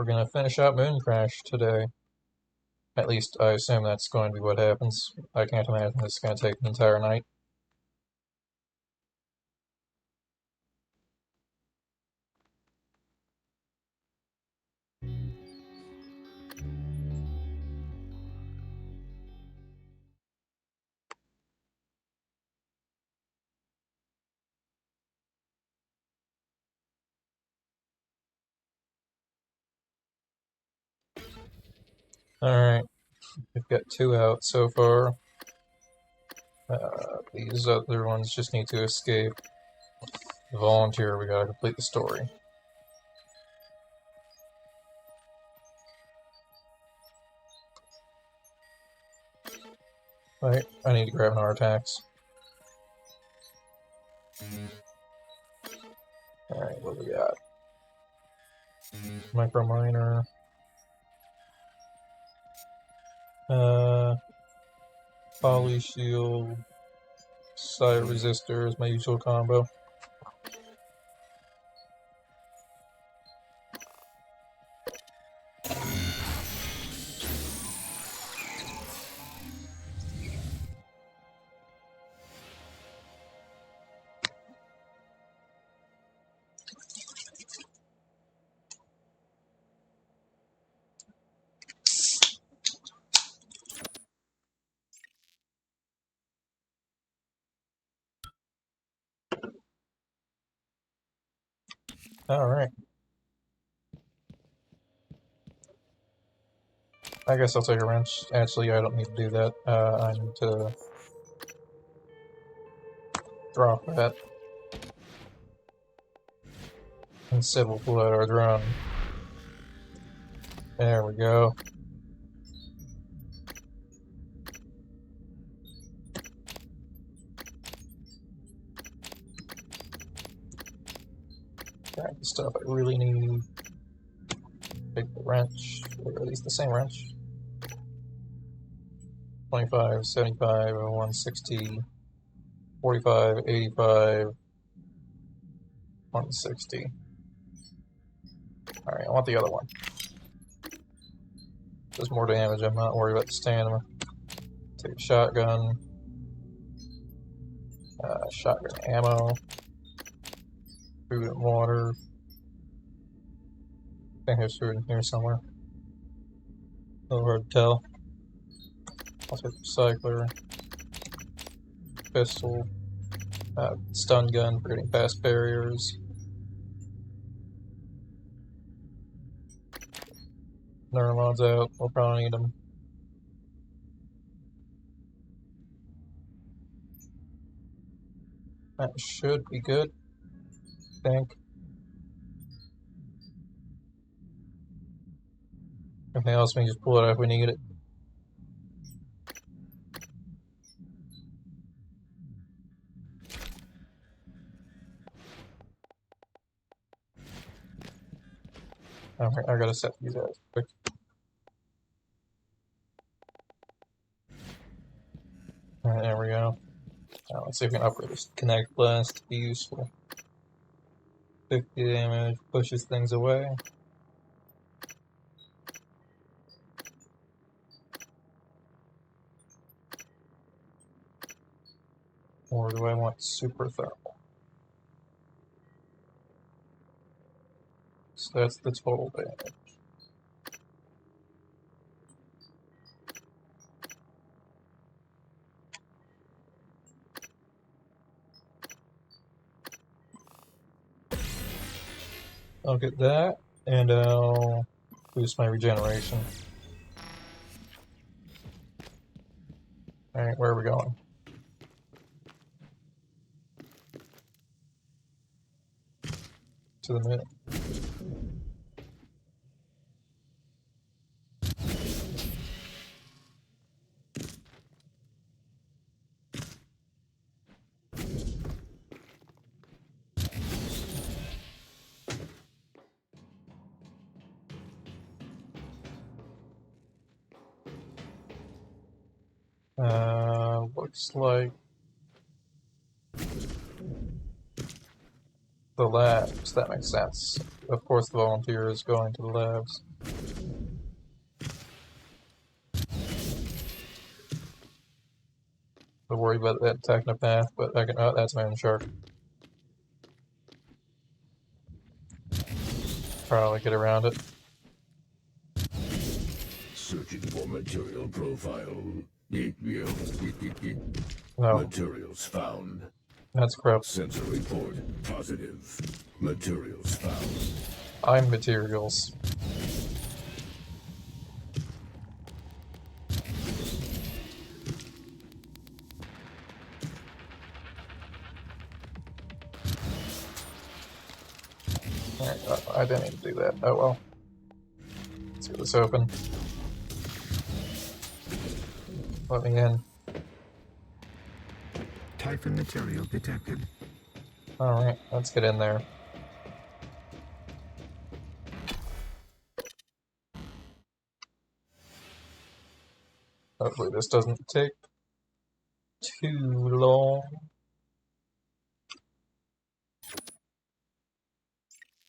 We're gonna finish out Mooncrash today. At least I assume that's going to be what happens. I can't imagine this is gonna take the entire night. Alright, we've got 2 out so far. These other ones just need to escape. Volunteer, we gotta complete the story. Right, I need to grab our attacks. Alright, what do we got? Micro Miner. Poly Shield. Side Resistor is my usual combo. Alright. I guess I'll take a wrench. Actually, I don't need to do that. I need to drop that. Instead, we'll pull out our drone. There we go. Grab the stuff I really need. Take the wrench, or at least the same wrench. 25, 75, 160, 45, 85, 160. Alright, I want the other one. Does more damage, I'm not worried about the stamina. Take a shotgun. Shotgun ammo. Food and water. I think there's food in here somewhere. A little hard to tell. I'll take the recycler. Pistol. Stun gun for getting past barriers. Neuromod's out. We'll probably need them. That should be good. I think. Everything else we can just pull it out if we need it. Alright, I gotta set these out quick. Alright, there we go. Now let's see if we can upgrade this Connect Blast to be useful. 50 damage, pushes things away. Or do I want Super Thermal? So that's the total damage. I'll get that, and I'll boost my regeneration. Alright, where are we going? To the middle. Looks like The labs, that makes sense. Of course the volunteer is going to the labs. Don't worry about that technopath, but I can. Oh, that's Moon Shark. Probably get around it. Searching for material profile. No, Materials found. that's crap. Sensor report positive. Materials found. I'm materials. I didn't need to do that. Oh well. Let's get this open. Let me in. Typhon material detected. Alright, let's get in there. Hopefully this doesn't take too long.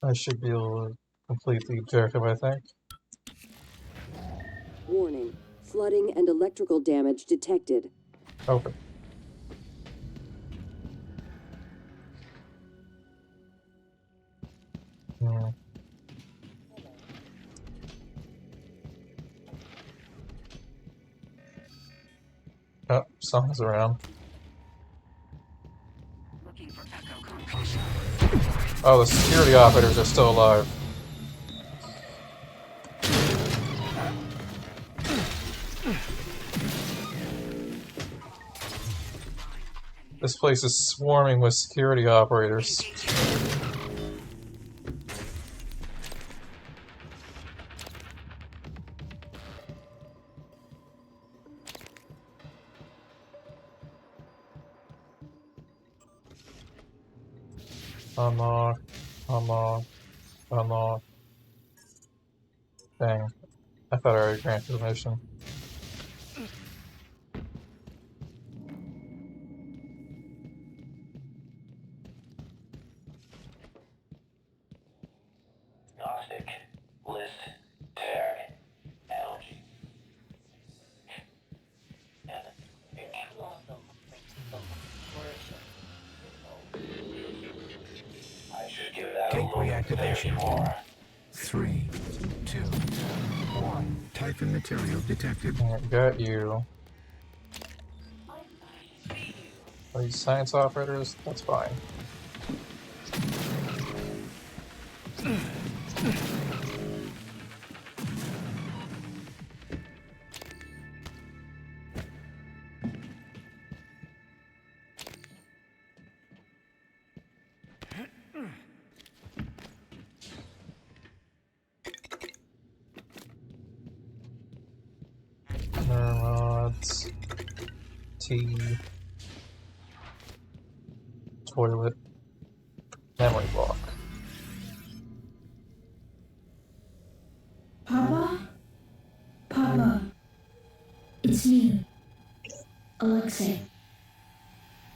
I should be able to complete the objective, I think. Warning. Flooding and electrical damage detected. Open. Oh, something's around. Oh, the security operators are still alive. This place is swarming with security operators. Unlock, unlock, unlock. Dang. I thought I already granted the mission. Gnostic, list, tag, algae. I should give that Gate a look reactivation. more. 3, 2, 1. Typhon material detected. Alright, got you. Are these science operators? That's fine. Neurons. T. Toilet. Memory block. Papa? Papa. It's me, Alexei.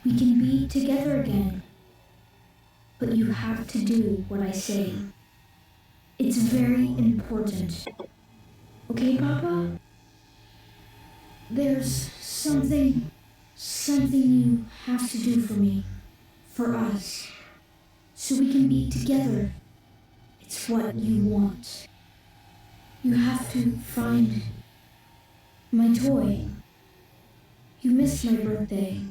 We can be together again. But you have to do what I say. It's very important. Okay, Papa? There's something you have to do for me. For us. So we can be together. It's what you want. You have to find my toy. You missed my birthday.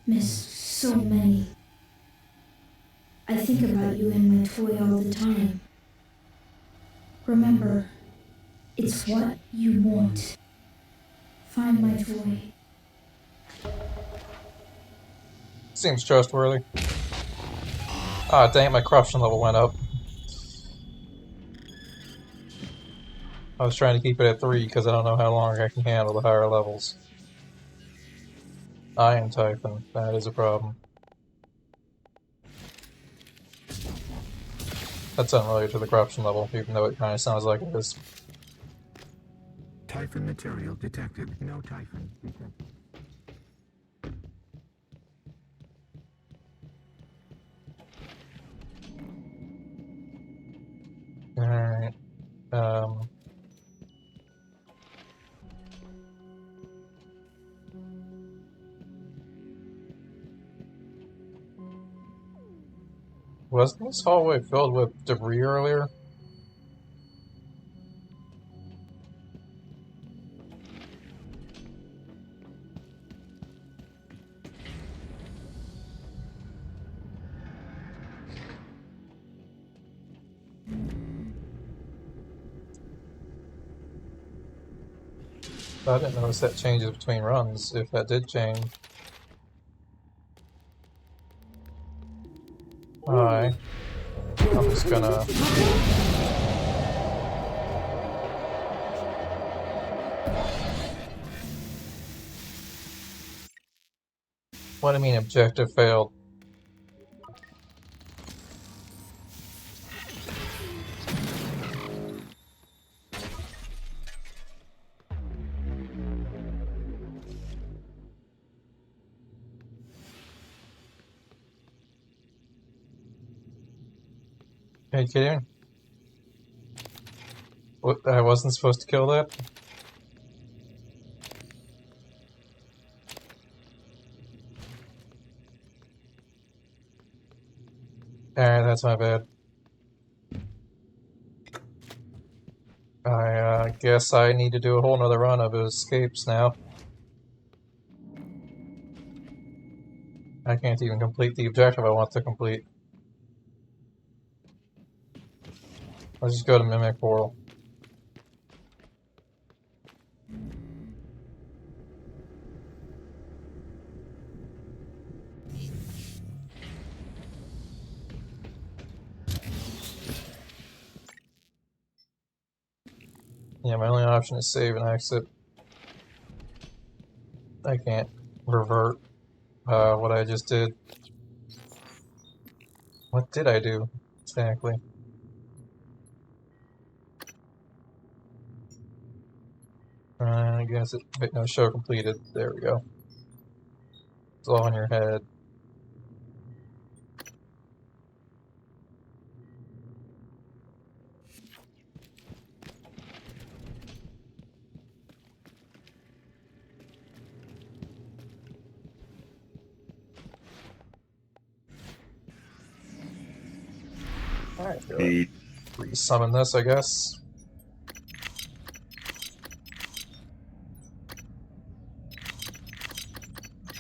Missed so many. I think about you and my toy all the time. Remember, it's what you want. Find my toy. Seems trustworthy. Ah, dang it, my corruption level went up. I was trying to keep it at 3 because I don't know how long I can handle the higher levels. Iron Typhon, that is a problem. That's unrelated to the corruption level, even though it kind of sounds like it is. Typhon material detected. No Typhon detected. Alright. Wasn't this hallway filled with debris earlier? I didn't notice that changes between runs, if that did change. Hi. I'm just gonna... What do you mean objective failed? Are you kidding? What, I wasn't supposed to kill that? Alright, that's my bad. I guess I need to do a whole nother run of escapes now. I can't even complete the objective I want to complete. Let's just go to Mimic Portal. Yeah, my only option is save and exit. I can't revert what I just did. What did I do exactly? I guess it. Wait, no, show completed. There we go. It's all in your head. Alright, re-summon this, I guess.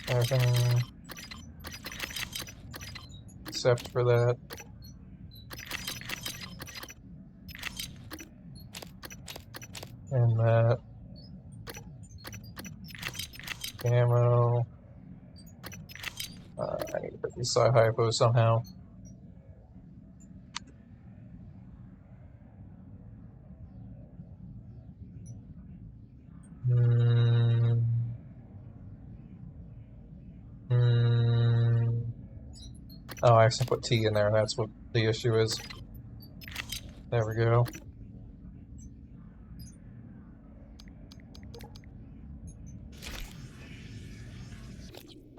Everything except for that. And that. Ammo. I need to put these side hypos somehow. Oh, I actually put T in there, that's what the issue is. There we go.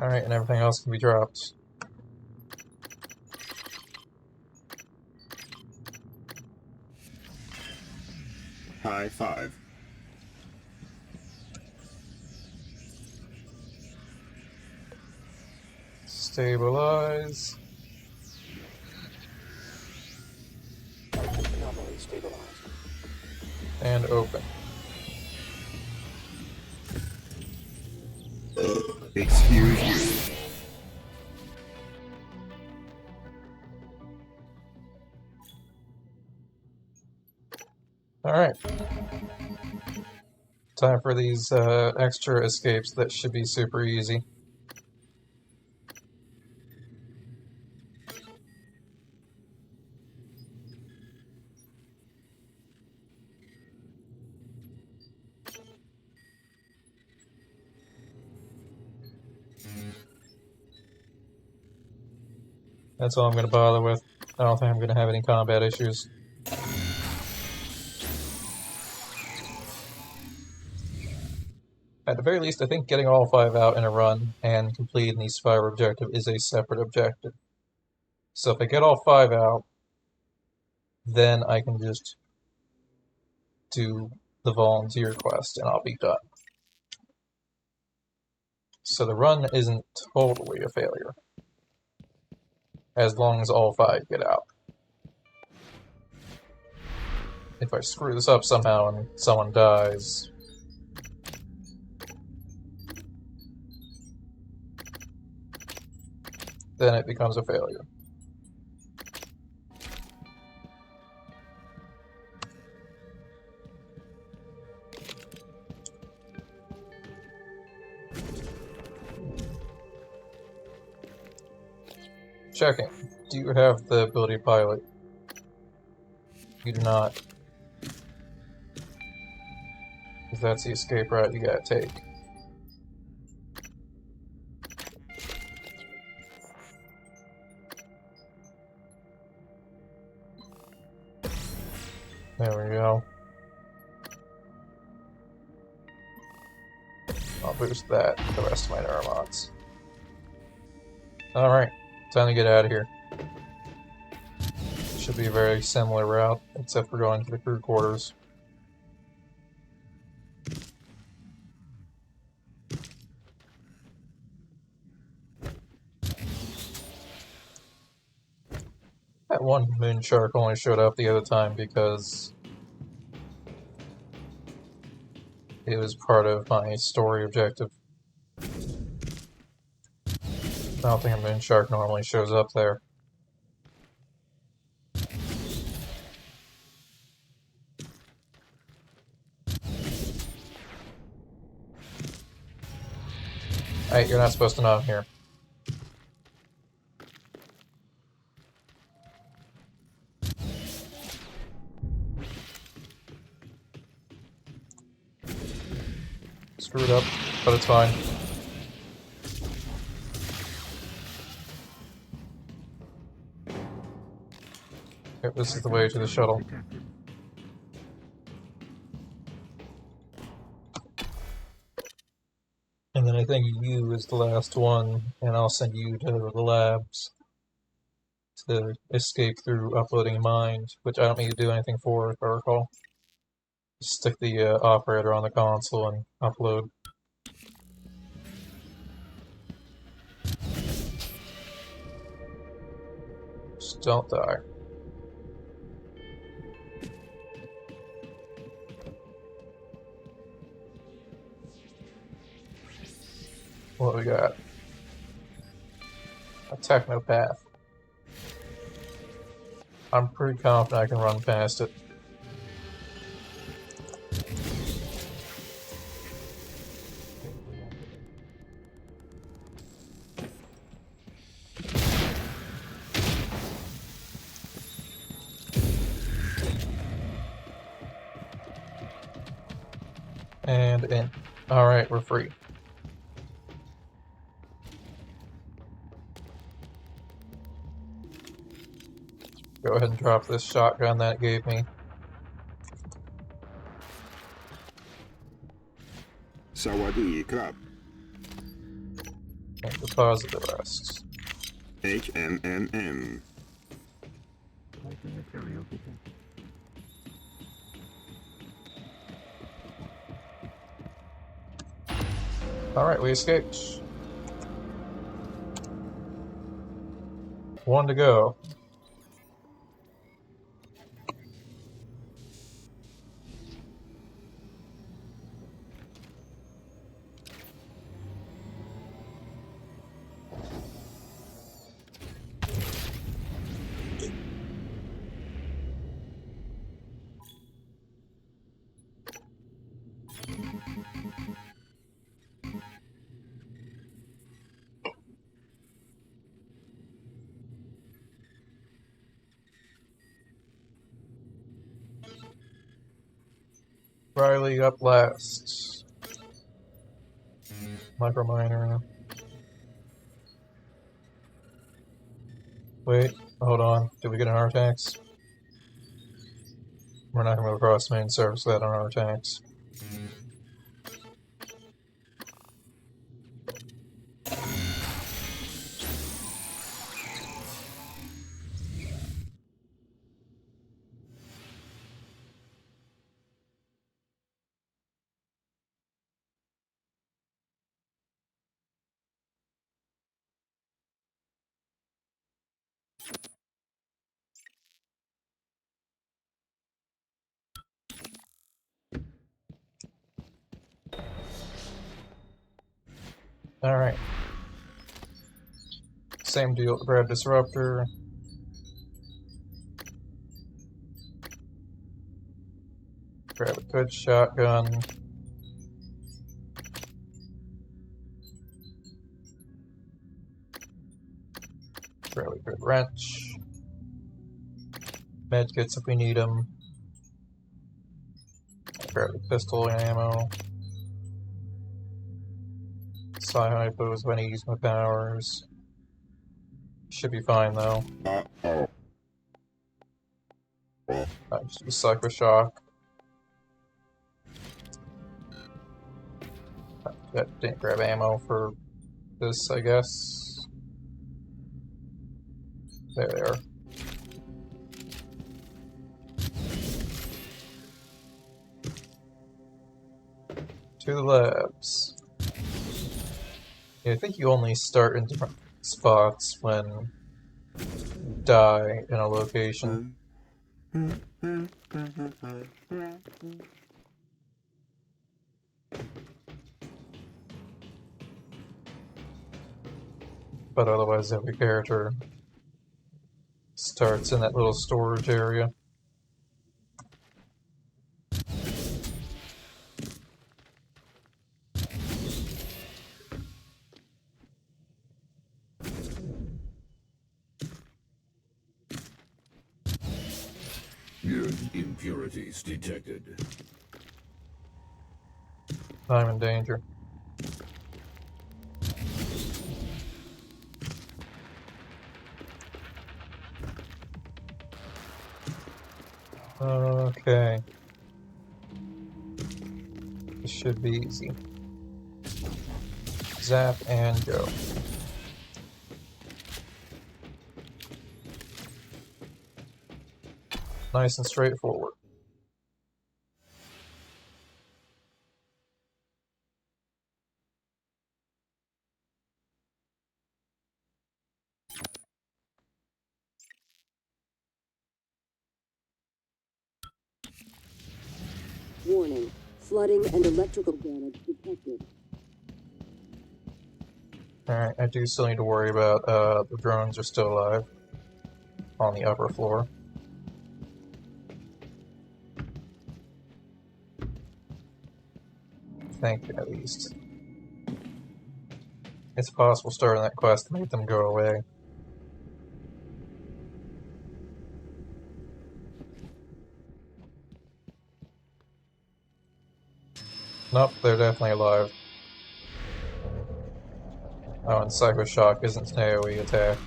Alright, and everything else can be dropped. High five. Stabilize. And open. Excuse you. Alright. Time for these extra escapes that should be super easy. That's all I'm going to bother with. I don't think I'm going to have any combat issues. At the very least, I think getting all 5 out in a run and completing the Spire objective is a separate objective. So if I get all 5 out, then I can just do the volunteer quest and I'll be done. So the run isn't totally a failure, as long as all 5 get out. If I screw this up somehow and someone dies, then it becomes a failure. Checking. Do you have the ability to pilot? You do not. Because that's the escape route you gotta take. There we go. I'll boost that with the rest of my neuromods. Alright, time to get out of here. Should be a very similar route, except for going to the crew quarters. That one moon shark only showed up the other time because it was part of my story objective. I don't think a moon shark normally shows up there. Hey, you're not supposed to know I'm here. Screwed up, but it's fine. Yep, this is the way to the shuttle. Detected. And then I think you is the last one, and I'll send you to the labs to escape through uploading Mind, which I don't need to do anything for, if I recall. Just stick the operator on the console and upload. Just don't die. What do we got? A technopath. I'm pretty confident I can run past it. And in. Alright, we're free. Go ahead and drop this shotgun that it gave me. Sawadee Krab. And deposit the rest. HMMM. Typhon material detected. Alright, we escaped. 1 to go. Riley up last. Microminer. Wait, hold on. Did we get an R-Tax? We're not going to move across the main surface without an R-Tax. Alright. Same deal, grab disruptor. Grab a good shotgun. Grab a good wrench. Medkits if we need them. Grab a pistol and ammo. Sci-hypos when I use my powers. Should be fine though. Just a Psycho Shock. Didn't grab ammo for this, I guess. There they are. To the labs. Yeah, I think you only start in different spots when you die in a location. But otherwise every character starts in that little storage area. Urine impurities detected. I'm in danger. Okay. This should be easy. Zap and go. Nice and straightforward. Warning. Flooding and electrical damage detected. Alright, I do still need to worry about the drones are still alive on the upper floor. Thank you, at least. It's possible starting that quest to make them go away. Nope, they're definitely alive. Oh, and Psycho Shock isn't an AoE attack.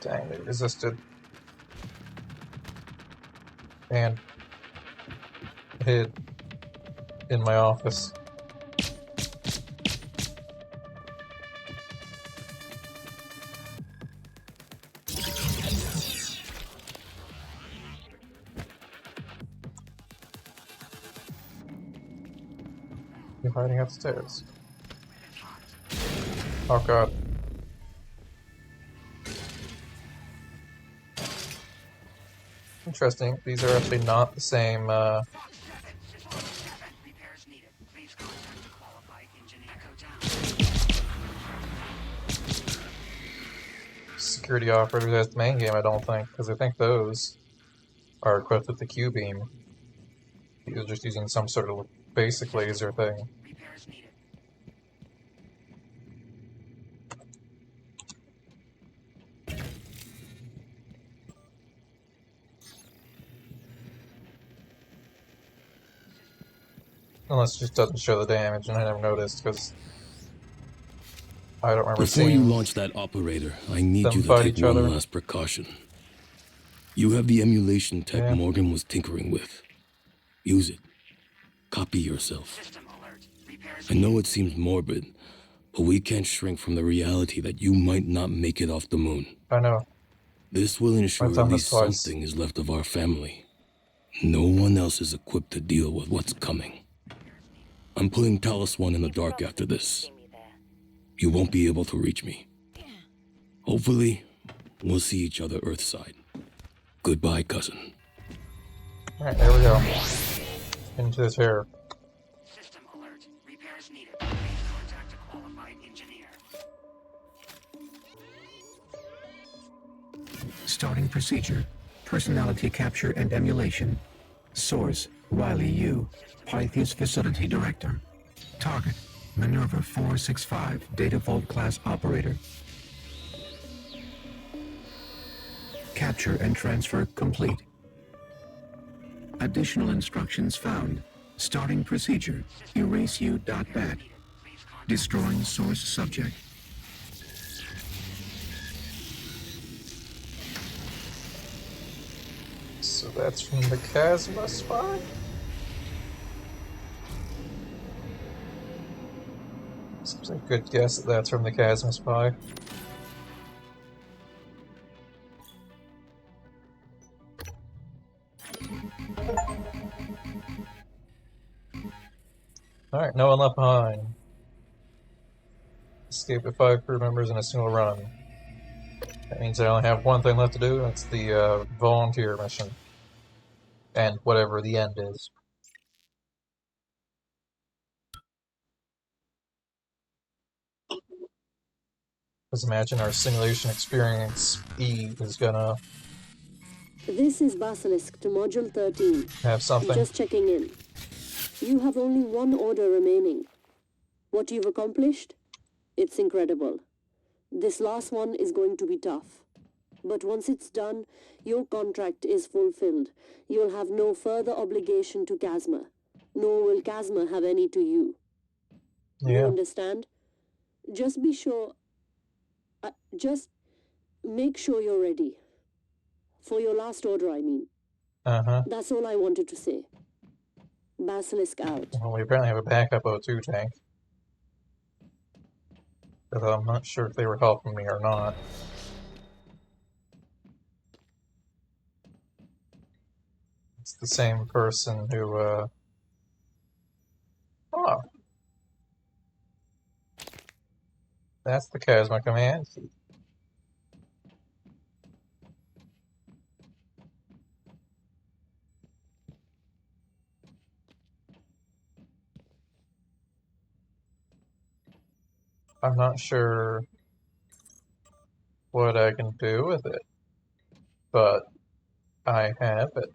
Dang, they resisted. And hid in my office. You're hiding upstairs. Oh god. Interesting, these are actually not the same, security operators as the main game, I don't think, because I think those are equipped with the Q-beam. These are just using some sort of basic laser thing. Unless it just doesn't show the damage, and I never noticed, because I don't remember Before you seeing launch that operator, I need them you to fight take each one other. last precaution. You have the emulation tech Yeah. Morgan was tinkering with. Use it. Copy yourself. I know it seems morbid, but we can't shrink from the reality that you might not make it off the moon. I know. This will ensure I've at done this least twice. something is left of our family. No one else is equipped to deal with what's coming. I'm putting Talos 1 in the dark after this. You won't be able to reach me. Hopefully, we'll see each other Earthside. Goodbye, cousin. Alright, there we go. Into the chair. System alert. Repairs needed. Please contact a qualified engineer. Starting procedure. Personality capture and emulation. Source, Riley Yu, Pythias Facility Director. Target, Minerva 465, Data Vault Class Operator. Capture and transfer complete. Additional instructions found. Starting procedure, erase you.bat. Destroying source subject. So that's from the Chasma spy? Seems like a good guess that that's from the Chasma spy. Alright, no one left behind. Escape with 5 crew members in a single run. That means I only have one thing left to do, that's the volunteer mission. And whatever the end is. Let's imagine our simulation experience E is gonna This is Basilisk to Module 13. have something. Just checking in. You have only one order remaining. What you've accomplished? It's incredible. This last one is going to be tough. But once it's done, your contract is fulfilled. You'll have no further obligation to Chasma. Nor will Chasma have any to you. You Yeah. understand? Just be sure... just make sure you're ready. For your last order, I mean. Uh-huh. That's all I wanted to say. Basilisk out. Well, we apparently have a backup O2 tank. But I'm not sure if they were helping me or not. It's the same person who, Oh. That's the Chasma command. I'm not sure what I can do with it, but I have it.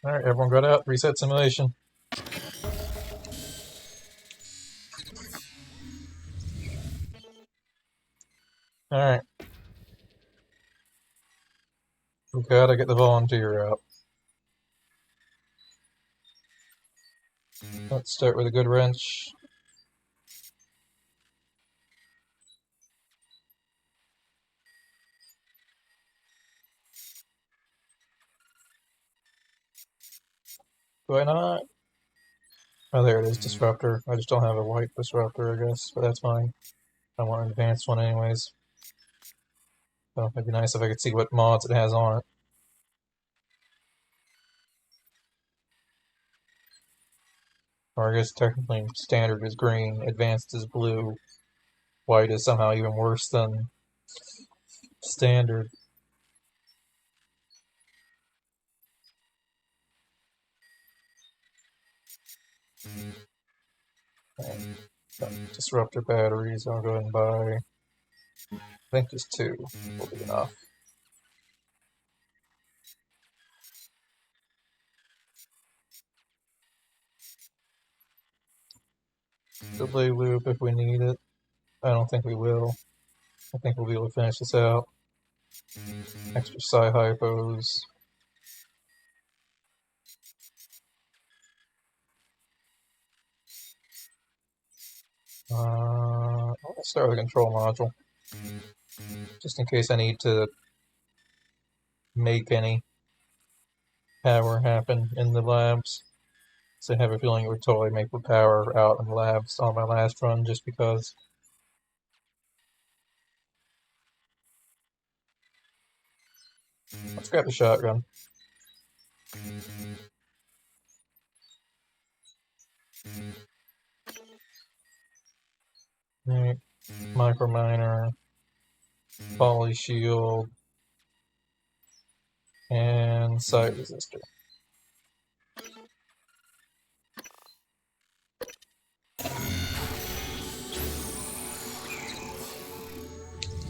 Alright, everyone got out. Reset simulation. Alright. We gotta get the volunteer out. Let's start with a good wrench. Do I not? Oh, there it is, disruptor. I just don't have a white disruptor, I guess, but that's fine. I want an advanced one anyways. So it'd be nice if I could see what mods it has on it. Or I guess technically standard is green, advanced is blue, white is somehow even worse than standard. And disruptor batteries, I'll go ahead and buy. I think just 2 will be enough. Delay loop if we need it. I don't think we will. I think we'll be able to finish this out. Extra psi hypos. I'll start with the control module. Just in case I need to make any power happen in the labs. So I have a feeling it would totally make the power out in the labs on my last run just because. Let's grab the shotgun. Right. Microminer, poly shield, and site resistor.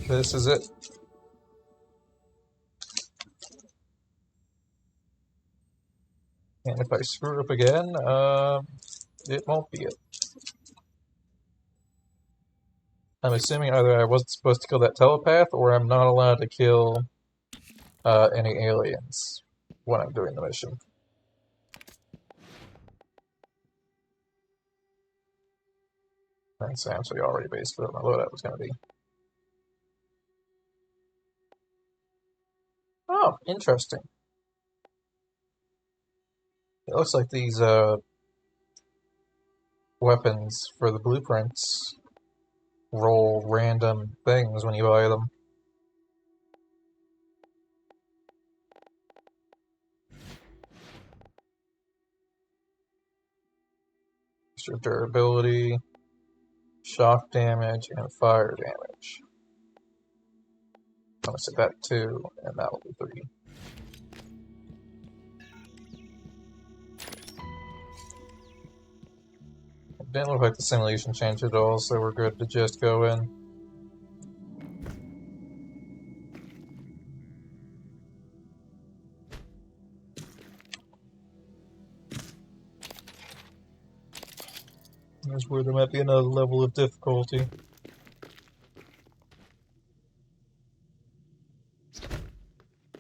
This is it. And if I screw up again, it won't be it. I'm assuming either I wasn't supposed to kill that telepath, or I'm not allowed to kill any aliens when I'm doing the mission. Thanks, Sam, so you already based what my loadout was going to be. Oh, interesting. It looks like these weapons for the blueprints roll random things when you buy them. Extra durability, shock damage, and fire damage. I'm going to set that 2, and that will be 3. It didn't look like the simulation changed at all, so we're good to just go in. Here's where there might be another level of difficulty.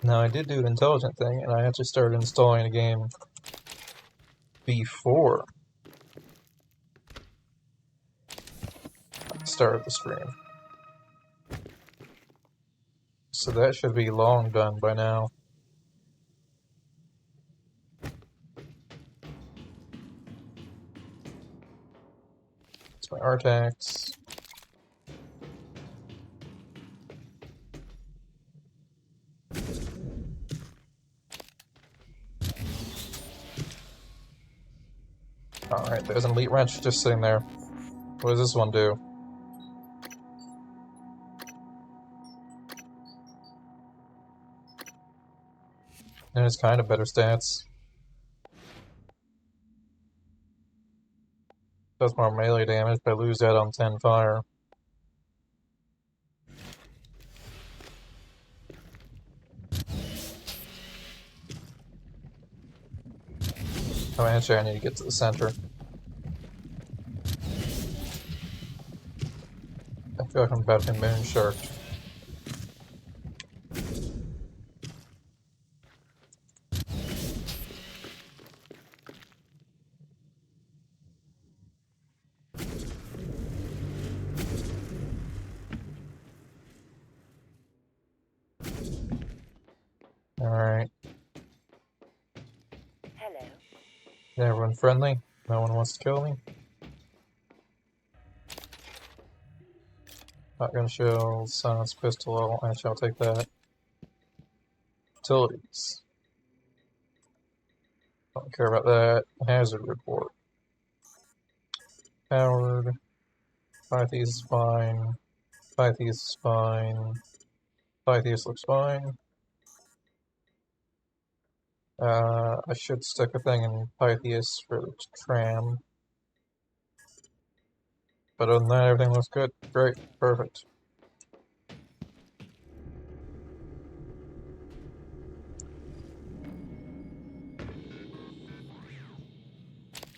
Now, I did do an intelligent thing, and I actually started installing the game before I started the stream. So that should be long done by now. It's my Artax. Alright, there's an elite wrench just sitting there. What does this one do? And it's kind of better stats. Does more melee damage, but I lose that on 10 fire. Oh, actually, I need to get to the center. I feel like I'm about to be moonsharked. Alright. Hello. Is everyone friendly? No one wants to kill me? Shotgun shell, silence pistol, actually I'll take that. Utilities. Don't care about that. Hazard report. Powered. Pythes is fine. Pythes is fine. Pythes looks fine. I should stick a thing in Pythes for the tram. But other than that, everything looks good. Great. Perfect.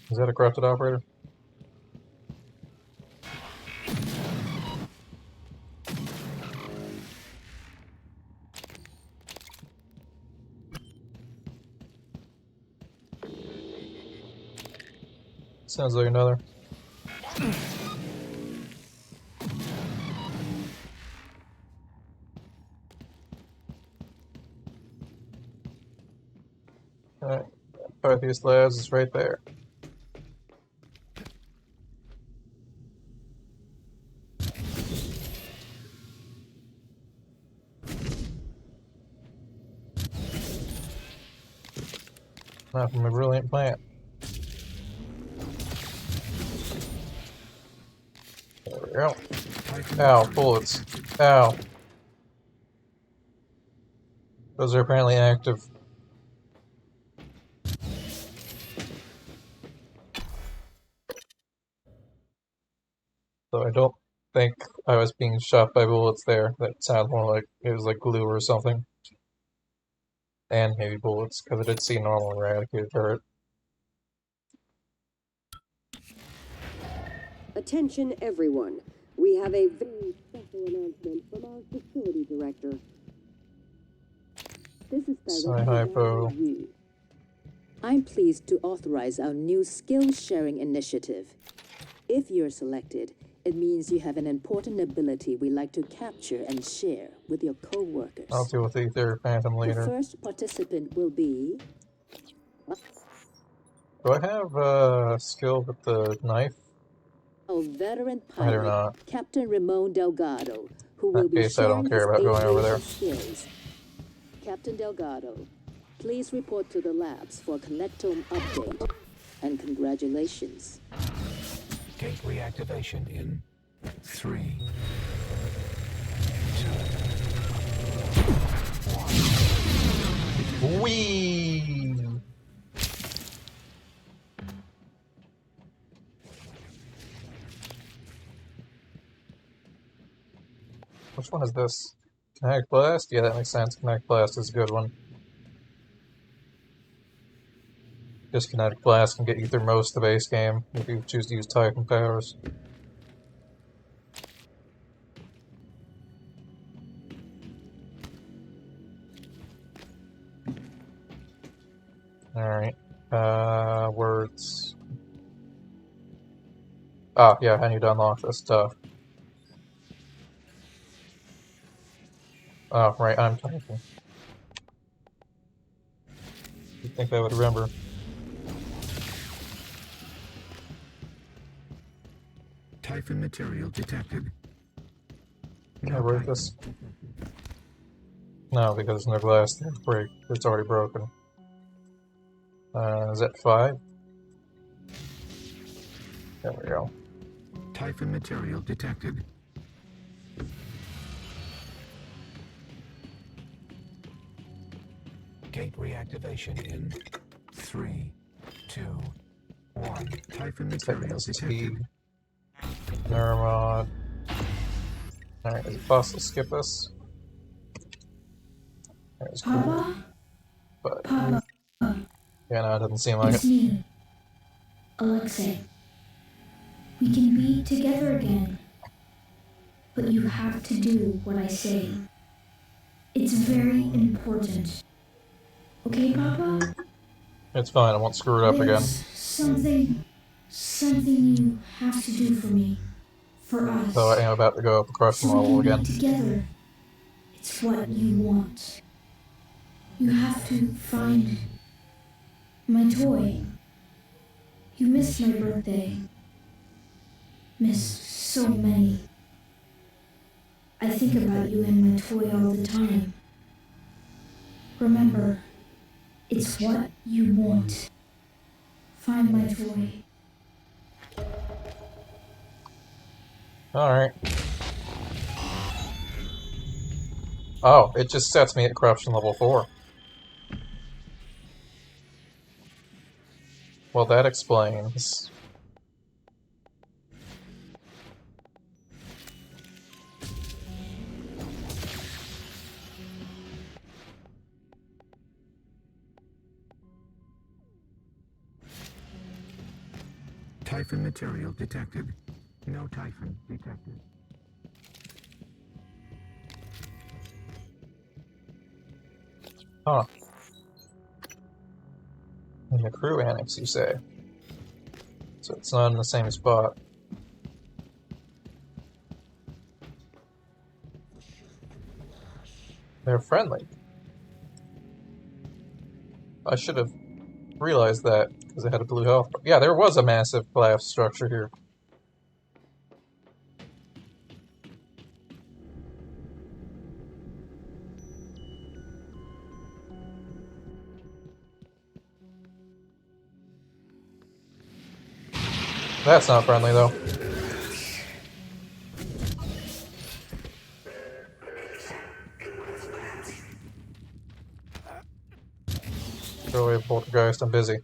Is that a corrupted operator? Sounds like another. Pythias Labs is right there. Not from a brilliant plant. There we go. Ow, bullets. Ow. Those are apparently active. So I don't think I was being shot by bullets there. That sounded more like it was like glue or something. And maybe bullets, because I did see normal eradicated turret. Attention everyone. We have a very special announcement from our facility director. This is Hypo. directed at you. I'm pleased to authorize our new skills sharing initiative. If you're selected, it means you have an important ability we like to capture and share with your co-workers. I'll deal with the Ether Phantom The later. first participant will be Do I have a skill with the knife? a veteran I do pilot, not. Captain Ramon Delgado, who In will that be case, I don't sharing care his about going over there. aviation skills. Captain Delgado, please report to the labs for a Connectome update. And congratulations. Gate reactivation in 3, 2, 1. Whee! Which one is this? Kinetic Blast? Yeah, that makes sense. Kinetic Blast is a good one. Just Kinetic Blast can get you through most of the base game if you choose to use Titan powers. Alright. Words. Oh, yeah, I need to unlock this stuff. Oh, right, I'm typing. You'd think I would remember. Typhon material detected. Can I break this? No, because there's no glass there to break. It's already broken. Is that 5? There we go. Typhon material detected. Gate reactivation in 3, 2, 1. Typhon material detected. Neuromod. Alright, is it possible to skip this? That was cool. Papa? But, Papa. yeah, no, it doesn't seem like It's it. me, Alexei. We can be together again. But you have to do what I say. It's very important. Okay, Papa? It's fine, I won't screw it up again. There's something you have to do for me. For us. So I am about to go up across the So we level can again. be together. It's what you want. You have to find my toy. You missed my birthday. Missed so many. I think about you and my toy all the time. Remember, it's what you want. Find my toy. Alright. Oh, it just sets me at corruption level 4. Well, that explains. Typhon material detected. No Typhon detected. Huh. In the crew annex, you say? So it's not in the same spot. They're friendly. I should have realized that because it had a blue health. Yeah, there was a massive collapse structure here. That's not friendly, though. Go away, poltergeist. I'm busy.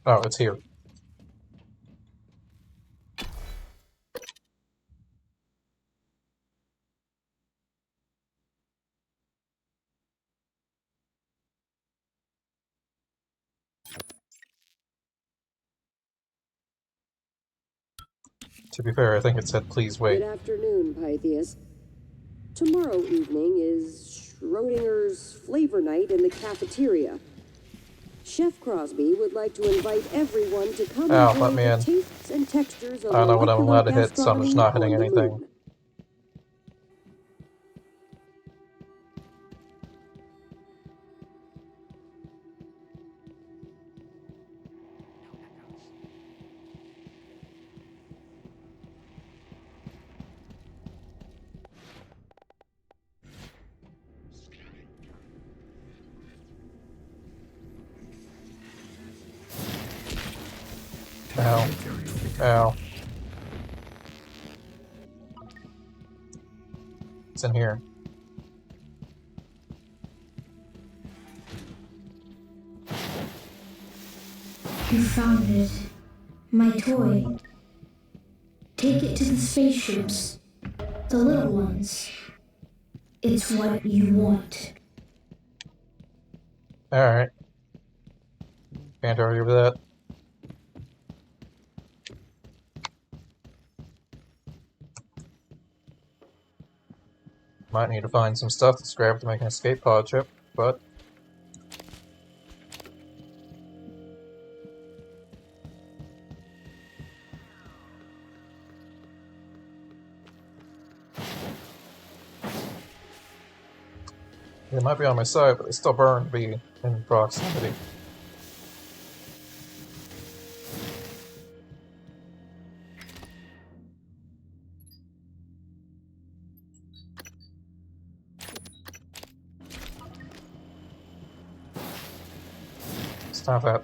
Oh, it's here. To be fair, I think it said, please wait. Good afternoon, Pythias. Tomorrow evening is Schrodinger's flavor night in the cafeteria. Chef Crosby would like to invite everyone to come Ow, enjoy let me the in. tastes and textures of I don't know what I'm molecular allowed to hit, so I'm just gastronomy not hitting on the anything. moon. Ow. Ow. It's in here. You found it. My toy. Take it to the spaceships. The little ones. It's what you want. Alright. Can't argue with that. Might need to find some stuff to scrap to make an escape pod chip, but... They might be on my side, but they still burn to be in proximity. Stop that.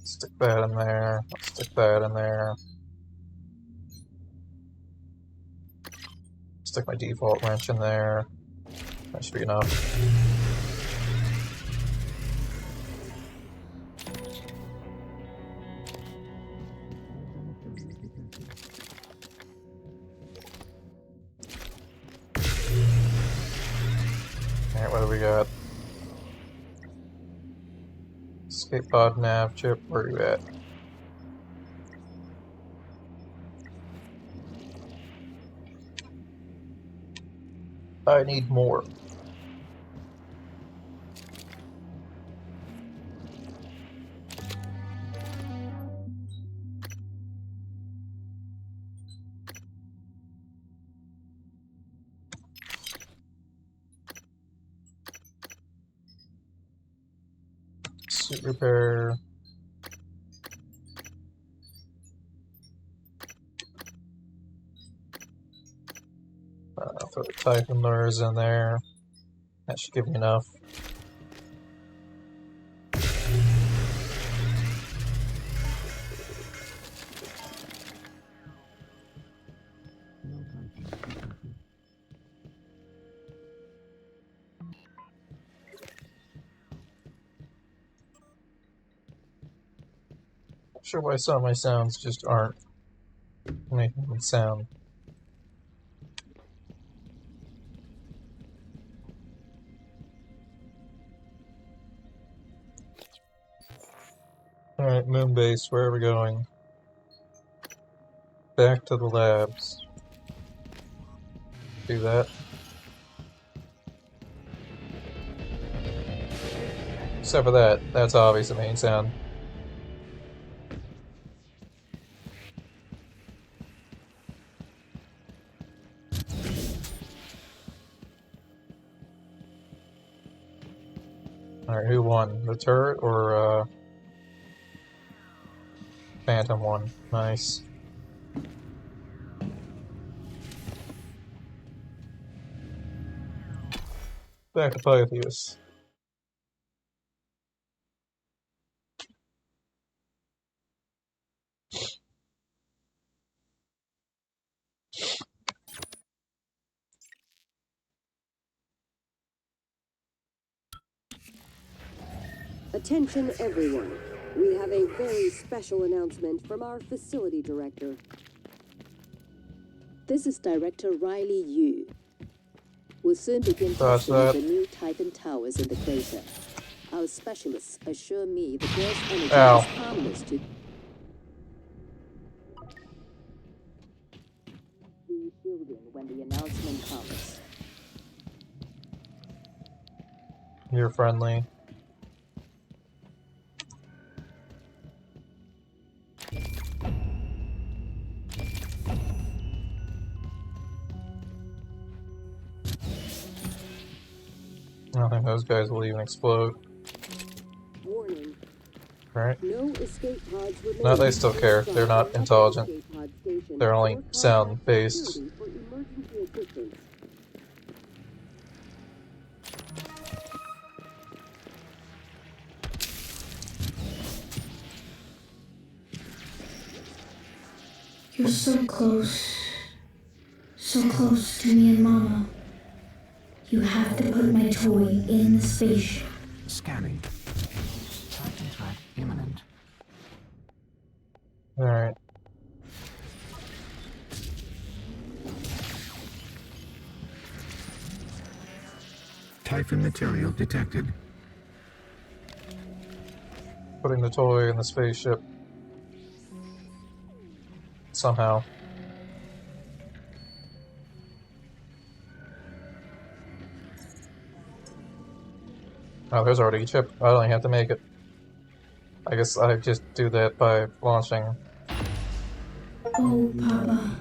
Stick that in there. Let's stick that in there. Stick my default wrench in there. That should be enough. Alright, what do we got? Escape pod nav chip, where are you at? I need more. Suit repair. Throw the Typhon lures in there. That should give me enough. sure why some of my sounds just aren't making them sound. Alright, Moonbase, where are we going? Back to the labs. Do that. Except for that, that's obvious the main sound. Alright, who won? The turret or Phantom won? Nice. Back to Pythias. Attention everyone. We have a very special announcement from our facility director. This is Director Riley Yu. We'll soon begin testing the new Titan towers in the crater. Our specialists assure me the burst energy is harmless to the children when the announcement comes. You're friendly. I don't think those guys will even explode. Warning. Right? No escape pods remain. No, they still care. They're not intelligent. They're only sound-based. You're so close. So close to me and Mama. You have to put my toy in the spaceship. Scanning. Titan threat imminent. Alright. Typhon material detected. Putting the toy in the spaceship. Somehow. Oh, there's already a chip. I don't even have to make it. I guess I just do that by launching. Oh, Papa.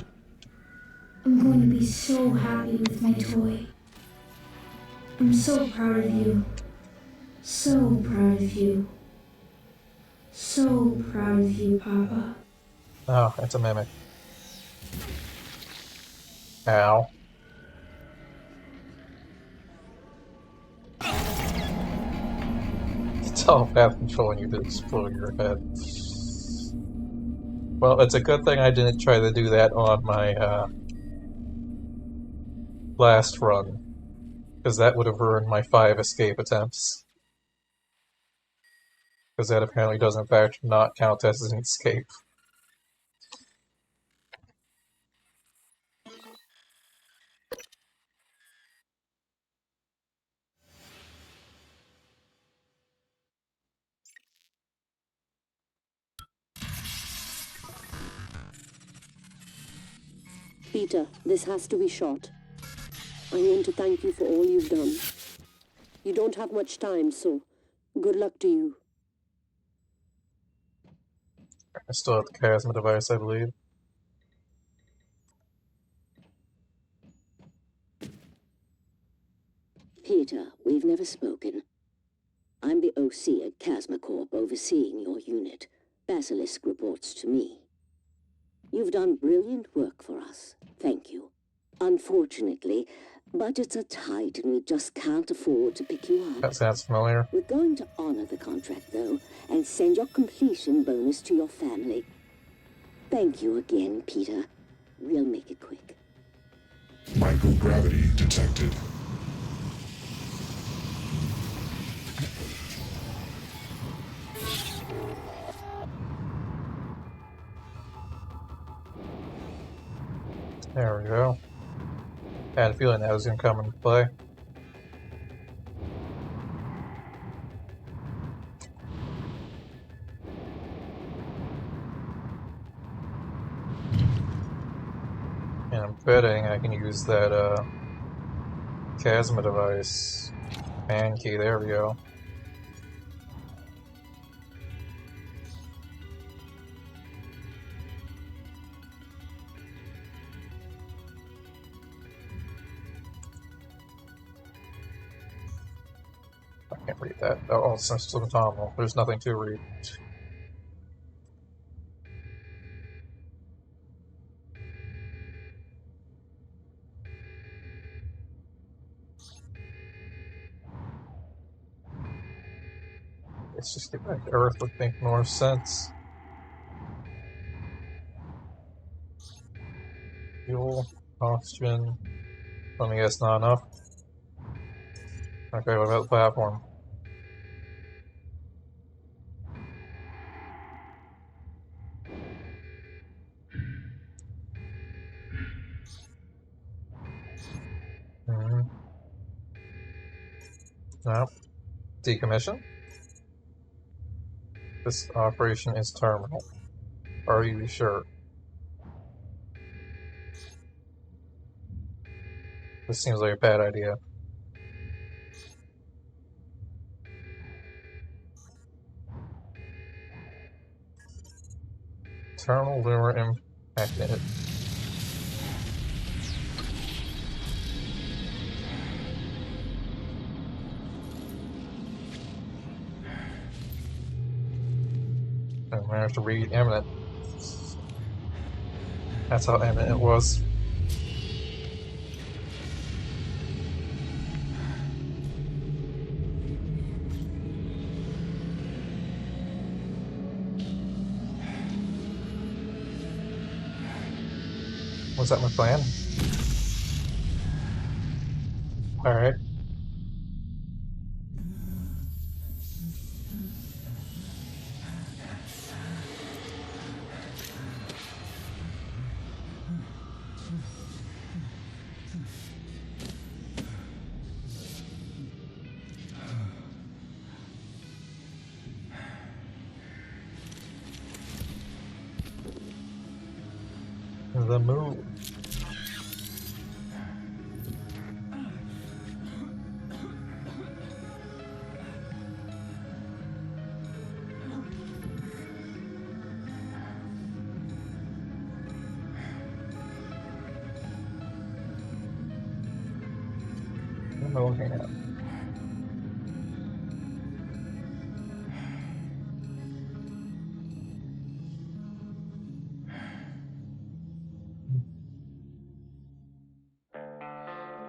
I'm going to be so happy with my toy. I'm so proud of you. So proud of you. So proud of you, Papa. Oh, it's a mimic. Ow. Telepath controlling you to explode your head. Well, it's a good thing I didn't try to do that on my last run, because that would have ruined my 5 escape attempts. Because that apparently does in fact not count as an escape. Peter, this has to be shot. I want to thank you for all you've done. You don't have much time, so good luck to you. I still have the Chiasma device, I believe. Peter, we've never spoken. I'm the OC at Chasma Corp overseeing your unit. Basilisk reports to me. You've done brilliant work for us. Thank you. Unfortunately, budgets are tight and we just can't afford to pick you up. That sounds familiar. We're going to honor the contract, though, and send your completion bonus to your family. Thank you again, Peter. We'll make it quick. Microgravity detected. There we go. I had a feeling that was going to come into play. And I'm betting I can use that Chasma device. Man key, there we go. I can't read that. Oh, it's still phenomenal. There's nothing to read. Let's just get back to Earth would make more sense. Fuel, oxygen. Let me guess, not enough. Okay, what about the platform? No. Decommission? This operation is terminal. Are you sure? This seems like a bad idea. Terminal lure impacted. I'm gonna have to read imminent. That's how imminent it was. Was that my plan? Alright. The moon. What am I looking at?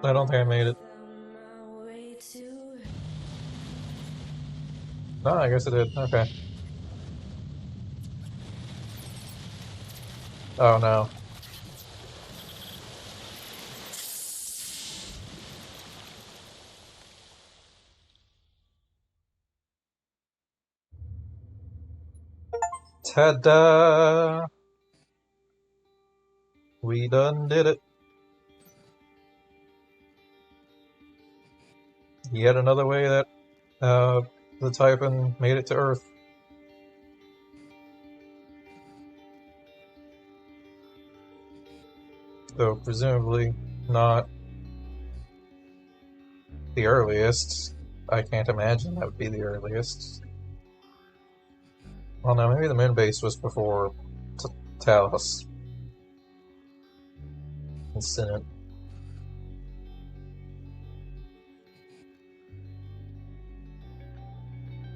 I don't think I made it. No, I guess I did. Okay. Oh no. Ta-da! We done did it. Yet another way that the Typhon made it to Earth. Though presumably not the earliest. I can't imagine that would be the earliest. Well, no, maybe the moon base was before Talos incident.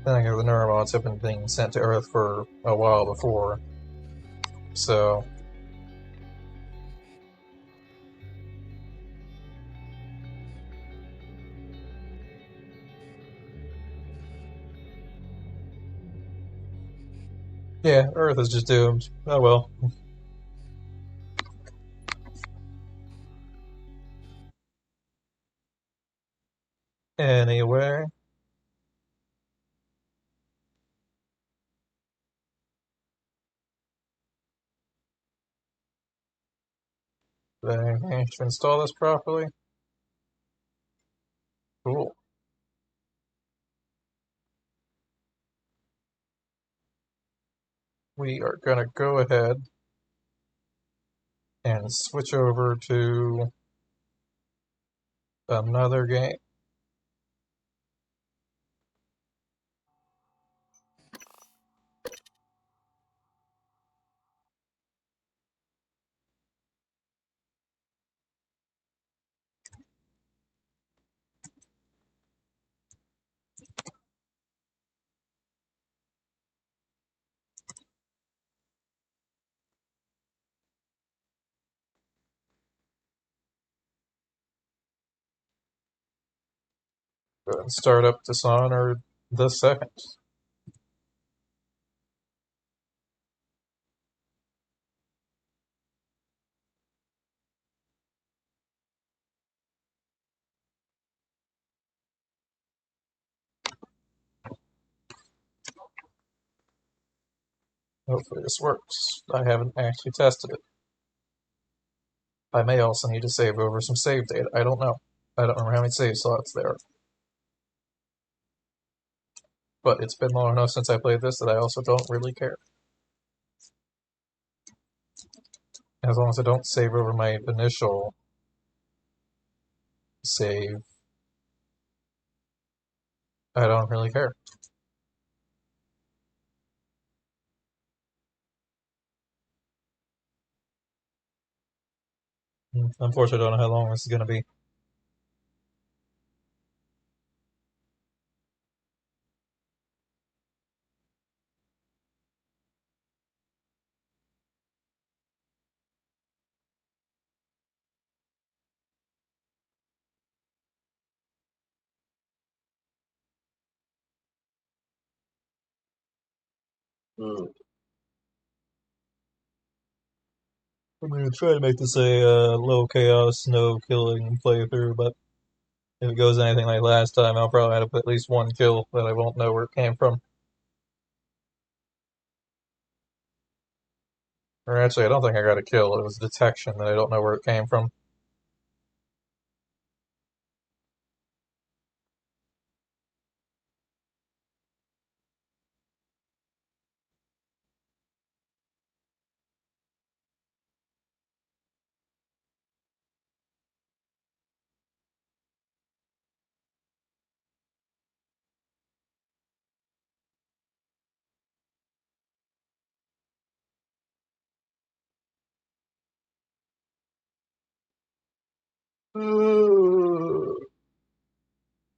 Then again, the neurobots have been being sent to Earth for a while before, so yeah, Earth is just doomed. Oh well. Anyway. Did I manage to install this properly? Cool. We are gonna go ahead and switch over to another game. Go ahead and start up Dishonored the second. Hopefully this works. I haven't actually tested it. I may also need to save over some save data. I don't know. I don't remember how many save slots there are. But it's been long enough since I played this that I also don't really care. As long as I don't save over my initial save, I don't really care. Unfortunately, I don't know how long this is going to be. I'm going to try to make this a low chaos, no killing playthrough, but if it goes anything like last time, I'll probably end up with at least one kill that I won't know where it came from. Or actually, I don't think I got a kill. It was detection that I don't know where it came from.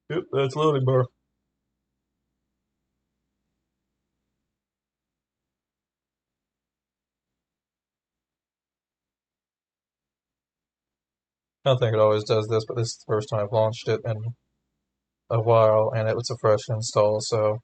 Yep, that's loading bar. I don't think it always does this, but this is the first time I've launched it in a while, and it was a fresh install, so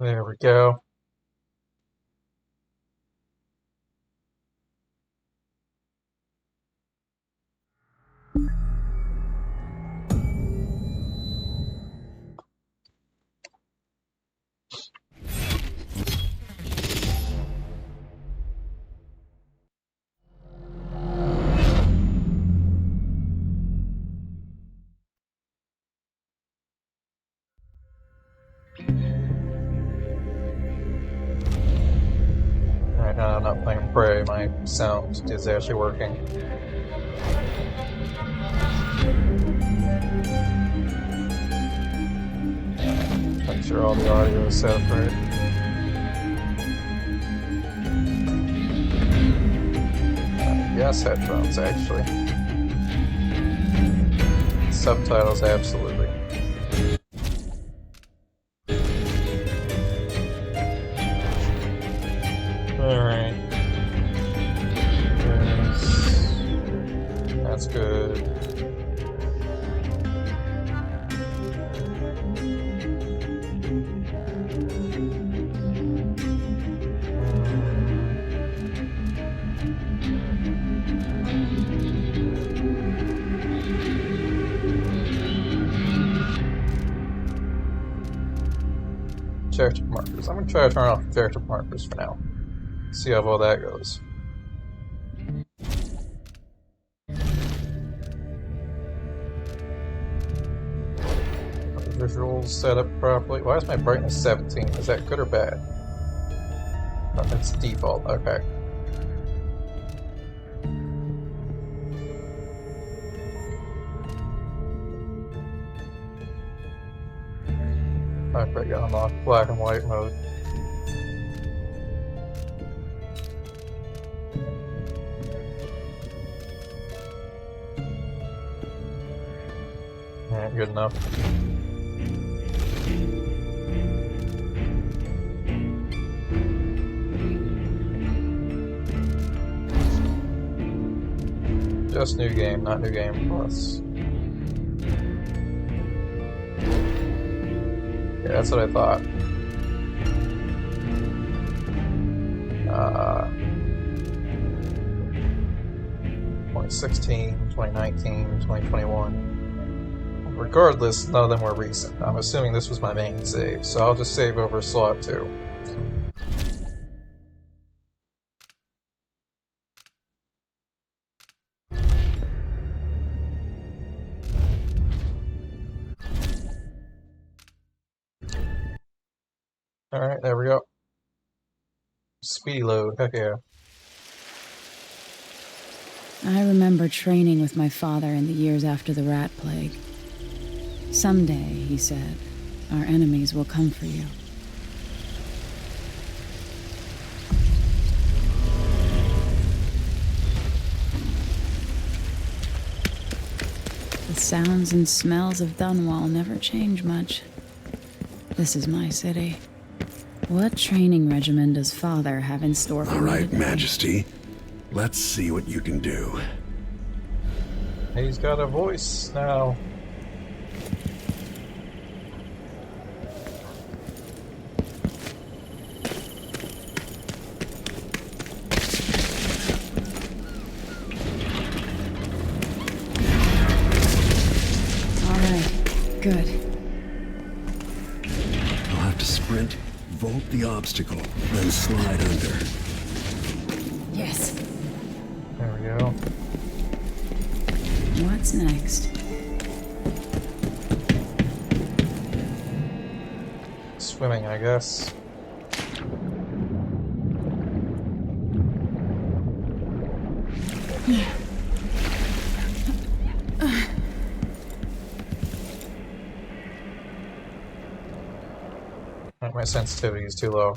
there we go. Alright, now I'm not playing Prey, my sound is actually working. Make sure all the audio is set up right. Yes, headphones, actually. Subtitles, absolutely. Alright. That's good. Objective markers. I'm gonna try to turn off objective markers for now. See how well that goes. Visuals set up properly. Why is my brightness 17? Is that good or bad? Oh, that's default. Okay. I forgot to unlock black and white mode. Alright, good enough. Just new game, not new game plus. Yeah, that's what I thought. 2016, 2019, 2021. Regardless, none of them were recent. I'm assuming this was my main save, so I'll just save over slot 2. Alright, there we go. Speedy load, heck yeah. I remember training with my father in the years after the rat plague. Someday, he said, our enemies will come for you. The sounds and smells of Dunwall never change much. This is my city. What training regimen does Father have in store for me? All right, today? Majesty. Let's see what you can do. He's got a voice now. Alright, good. I'll have to sprint, vault the obstacle, then slide under. Yes. There we go. What's next? Swimming, I guess. My sensitivity is too low.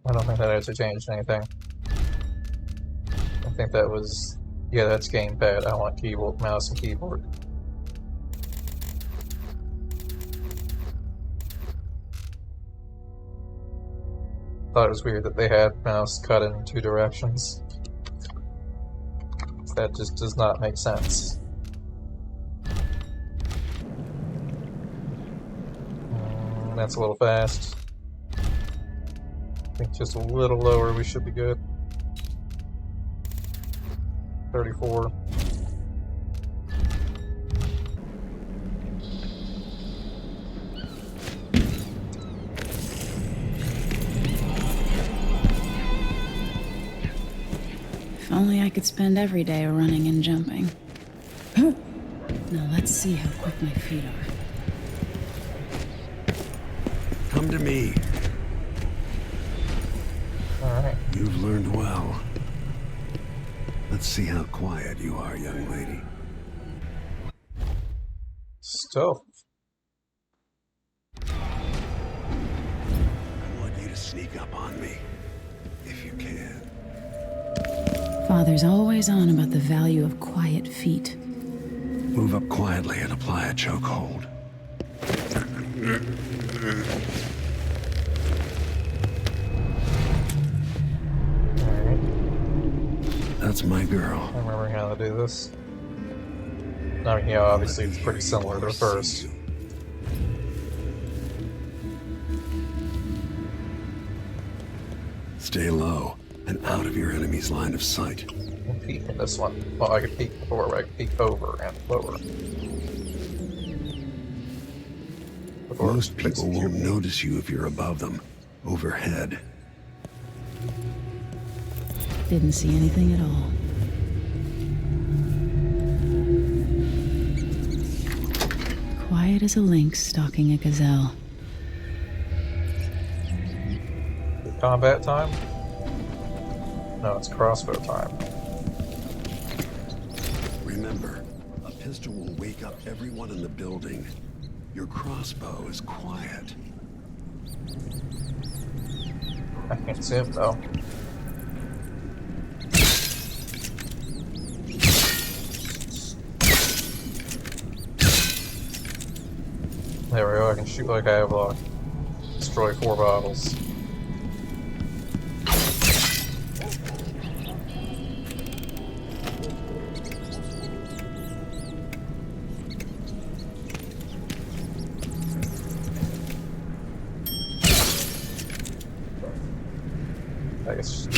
I don't think that actually changed anything. I think that was... yeah, that's gamepad. I want keyboard, mouse and keyboard. Thought it was weird that they had mouse cut in 2 directions. That just does not make sense. That's a little fast. I think just a little lower, we should be good. 34. If only I could spend every day running and jumping. Now let's see how quick my feet are. Come to me. Alright. You've learned well. Let's see how quiet you are, young lady. Stealth. I want you to sneak up on me, if you can. Father's always on about the value of quiet feet. Move up quietly and apply a chokehold. Alright. That's my girl. I'm remembering how to do this. I mean, yeah, obviously it's pretty similar to the first. Stay low and out of your enemy's line of sight. I can peek in this one. Well, I could peek before, but I could peek over and lower. Before Most people fixing won't your- notice you if you're above them, overhead. Didn't see anything at all. Quiet as a lynx stalking a gazelle. Combat time? No, it's crossbow time. Remember, a pistol will wake up everyone in the building. Your crossbow is quiet. I can't see him though. There we go, I can shoot like I have destroy 4 bottles. I guess Does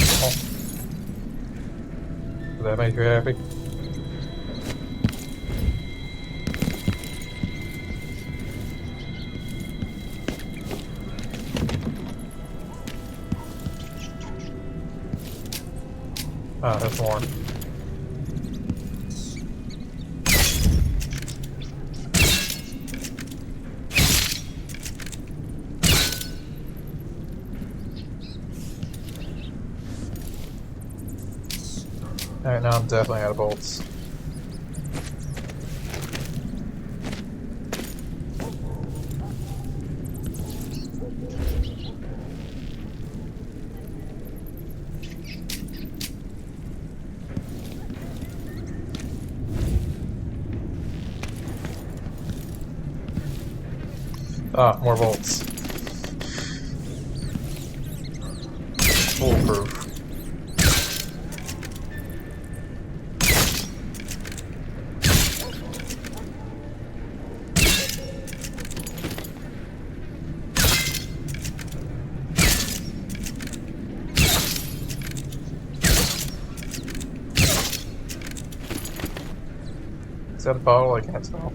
that make you happy? Ah, that's more. Alright, now I'm definitely out of bolts. Ah, more bolts. Foolproof. Is that a bottle? I can't tell.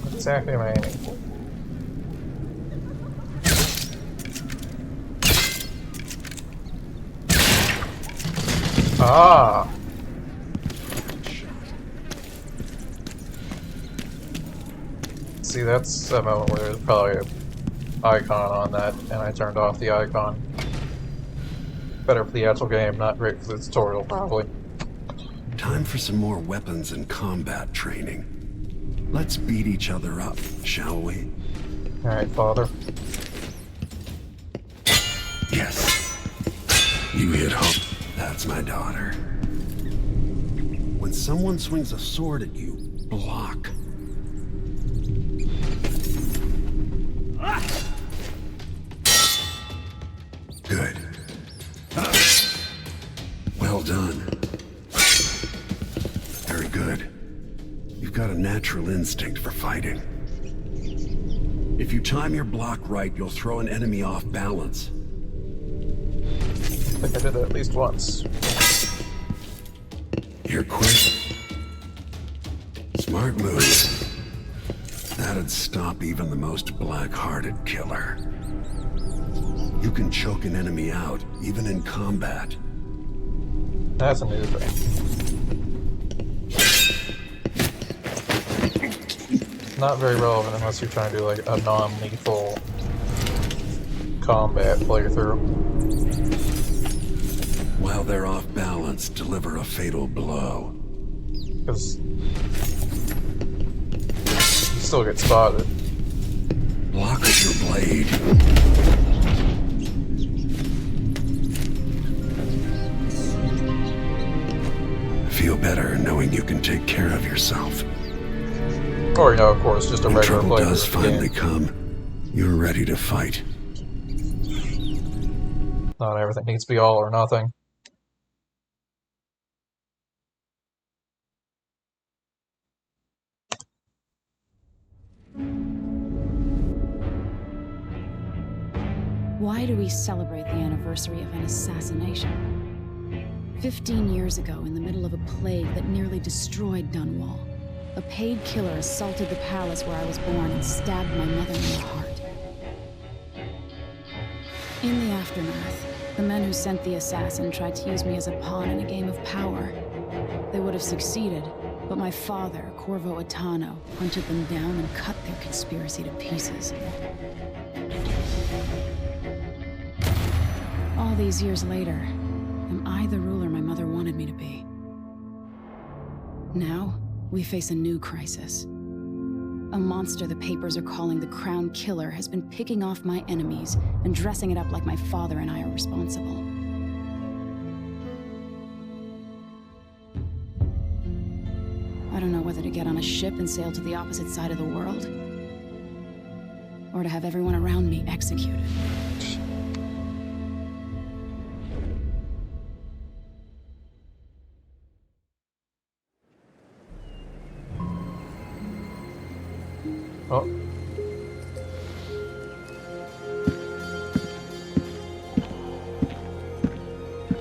What exactly am I aiming for? Ah! See, that's a moment where there's probably an icon on that, and I turned off the icon. Better for the actual game, not great for the tutorial, probably. Time for some more weapons and combat training. Let's beat each other up, shall we? Alright, father. Yes. You hit home. That's my daughter. When someone swings a sword at you, block. Good. Well done. Very good. You've got a natural instinct for fighting. If you time your block right, you'll throw an enemy off balance. I think I did that at least once. You're quick. Smart move. That'd stop even the most black-hearted killer. You can choke an enemy out, even in combat. That's a new thing. Not very relevant unless you're trying to do like a non-lethal combat playthrough. While they're off balance, deliver a fatal blow. Because you still get spotted. Block with your blade. Feel better knowing you can take care of yourself. Or, you know, of course, just a When regular trouble playthrough. does of the finally game. come, you're ready to fight. Not everything needs to be all or nothing. Why do we celebrate the anniversary of an assassination? 15 years ago, in the middle of a plague that nearly destroyed Dunwall, a paid killer assaulted the palace where I was born and stabbed my mother in the heart. In the aftermath, the men who sent the assassin tried to use me as a pawn in a game of power. They would have succeeded, but my father, Corvo Attano, hunted them down and cut their conspiracy to pieces. All these years later, am I the ruler my mother wanted me to be? Now, we face a new crisis. A monster the papers are calling the Crown Killer has been picking off my enemies and dressing it up like my father and I are responsible. I don't know whether to get on a ship and sail to the opposite side of the world, or to have everyone around me executed. Oh.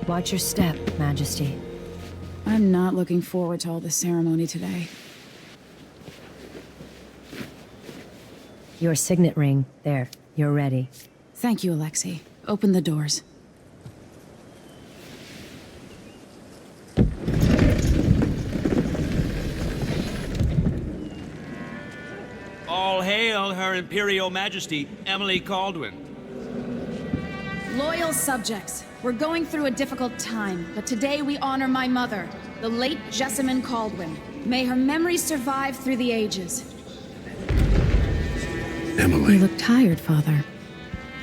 Watch your step, Majesty. I'm not looking forward to all this ceremony today. Your signet ring. There. You're ready. Thank you, Alexei. Open the doors. All hail Her Imperial Majesty, Emily Caldwin. Loyal subjects, we're going through a difficult time, but today we honor my mother, the late Jessamine Caldwin. May her memory survive through the ages. Emily. You look tired, Father.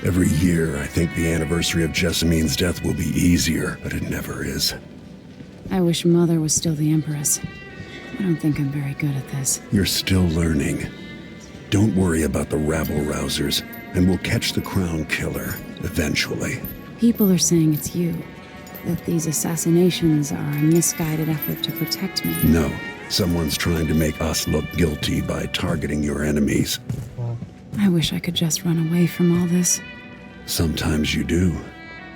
Every year, I think the anniversary of Jessamine's death will be easier, but it never is. I wish Mother was still the Empress. I don't think I'm very good at this. You're still learning. Don't worry about the rabble-rousers, and we'll catch the Crown Killer, eventually. People are saying it's you. That these assassinations are a misguided effort to protect me. No. Someone's trying to make us look guilty by targeting your enemies. I wish I could just run away from all this. Sometimes you do.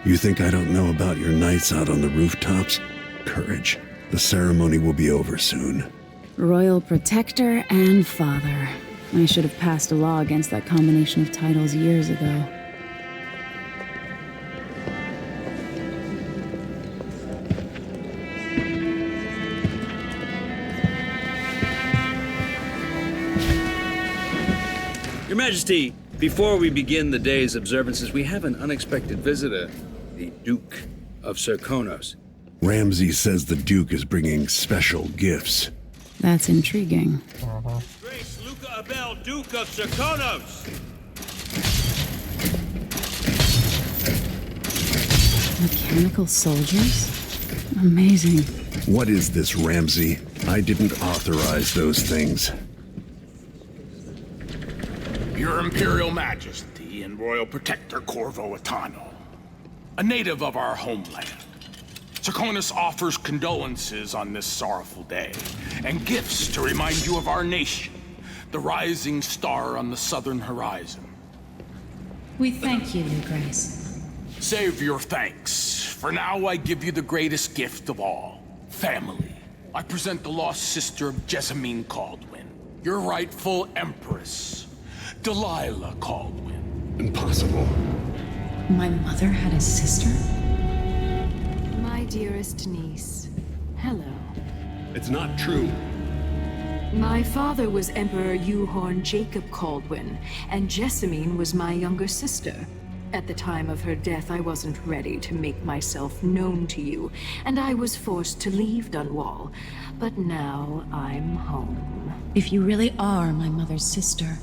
You think I don't know about your nights out on the rooftops? Courage. The ceremony will be over soon. Royal Protector and Father. I should have passed a law against that combination of titles years ago. Your Majesty, before we begin the day's observances, we have an unexpected visitor, the Duke of Serkonos. Ramsay says the Duke is bringing special gifts. That's intriguing. Grace Luca Abel, Duke of Serkonos! Mechanical soldiers? Amazing. What is this, Ramsay? I didn't authorize those things. Your Imperial Majesty and Royal Protector Corvo Attano, a native of our homeland. Serkonos offers condolences on this sorrowful day, and gifts to remind you of our nation, the rising star on the southern horizon. We thank you, Your Grace. Save your thanks. For now, I give you the greatest gift of all, family. I present the lost sister of Jessamine Caldwin, your rightful Empress, Delilah Caldwin. Impossible. My mother had a sister? My dearest niece, hello. It's not true. My father was Emperor Euhorn Jacob Caldwin, and Jessamine was my younger sister. At the time of her death, I wasn't ready to make myself known to you, and I was forced to leave Dunwall. But now I'm home. If you really are my mother's sister,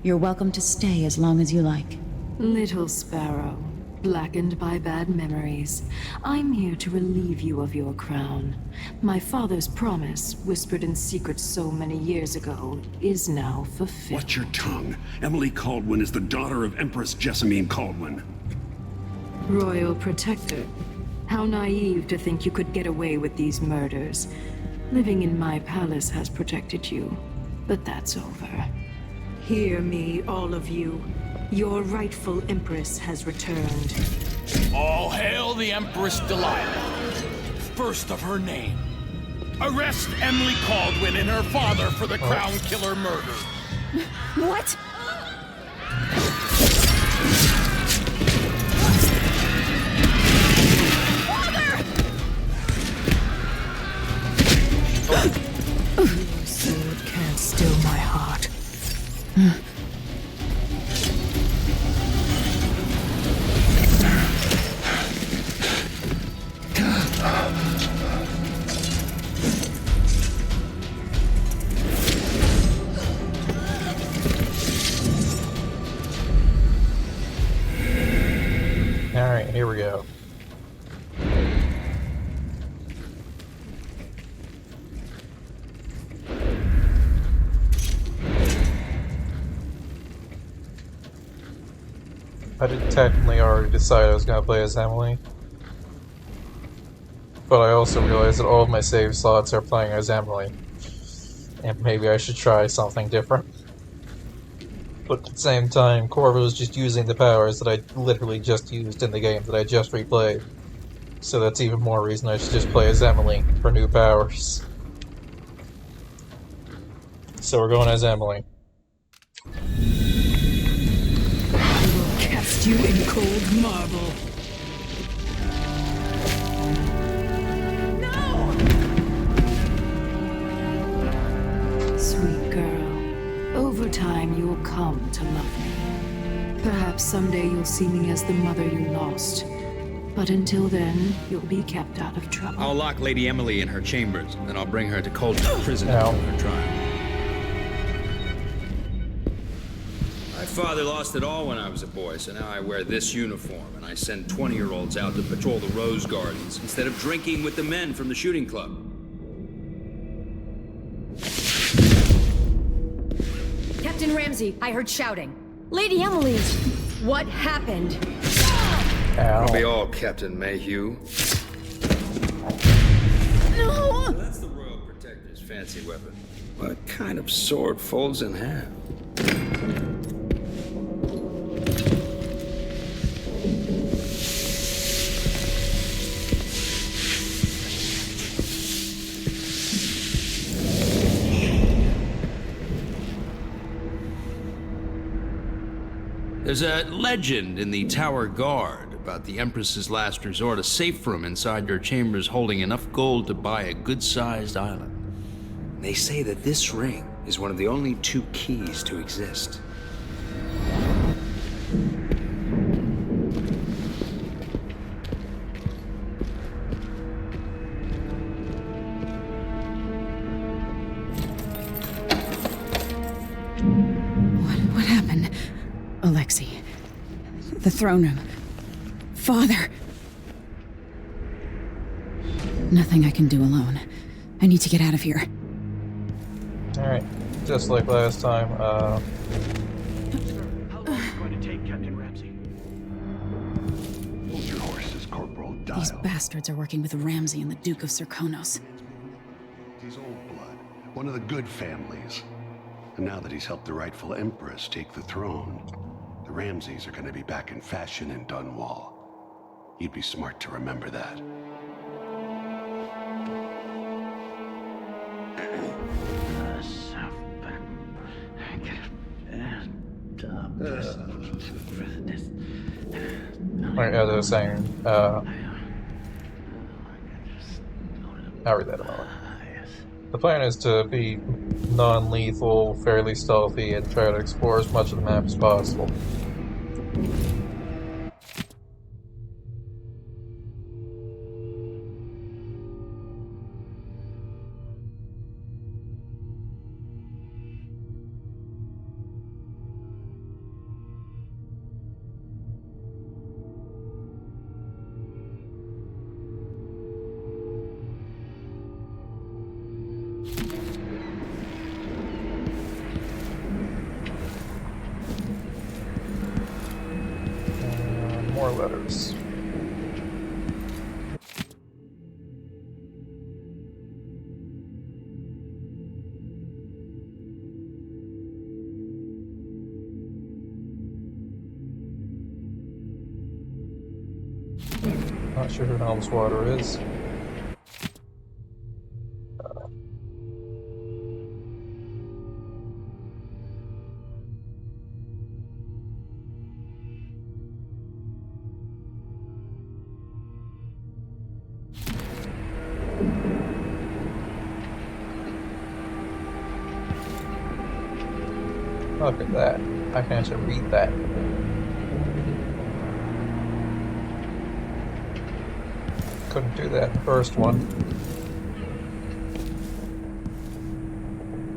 you're welcome to stay as long as you like. Little sparrow, blackened by bad memories, I'm here to relieve you of your crown. My father's promise, whispered in secret so many years ago, is now fulfilled. Watch your tongue. Emily Caldwin is the daughter of Empress Jessamine Caldwin. Royal Protector, how naive to think you could get away with these murders. Living in my palace has protected you, but that's over. Hear me, all of you. Your rightful Empress has returned. All hail the Empress Delilah, first of her name. Arrest Emily Caldwin and her father for the Crown Killer murder. What? Your sword can't still my heart. Alright, here we go. I did technically already decide I was going to play as Emily. But I also realized that all of my save slots are playing as Emily. And maybe I should try something different. But at the same time, Corvo is just using the powers that I literally just used in the game that I just replayed. So that's even more reason I should just play as Emily for new powers. So we're going as Emily. I will cast you in cold marble. Sweet girl, over time you will come to love me. Perhaps someday you'll see me as the mother you lost. But until then, you'll be kept out of trouble. I'll lock Lady Emily in her chambers, and I'll bring her to Coldstream Prison for her trial. My father lost it all when I was a boy, so now I wear this uniform, and I send 20-year-olds out to patrol the Rose Gardens instead of drinking with the men from the shooting club. Captain Ramsey, I heard shouting. Lady Emily, what happened? It'll be all Captain Mayhew. No! That's the Royal Protector's fancy weapon. What kind of sword folds in half? There's a legend in the Tower Guard about the Empress's last resort, a safe room inside your chambers holding enough gold to buy a good-sized island. They say that this ring is one of the only 2 keys to exist. What happened? Alexei. The throne room. Father. Nothing I can do alone. I need to get out of here. Alright, just like last time, How long is it going to take, Captain Ramsey? Hold your horses, Corporal Dial. These bastards are working with Ramsey and the Duke of Serkonos. He's old blood, one of the good families. And now that he's helped the rightful Empress take the throne, the Ramseys are going to be back in fashion in Dunwall. You'd be smart to remember that. Alright, as I was saying, I'll read that in a moment. The plan is to be non-lethal, fairly stealthy, and try to explore as much of the map as possible. More letters. Not sure who Helmswater is. Look at that. I can actually read that. Couldn't do that in the first one.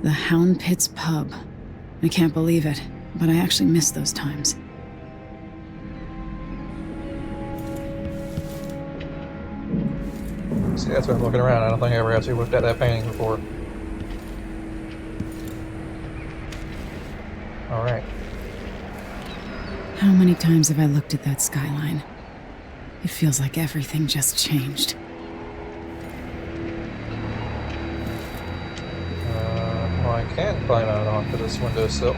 The Hound Pits pub. I can't believe it, but I actually miss those times. See, that's why I'm looking around. I don't think I ever actually looked at that painting before. Alright. How many times have I looked at that skyline? It feels like everything just changed. Well, I can climb out onto this windowsill.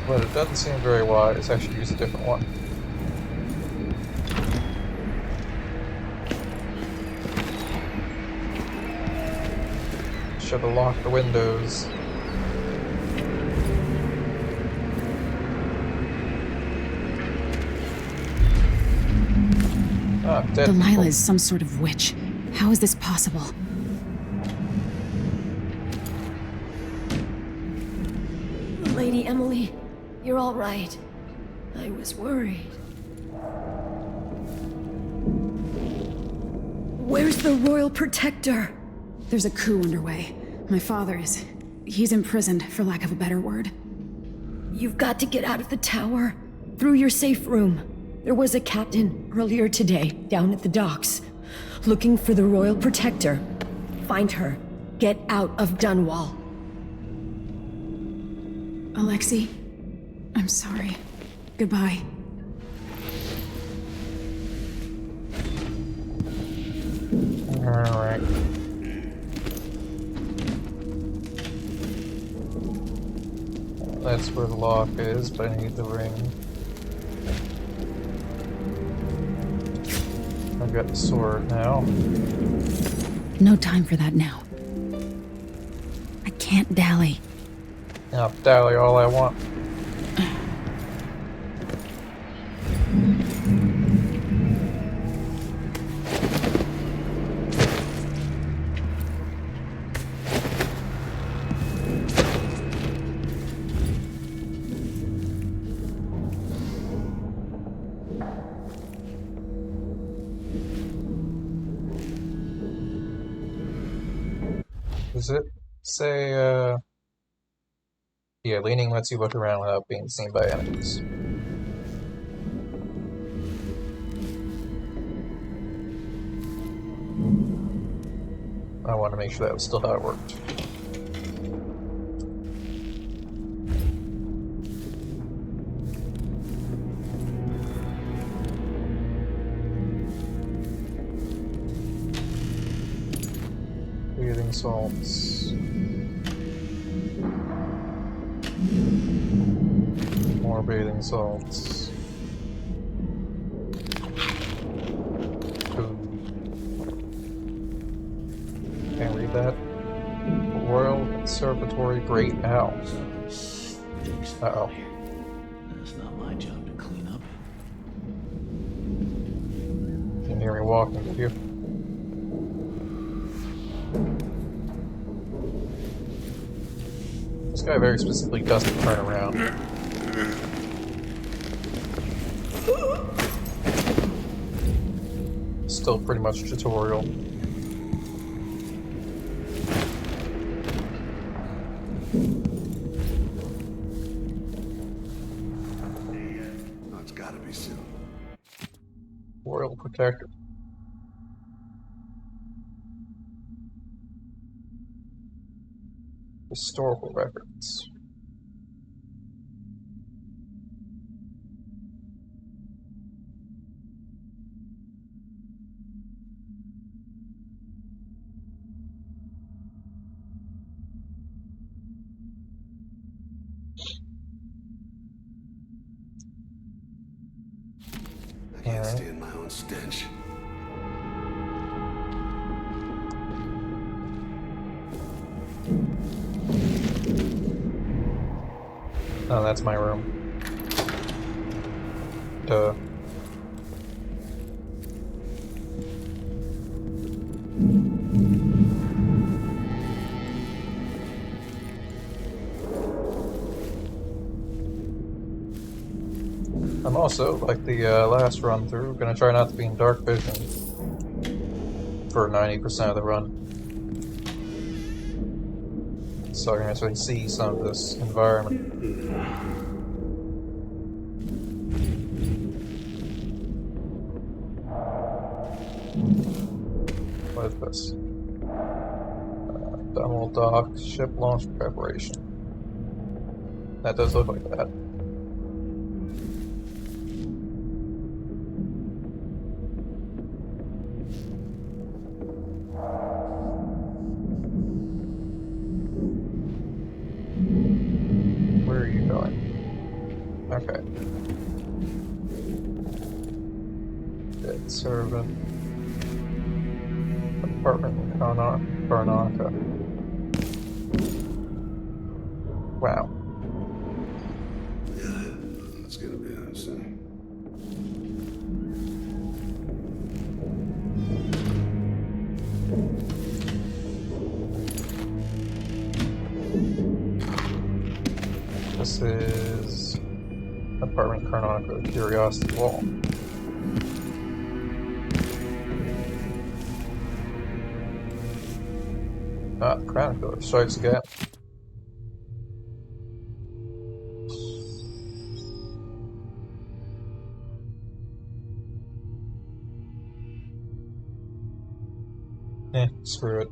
But it doesn't seem very wise. I should use a different one. Should have locked the windows. Ah, dead Delilah people. is some sort of witch. How is this possible? Lady Emily, you're all right. I was worried. Where's the Royal Protector? There's a coup underway. My father is... he's imprisoned, for lack of a better word. You've got to get out of the tower. Through your safe room. There was a captain earlier today, down at the docks. Looking for the Royal Protector. Find her. Get out of Dunwall. Alexei, I'm sorry. Goodbye. Alright. That's where the lock is, but I need the ring. I've got the sword now. No time for that now. I can't dally. I'll dally all I want. Does it say, yeah, leaning lets you look around without being seen by enemies. I want to make sure that was still how it worked. Bathing salts. More bathing salts. Food. Can't read that. Royal Conservatory Great Owl. Uh-oh. It's not my job to clean up. You can hear me walking, did you? This guy very specifically doesn't turn around. Still pretty much tutorial. Oh, it's gotta be soon. Royal Protector. Historical records. I can't stand my own stench. Oh, that's my room. Duh. I'm also, like the last run through, gonna try not to be in dark vision for 90% of the run. So I can actually see some of this environment. What is this? Dunwall Dock, ship launch preparation. That does look like that. Where are you going? Okay. Dead servant. Apartment in Karnaka. Wow. Yeah, that's gonna be interesting. This is apartment Karnaka, Curiosity Wall. Ah, Crown Killer strikes again. Screw it.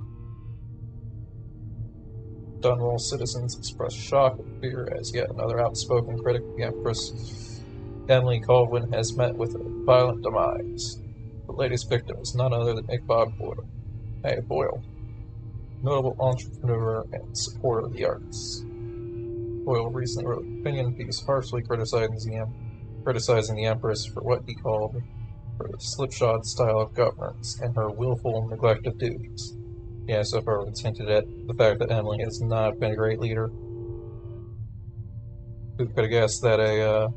Dunwall citizens express shock and fear as yet another outspoken critic of the Empress, Emily Colwyn, has met with a violent demise. The latest victim is none other than Ichabod Boyle. Hey, Boyle. Notable entrepreneur and supporter of the arts. Boyle recently wrote an opinion piece harshly criticizing the Empress for what he called her slipshod style of governance and her willful neglect of duties. Yeah, so far it's hinted at the fact that Emily has not been a great leader. Who could have guessed that a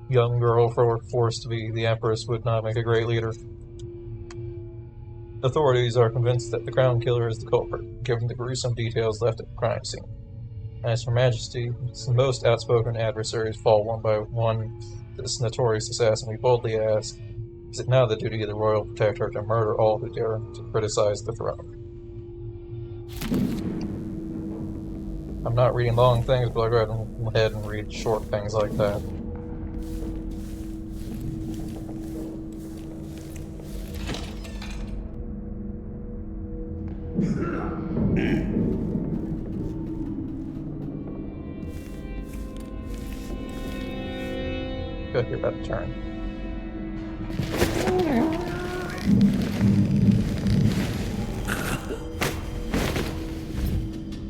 young girl forced to be the Empress would not make a great leader? Authorities are convinced that the Crown Killer is the culprit, given the gruesome details left at the crime scene. As for Majesty, its most outspoken adversaries fall one by one to this notorious assassin. We boldly ask, is it now the duty of the Royal Protector to murder all who dare to criticize the throne? I'm not reading long things, but I'll go ahead and read short things like that. Good, you're about to turn.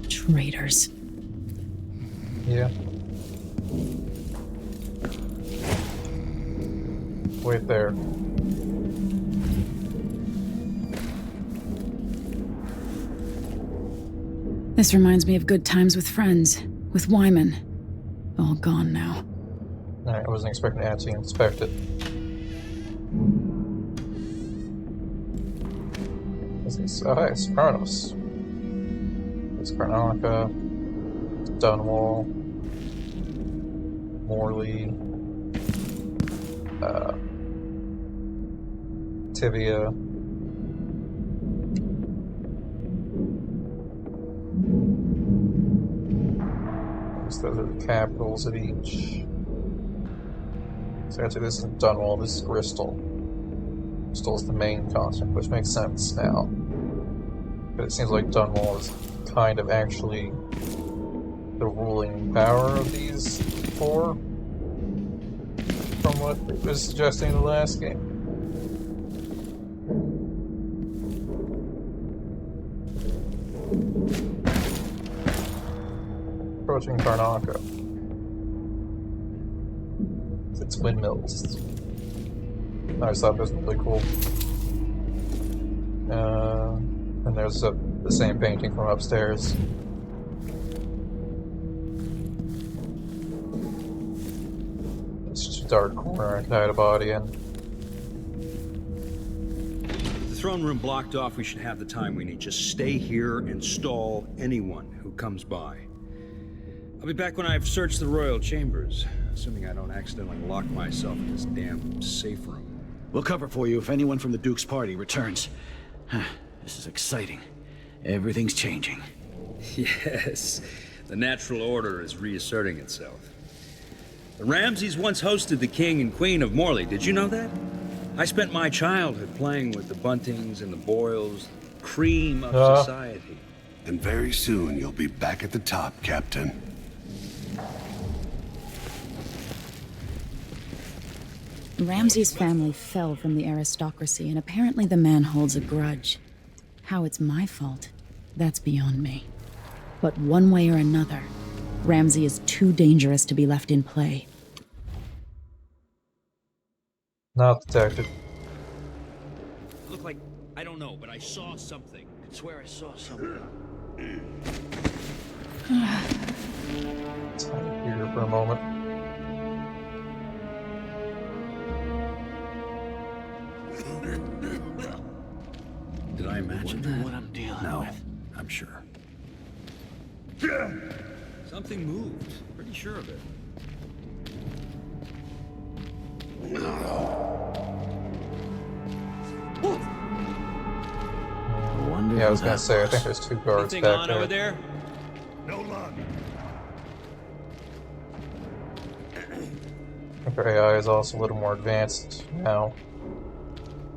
Traitors. Yeah. Wait there. This reminds me of good times with friends, with Wyman. All gone now. Alright, I wasn't expecting to actually inspect it. What's this? Oh, hey, Sopranos. It's Karnaka, Dunwall, Morley, Tivia. Those are the capitals of each. So actually this isn't Dunwall, this is Bristol. Bristol's the main continent, which makes sense now. But it seems like Dunwall is kind of actually the ruling power of these four, from what it was suggesting in the last game. Approaching Karnaka. Its these windmills. I just thought this was really cool. And there's the same painting from upstairs. It's just a dark corner I could hide a body in. The throne room blocked off. We should have the time we need. Just stay here and stall anyone who comes by. I'll be back when I've searched the royal chambers, assuming I don't accidentally lock myself in this damn safe room. We'll cover for you if anyone from the Duke's party returns. This is exciting. Everything's changing. Yes, the natural order is reasserting itself. The Ramseys once hosted the King and Queen of Morley. Did you know that? I spent my childhood playing with the Buntings and the Boyles, cream of society. And very soon you'll be back at the top, Captain. Ramsey's family fell from the aristocracy, and apparently the man holds a grudge. How it's my fault, that's beyond me. But one way or another, Ramsey is too dangerous to be left in play. Not detected. Look like, I don't know, but I saw something. I swear I saw something. Let's hide here for a moment. Did I imagine that? What I'm dealing No, with. I'm sure. Something moved. Pretty sure of it. Yeah, I was gonna say, I think there's two guards Anything back on there. over there? No luck. I think our AI is also a little more advanced now,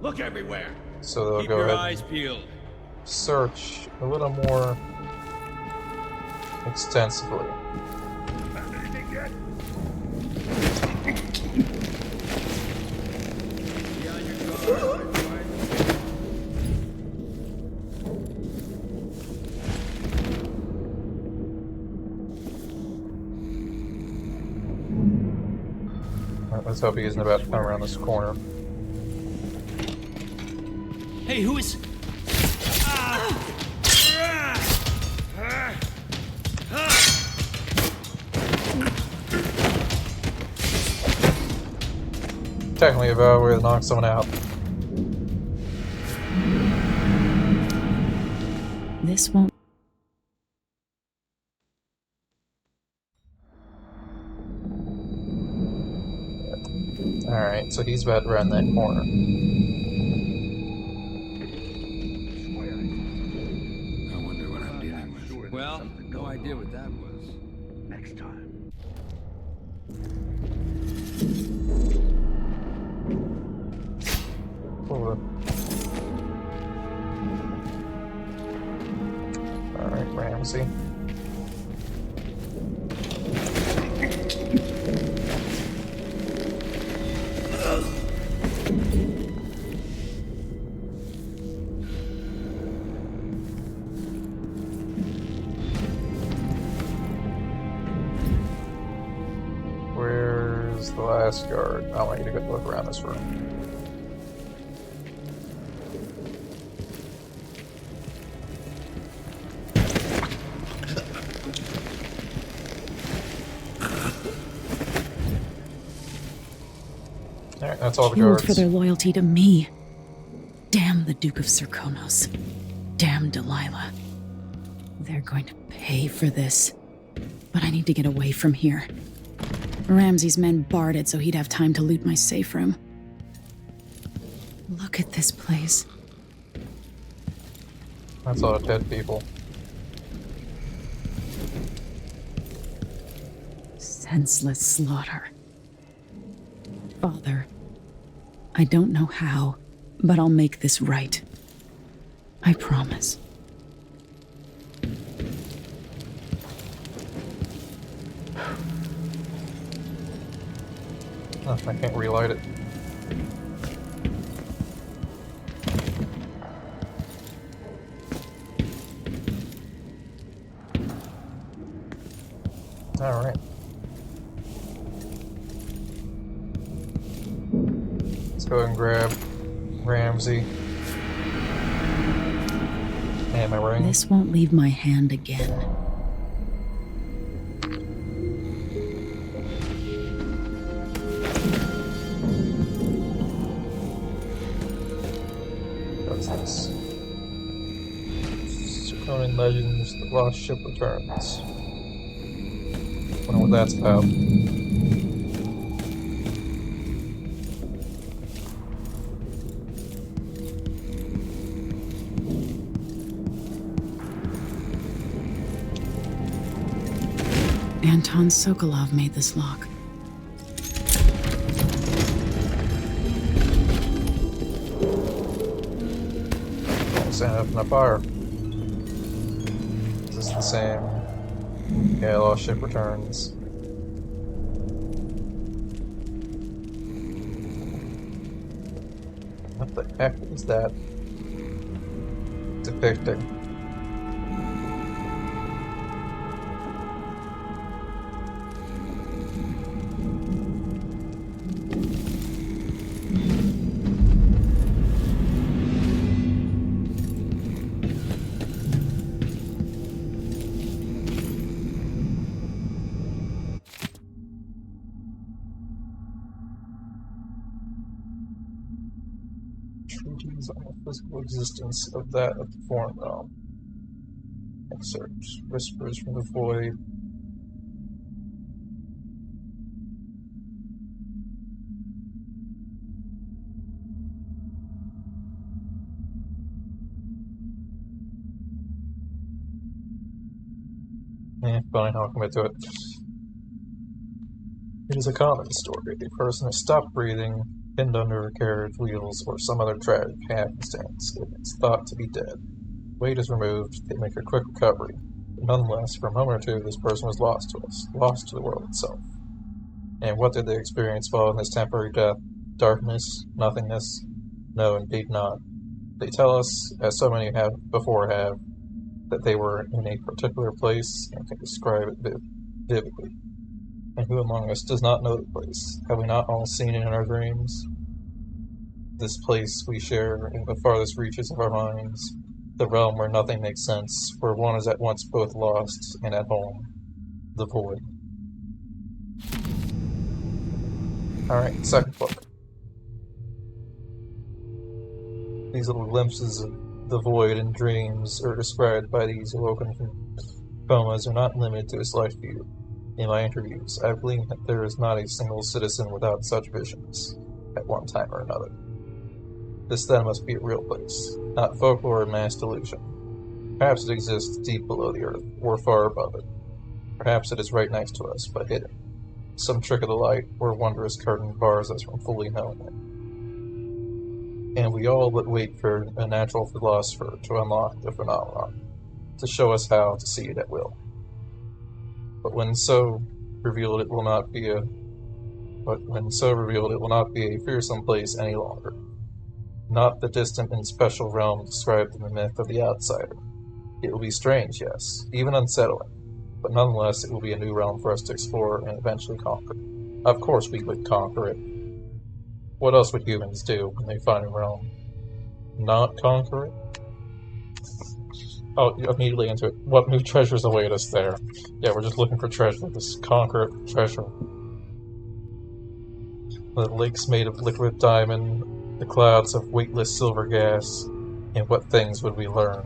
Look everywhere. so they'll Keep go your ahead eyes and peeled. search a little more extensively. Alright, let's hope he isn't about to come around this corner. Hey, who is... Technically a valid way to knock someone out. This won't... Alright, so he's about to run that corner. I wonder what I'm dealing with. Well, no idea what that was. Next time. Over. Alright, Ramsey. Where's the last guard? I want you to go look around this room. Alright, that's all the Killed guards. for their loyalty to me. Damn the Duke of Serkonos. Damn Delilah. They're going to pay for this. But I need to get away from here. Ramsey's men barred it so he'd have time to loot my safe room. Look at this place. That's a lot of dead people. Senseless slaughter. Father, I don't know how, but I'll make this right. I promise. Oh, I can't relight it. Alright. Go ahead and grab Ramsey. And my ring. This won't leave my hand again. What's this? Draconian Legends, The Lost Ship Returns. Wonder what that's about. Anton Sokolov made this lock. Stand up in a fire. Is this the same? Yeah, Lost Ship Returns. What the heck is that depicting? Treaties on the physical existence of that of the foreign realm. Excerpt. Whispers from the void. Fine, I'll commit to it. It is a common story. A person has stopped breathing, pinned under a carriage wheels, or some other tragic happenstance. It is thought to be dead. Weight is removed, they make a quick recovery. But nonetheless, for a moment or two, this person was lost to us, lost to the world itself. And what did they experience following this temporary death? Darkness? Nothingness? No, indeed not. They tell us, as so many have before have, that they were in a particular place and can describe it vividly. And who among us does not know the place? Have we not all seen it in our dreams? This place we share in the farthest reaches of our minds, the realm where nothing makes sense, where one is at once both lost and at home, the void. Alright, second book. These little glimpses of the void and dreams are described by these awoken from comas are not limited to his life view. In my interviews, I believe that there is not a single citizen without such visions, at one time or another. This then must be a real place, not folklore or mass delusion. Perhaps it exists deep below the earth, or far above it. Perhaps it is right next to us, but hidden. Some trick of the light, or wondrous curtain bars us from fully knowing it. And we all but wait for a natural philosopher to unlock the phenomenon, to show us how to see it at will. But when so revealed, it will not be a fearsome place any longer. Not the distant and special realm described in the myth of the outsider. It will be strange, yes, even unsettling, but nonetheless it will be a new realm for us to explore and eventually conquer. Of course we would conquer it. What else would humans do when they find a realm? Not conquer it? Oh, immediately into it. What new treasures await us there? Yeah, we're just looking for treasure. Just conquer it, treasure. The lakes made of liquid diamond, the clouds of weightless silver gas, and what things would we learn?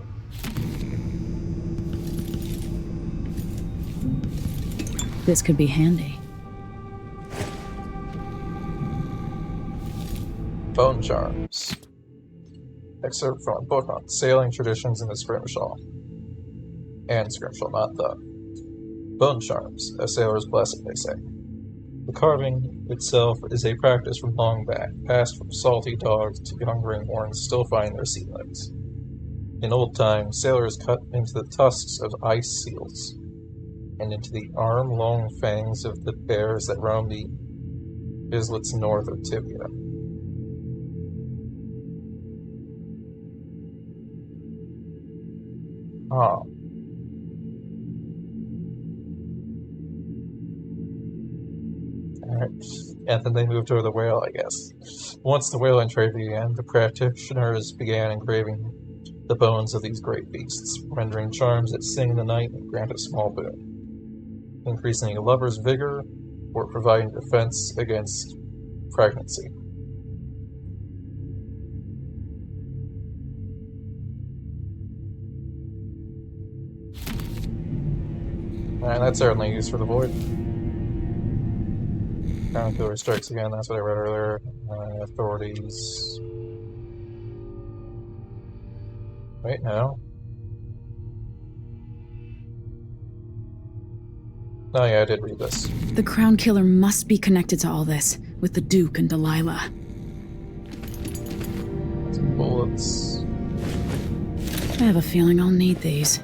This could be handy. Bone Charms. Excerpt from a book on sailing traditions in the Scrimshaw. And Scrimshaw, not the. Bone Charms, a sailor's blessing, they say. The carving itself is a practice from long back, passed from salty dogs to young ringhorns still find their sea legs. In old times, sailors cut into the tusks of ice seals, and into the arm-long fangs of the bears that roam the islets north of Tibia. Ah. Alright. And then they moved to the whale, I guess. Once the whaling trade began, the practitioners began engraving the bones of these great beasts, rendering charms that sing in the night and grant a small boon, increasing a lover's vigor or providing defense against pregnancy. And that's certainly used for the void. Crown Killer strikes again, that's what I read earlier. Authorities. Wait, no. Oh yeah, I did read this. The Crown Killer must be connected to all this, with the Duke and Delilah. Some bullets. I have a feeling I'll need these.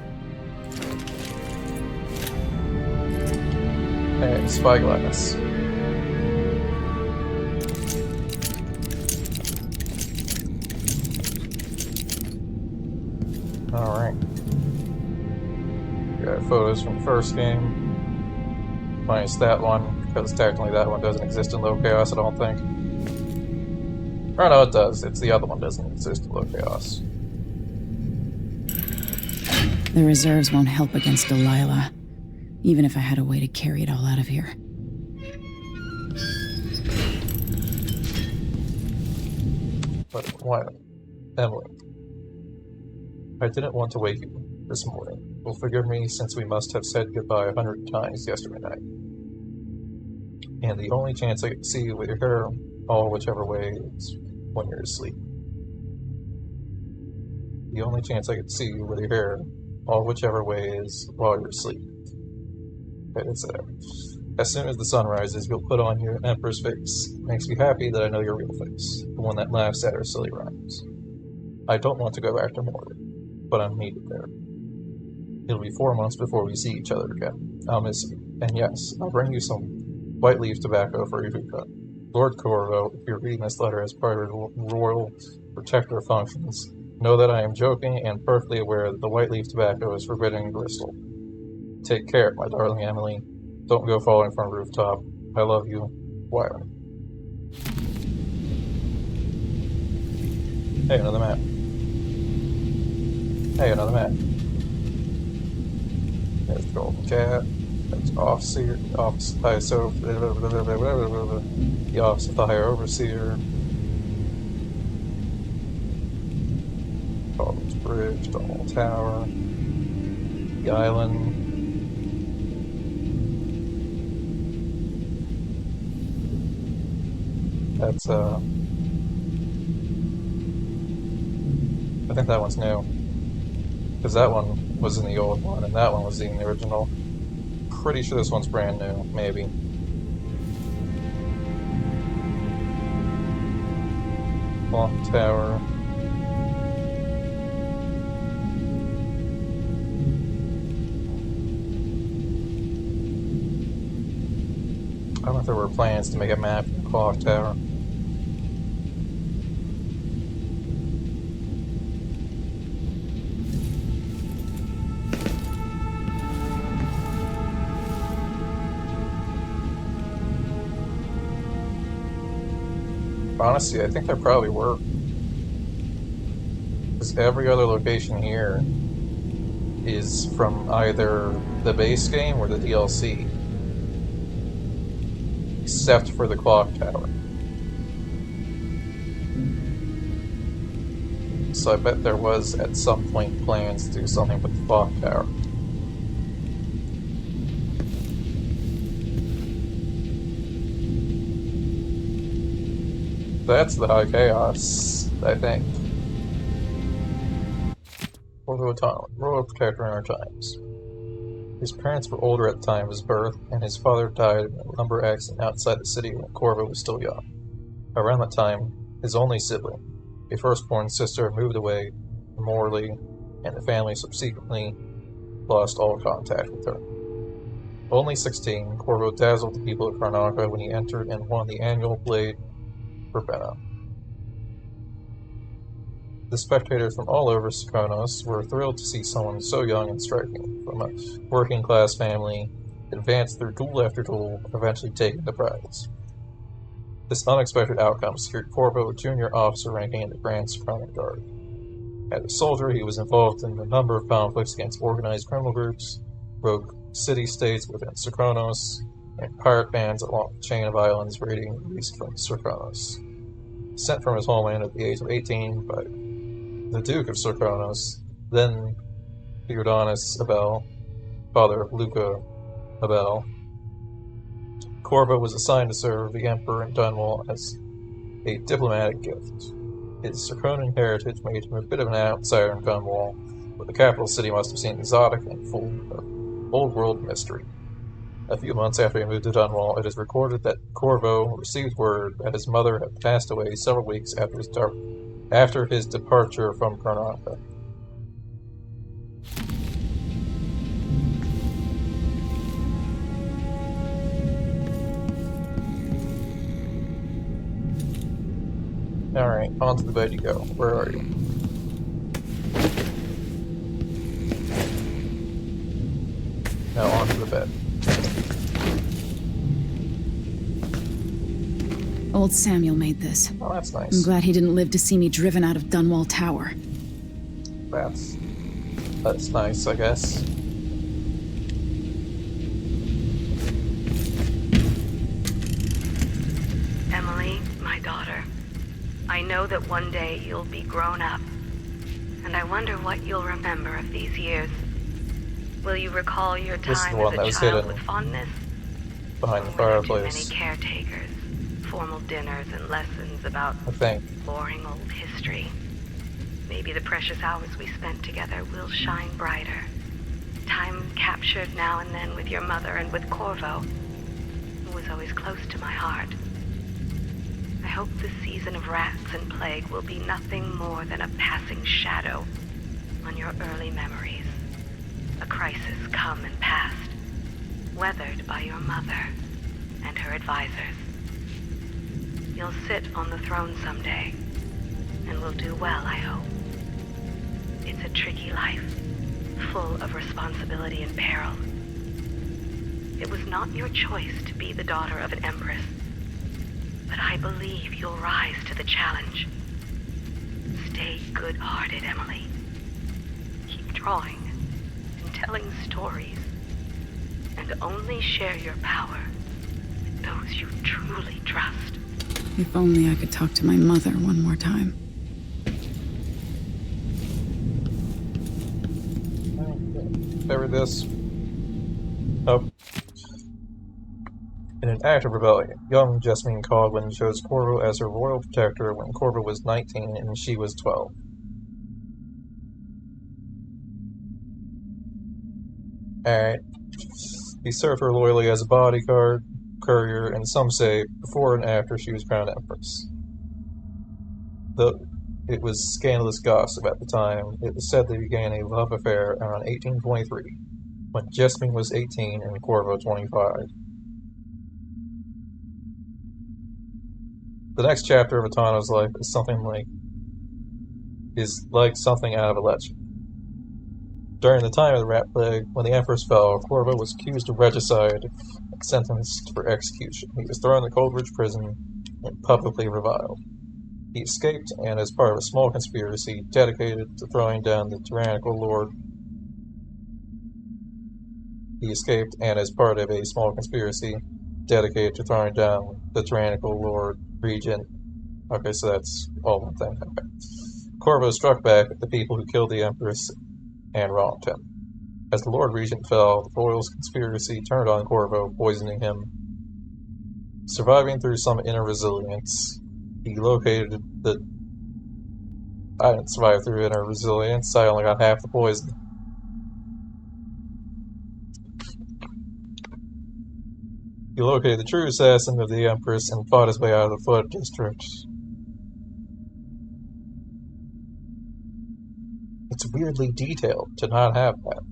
Hey, spyglass. Alright. Got photos from the first game. Minus that one, because technically that one doesn't exist in low chaos, I don't think. Or no, it does. It's the other one doesn't exist in low chaos. The reserves won't help against Delilah, even if I had a way to carry it all out of here. But why? Emily. I didn't want to wake you this morning. Well, forgive me, since we must have said goodbye 100 times yesterday night. And the only chance I get to see you with your hair all whichever way is when you're asleep. The only chance I get to see you with your hair all whichever way is while you're asleep. Okay, it's there. As soon as the sun rises, you'll put on your Emperor's face. Makes me happy that I know your real face, the one that laughs at her silly rhymes. I don't want to go back to Mordor, but I'm needed there. It'll be 4 months before we see each other again. I'll miss you. And yes, I'll bring you some white leaf tobacco for your hookah. Lord Corvo, if you're reading this letter as part of royal protector functions, know that I am joking and perfectly aware that the white leaf tobacco is forbidden in Bristol. Take care, my darling Emily. Don't go falling from a rooftop. I love you, Wiley. Hey, another map. Hey, another map. There's the Golden Cat. There's Officer, the Office of the High Overseer. Baldwin's Bridge, Stonewall Tower. The Island. That's, I think that one's new. Because that one was in the old one, and that one was in the original. Pretty sure this one's brand new, maybe. Clock Tower. I don't know if there were plans to make a map in the Clock Tower. Honestly, I think there probably were. Because every other location here is from either the base game or the DLC. Except for the Clock Tower. So I bet there was, at some point, plans to do something with the Clock Tower. That's the High Chaos, I think. Corvo O'Tonnell, Royal Protector in our times. His parents were older at the time of his birth, and his father died in a lumber accident outside the city when Corvo was still young. Around that time, his only sibling, a firstborn sister, moved away from Morley, and the family subsequently lost all contact with her. Only 16, Corvo dazzled the people of Karnaca when he entered and won the annual Blade Verbena. The spectators from all over Sykonos were thrilled to see someone so young and striking, from a working-class family, advance through duel after duel, eventually taking the prize. This unexpected outcome secured Corvo a junior officer ranking in the Grand Soprano Guard. As a soldier, he was involved in a number of conflicts against organized criminal groups, rogue city-states within Serkonos, and pirate bands along the chain of islands radiating east from Serkonos. Sent from his homeland at the age of 18 by the Duke of Serkonos, then Theodonis Abel, father of Luca Abel, Corvo was assigned to serve the Emperor in Dunwall as a diplomatic gift. His Serkonan heritage made him a bit of an outsider in Dunwall, but the capital city must have seemed exotic and full of old-world mystery. A few months after he moved to Dunwall, it is recorded that Corvo received word that his mother had passed away several weeks after his departure from Karnataka. Alright, on to the bed you go. Where are you? Now on to the bed. Old Samuel made this. Oh, that's nice. I'm glad he didn't live to see me driven out of Dunwall Tower. That's nice, I guess. Emily, my daughter, I know that one day you'll be grown up, and I wonder what you'll remember of these years. Will you recall your time as a child with fondness? Behind the fireplace. Too many caretakers, formal dinners, and lessons about boring old history. Maybe the precious hours we spent together will shine brighter. Time captured now and then with your mother and with Corvo, who was always close to my heart. I hope this season of rats and plague will be nothing more than a passing shadow on your early memories. A crisis come and passed, weathered by your mother and her advisors. You'll sit on the throne someday, and will do well, I hope. It's a tricky life, full of responsibility and peril. It was not your choice to be the daughter of an empress, but I believe you'll rise to the challenge. Stay good-hearted, Emily. Keep drawing and telling stories, and only share your power with those you truly trust. If only I could talk to my mother one more time. Cover this. Oh. In an act of rebellion, young Jessamine Caldwin chose Corvo as her royal protector when Corvo was 19 and she was 12. Alright. He served her loyally as a bodyguard, courier, and some say before and after she was crowned empress. Though it was scandalous gossip at the time, it was said they began a love affair around 1823, when Jessamine was 18 and Corvo 25. The next chapter of Atano's life is like something out of a legend. During the time of the Rat Plague, when the Empress fell, Corvo was accused of regicide and sentenced for execution. He was thrown in the Coldridge prison and publicly reviled. He escaped, and as part of a small conspiracy dedicated to throwing down the tyrannical Lord Regent. Okay, so that's all one thing. Okay. Corvo struck back at the people who killed the Empress and wronged him. As the Lord Regent fell, the Royals' conspiracy turned on Corvo, poisoning him. Surviving through some inner resilience, he located the... I didn't survive through inner resilience, I only got half the poison. He located the true assassin of the Empress and fought his way out of the Flood District. It's weirdly detailed to not have that.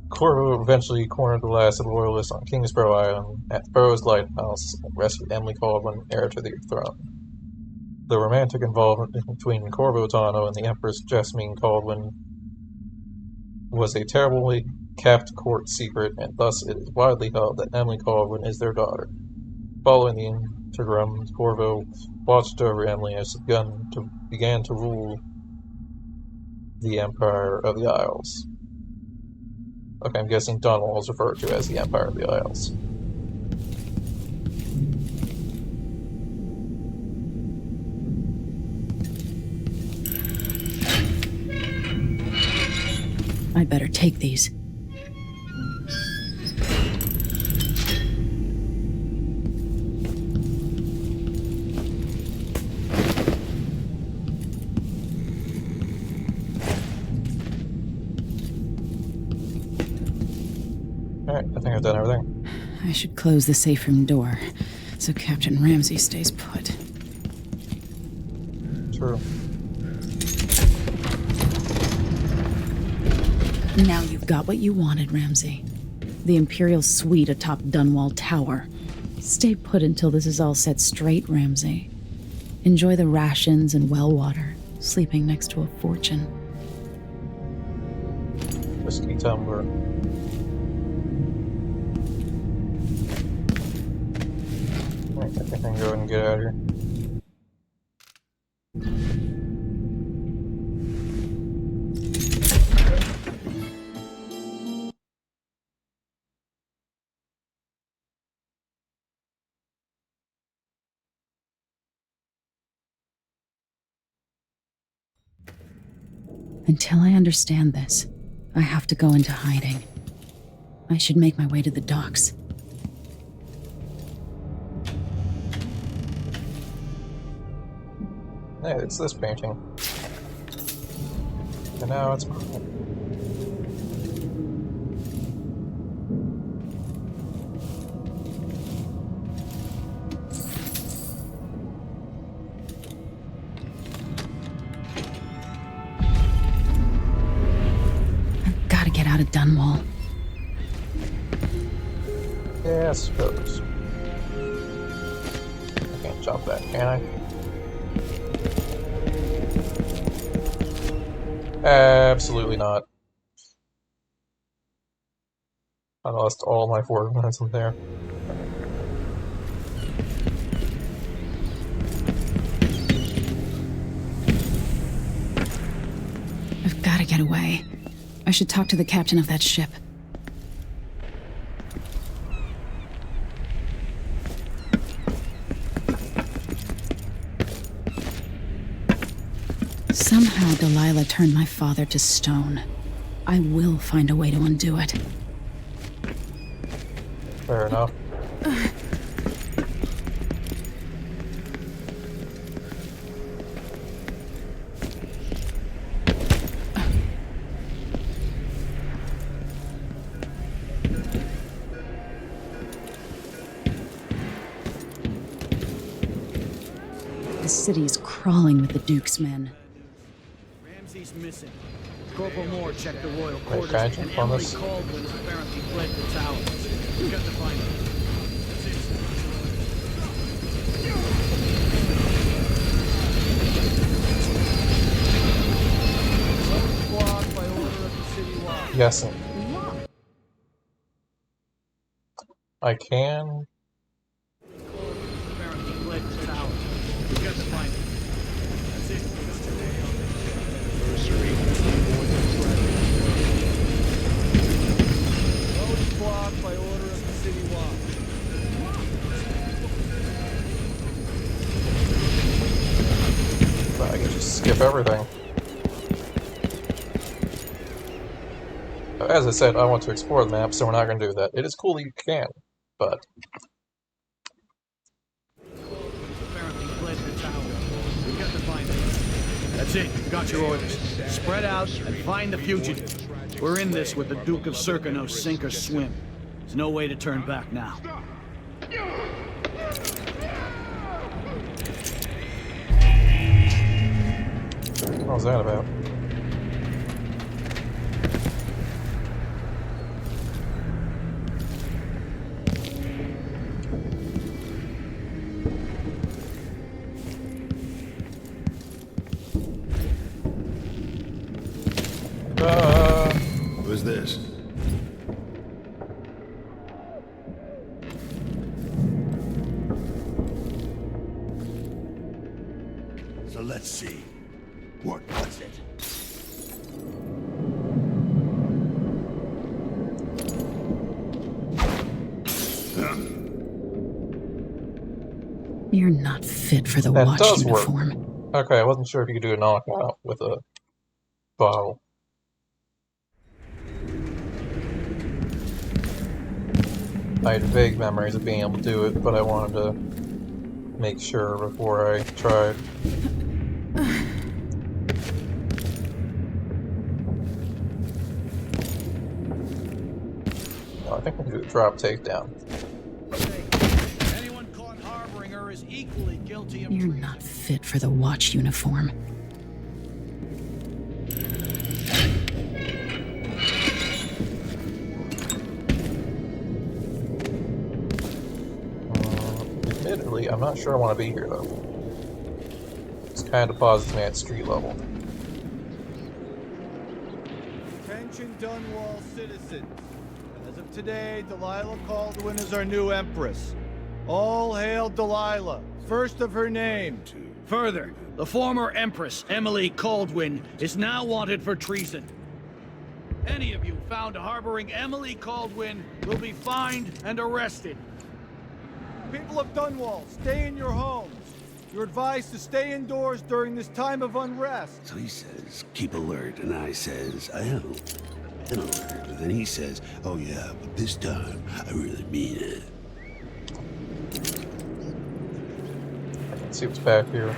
Corvo eventually cornered the last of the Loyalists on Kingsborough Island at the Burroughs Lighthouse and rescued Emily Caldwin, heir to the throne. The romantic involvement between Corvo Attano and the Empress Jessamine Caldwin was a terribly kept court secret, and thus it is widely held that Emily Caldwin is their daughter. Following the Tigrum Corvo watched over Emily as she began to rule the Empire of the Isles. Okay, I'm guessing Dunwall is referred to as the Empire of the Isles. I'd better take these. Alright, I think I've done everything. I should close the safe room door so Captain Ramsey stays put. True. Now you've got what you wanted, Ramsey. The Imperial suite atop Dunwall Tower. Stay put until this is all set straight, Ramsey. Enjoy the rations and well water, sleeping next to a fortune. Whiskey tumbler. Alright, I think I can go ahead and get out of here. Until I understand this, I have to go into hiding. I should make my way to the docks. Hey, it's this painting. And now it's mine. I've got to get out of Dunwall. Yeah, I suppose. I can't jump that, can I? Absolutely not. I lost all my forward momentum there. I've got to get away. I should talk to the captain of that ship. Somehow Delilah turned my father to stone. I will find a way to undo it. Fair enough. The city is crawling with the Duke's men. Ramsey's missing. Corporal Moore checked the royal Wait, quarters, can I and jump on Emily this? Caldwin has apparently fled the tower. We've got to find her. Squad by order of the city watch. Yes. I can. Apparently fled the tower. We've got to find her. That's it. Road is blocked by order of the city watch. I can just skip everything. As I said, I want to explore the map, so we're not going to do that. It is cool that you can, but... Apparently fled the tower. We've got to find her. That's it. You got your orders. Spread out and find the fugitive. We're in this with the Duke of Serkino, sink or swim. There's no way to turn back now. What was that about? Who's this? You're not fit for the That watch does uniform. work. Okay, I wasn't sure if you could do a knockout with a bottle. I had vague memories of being able to do it, but I wanted to make sure before I tried. No, I think we can do a drop takedown. Anyone caught harboring her is equally guilty of You're not fit for the watch uniform. Admittedly, I'm not sure I want to be here, though. This kind of deposits me at street level. Attention Dunwall citizens. As of today, Delilah Caldwin is our new Empress. All hail Delilah, first of her name. Further, the former Empress, Emily Caldwin, is now wanted for treason. Any of you found harboring Emily Caldwin will be fined and arrested. People of Dunwall, stay in your homes. You're advised to stay indoors during this time of unrest. So he says, keep alert, and I says, I am. And alert. And then he says, oh yeah, but this time, I really mean it. Let's see what's back here.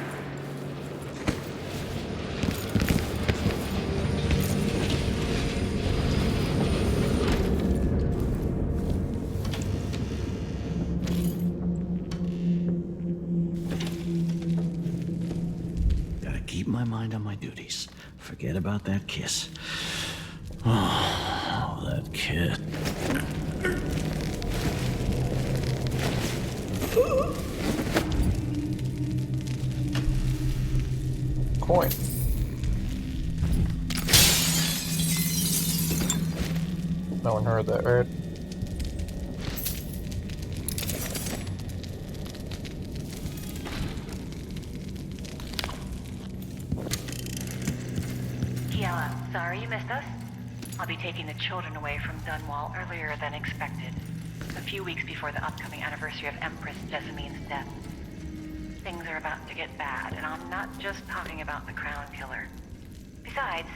Keep my mind on my duties. Forget about that kiss. Oh, that kid. Coin. No one heard that, right? Sorry you missed us. I'll be taking the children away from Dunwall earlier than expected. A few weeks before the upcoming anniversary of Empress Jessamine's death. Things are about to get bad, and I'm not just talking about the Crown Killer. Besides,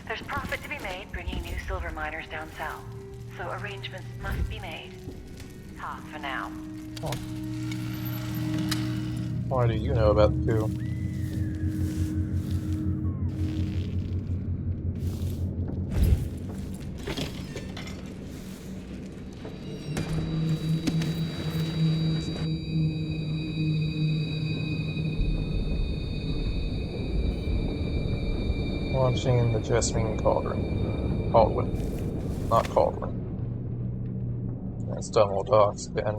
there's profit to be made bringing new silver miners down south. So arrangements must be made. Ta for now. Oh. Why do you know about the coup? Launching the Jasmine Caldwin. Not Caldwin. That's Dunwall Docks again.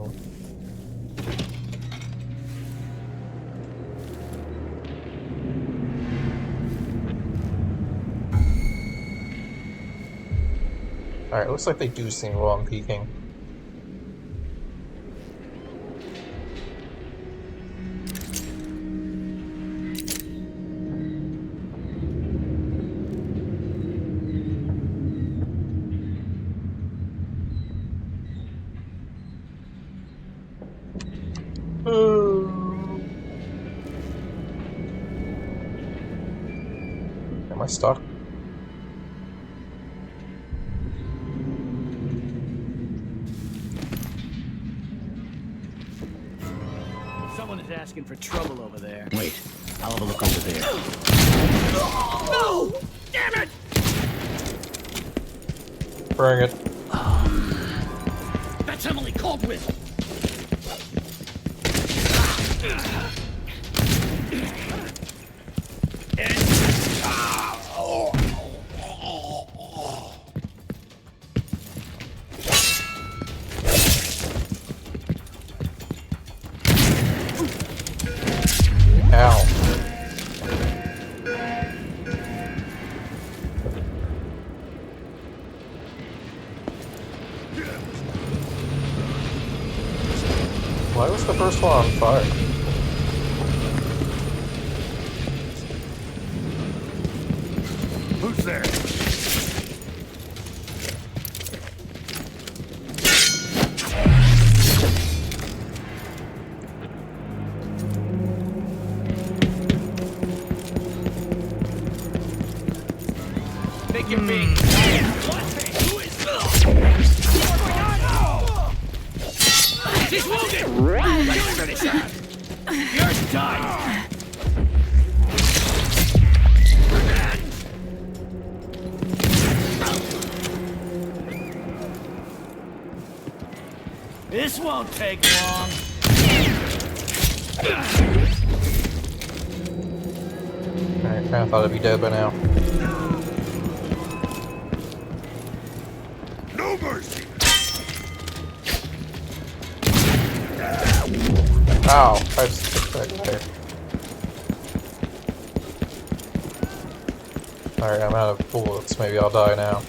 Alright, looks like they do see me while I'm peeking. Am I stuck? Someone is asking for trouble over there. Wait, I'll have a look over there. No! Damn it! Bring it. That's Emily Caldwin! Ow. Why was the first one on fire? Who's there? think you're being... Who is She's wounded! Killing finish her! You're done! This won't take long. I kinda thought I'd be dead by now. No mercy! Ow! I just took that guy. Alright, I'm out of bullets. Maybe I'll die now.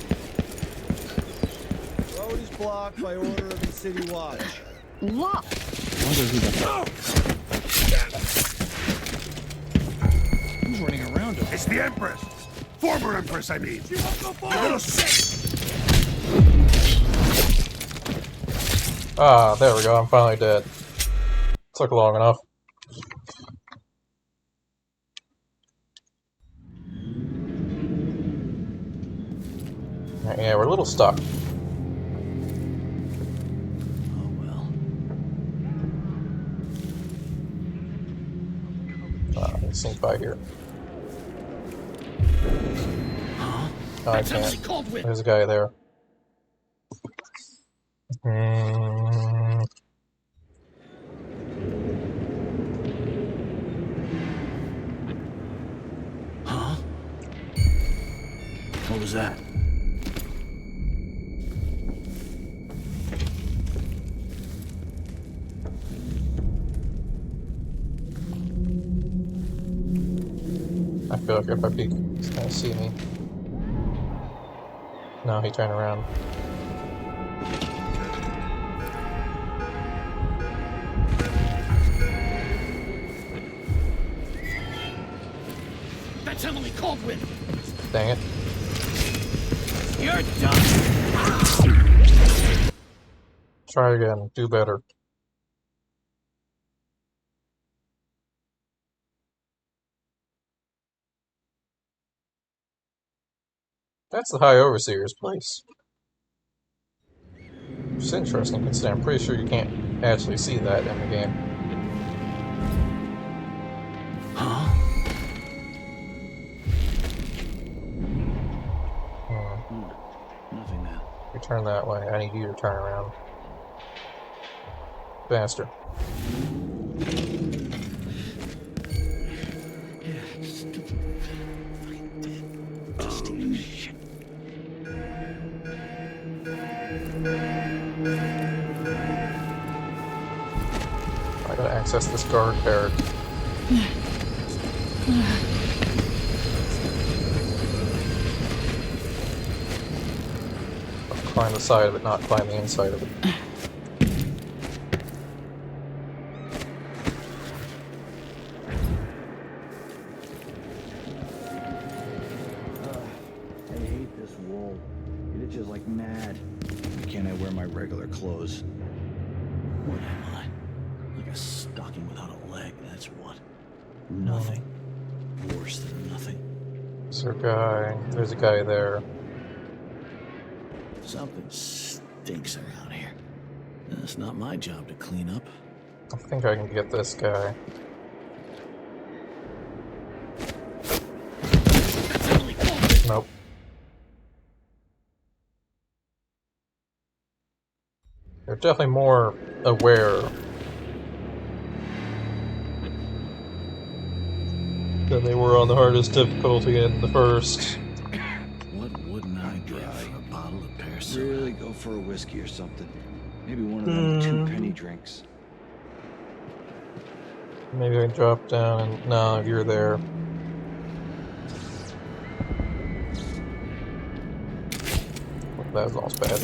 Road is blocked by order of the City Watch. What? Who's running around him? It's the Empress! Former Empress, I mean! You won't go forward! Ah, there we go. I'm finally dead. Took long enough. Yeah, we're a little stuck. Let's sneak by here. Oh, I can't. There's a guy there. Huh? What was that? I feel like if I peek, he's gonna see me. No, he turned around. That's Emily Caldwin! Dang it. You're done! Try again. Do better. That's the High Overseer's place. It's interesting considering I'm pretty sure you can't actually see that in the game. Huh? Nothing now. You turn that way. I need you to turn around. Faster. I gotta access this guard barrack. I'll climb the side of it, not climb the inside of it. I hate this wool. It itches like mad. Why can't I wear my regular clothes? What am I? Like a stocking without a leg, that's what. Nothing. Worse than nothing. There's a guy there. Something stinks around here. It's not my job to clean up. I think I can get this guy. Nope. They're definitely more aware than they were on the hardest difficulty in the first. What wouldn't I give for a bottle of pear soda? Really go for a whiskey or something. Maybe one of them 2-penny drinks. Maybe I can drop down and... No, you're there. That was almost bad.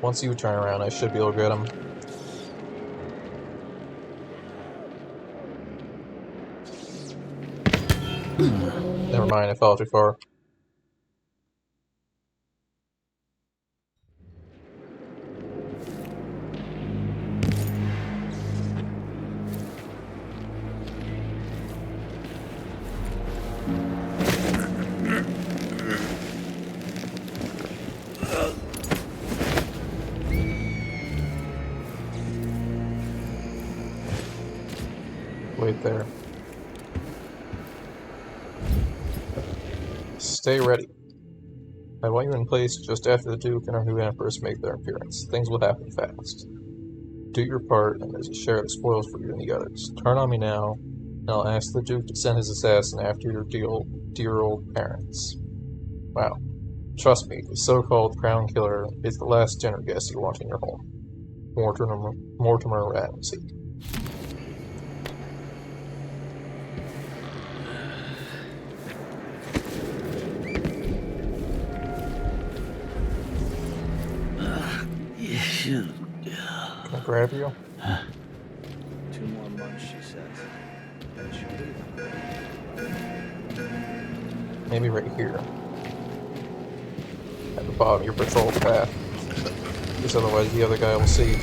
Once you turn around, I should be able to get him. Never mind, I fell too far. there. Stay ready. I want you in place just after the Duke and our new Empress make their appearance. Things will happen fast. Do your part, and there's a share of spoils for you and the others. Turn on me now, and I'll ask the Duke to send his assassin after your dear old parents. Wow. Trust me, the so-called Crown Killer is the last dinner guest you want in your home. Mortimer Ramsey. Can I grab you? 2 more months, she says. Maybe right here. At the bottom of your patrol path. Because otherwise the other guy will see.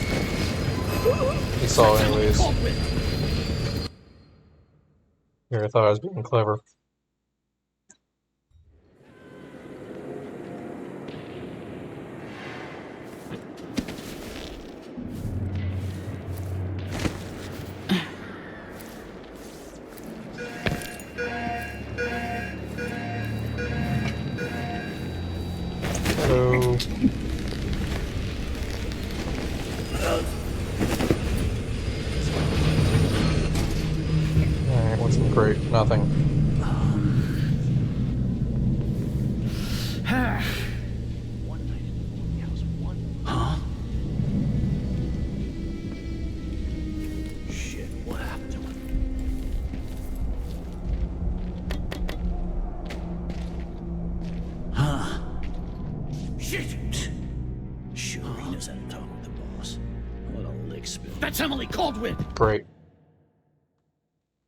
He saw it anyways. Here, I thought I was being clever. Hello. Alright, what's in the crate? Nothing. Huh? Shit, what happened to him? Huh? Shit! Sure, he knows how to talk with the boss. What a lick spill. That's Emily Caldwell! Great.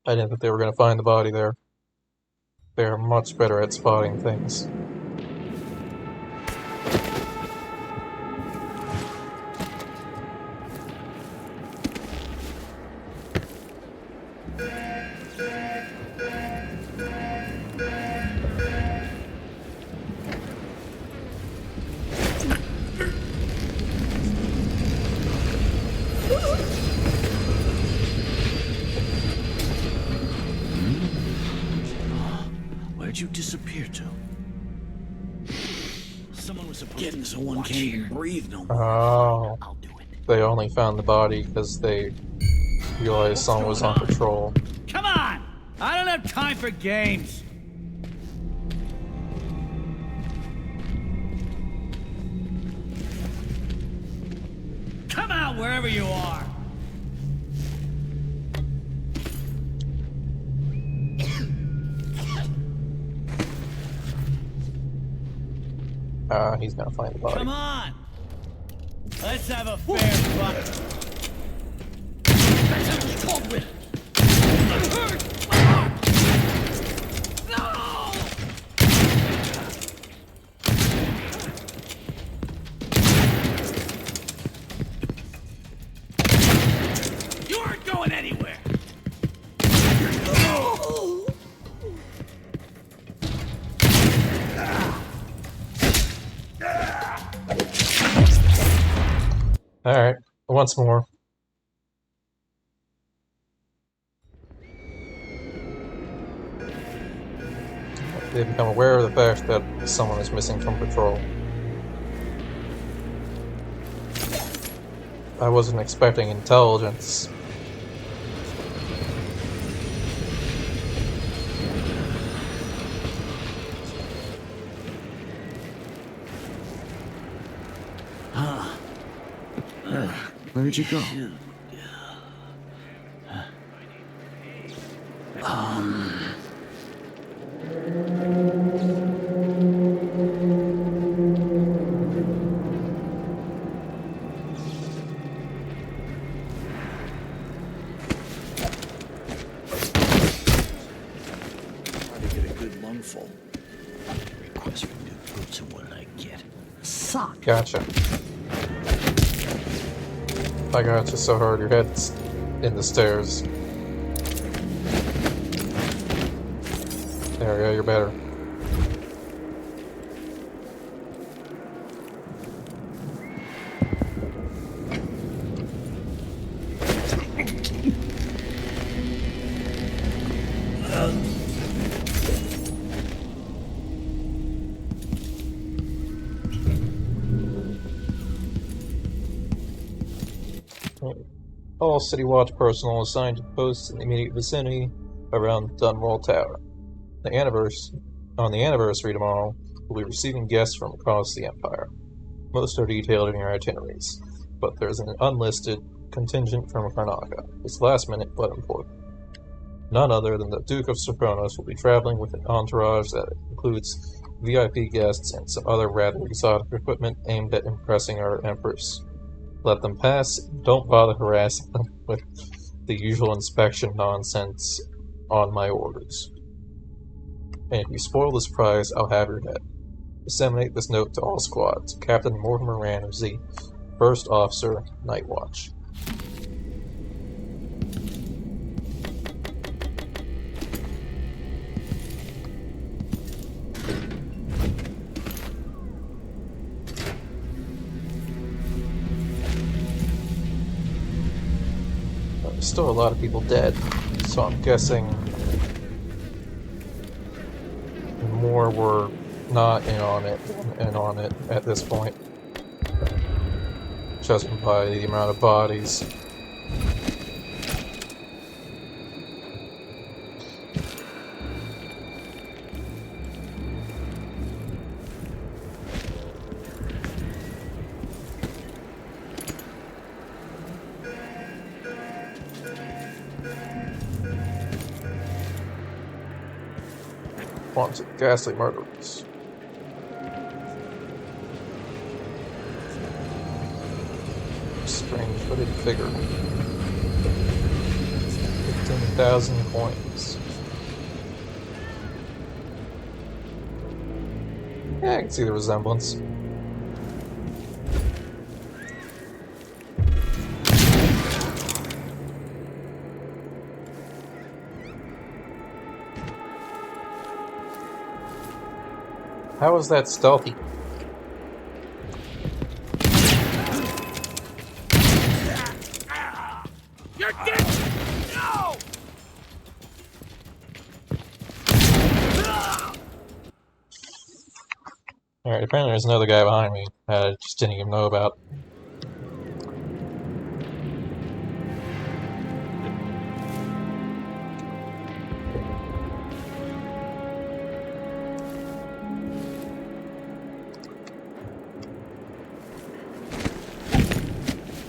I didn't think they were going to find the body there. They're much better at spotting things. Where'd you disappear to? Someone was supposed to so one can't even breathe no more. Oh. They only found the body because they realized someone was on patrol. Come on! I don't have time for games. Come out wherever you are. He's gonna find the body. Come on! Let's have a fair fight. That's how it's called with. I'm hurt! My heart! No! You aren't going anywhere! Alright, once more. They become aware of the fact that someone is missing from patrol. I wasn't expecting intelligence. Where'd you go? Trying to get a good lungful. Request for new boots, and what did I get? A sock. Gotcha. I got you so hard your head's in the stairs. There we go, you're better. All City Watch personnel assigned to posts in the immediate vicinity around Dunwall Tower. On the anniversary tomorrow, we'll be receiving guests from across the Empire. Most are detailed in your itineraries, but there's an unlisted contingent from Karnaca. It's last minute but important. None other than the Duke of Serkonos will be traveling with an entourage that includes VIP guests and some other rather exotic equipment aimed at impressing our Empress. Let them pass, don't bother harassing them with the usual inspection nonsense on my orders. And if you spoil the surprise, I'll have your head. Disseminate this note to all squads. Captain Mortimer Ramsey, First Officer, Night Watch. There's still a lot of people dead, so I'm guessing more were not in on it at this point, judging by the amount of bodies. Wanted ghastly murderers. Strange hooded figure. 15,000 coins. Yeah, I can see the resemblance. How is that stealthy? You're dead! No! Alright, apparently there's another guy behind me I just didn't even know about.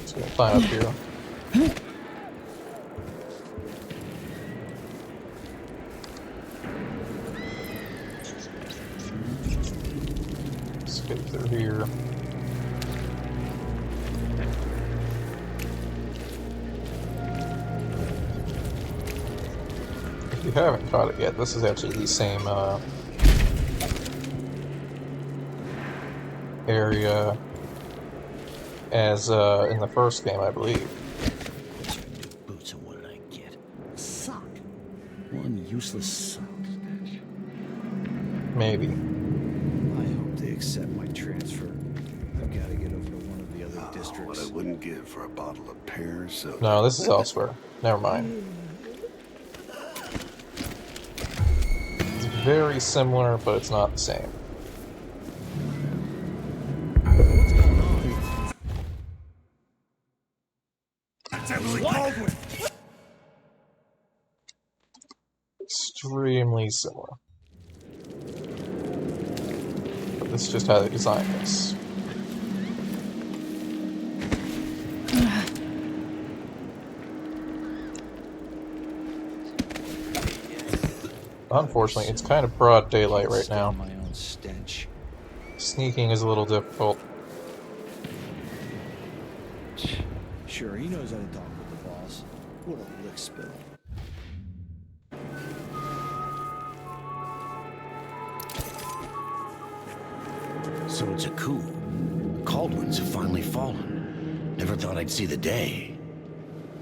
Just gonna climb up here. Skip through here. If you haven't caught it yet, this is actually the same area as in the first game, I believe. Boots, and what did I get? A sock. One useless sock. Maybe. I hope they accept my transfer. I've got to get over to one of the other districts. What I wouldn't give for a bottle of pear soda. No, this is elsewhere. Never mind. It's very similar, but it's not the same. Extremely similar. But this is just how they designed this. Unfortunately, it's kind of broad daylight right now. My own stench. Sneaking is a little difficult. Sure, he knows how to talk with the boss. What a lick spill. So it's a coup. The Caldwins have finally fallen. Never thought I'd see the day.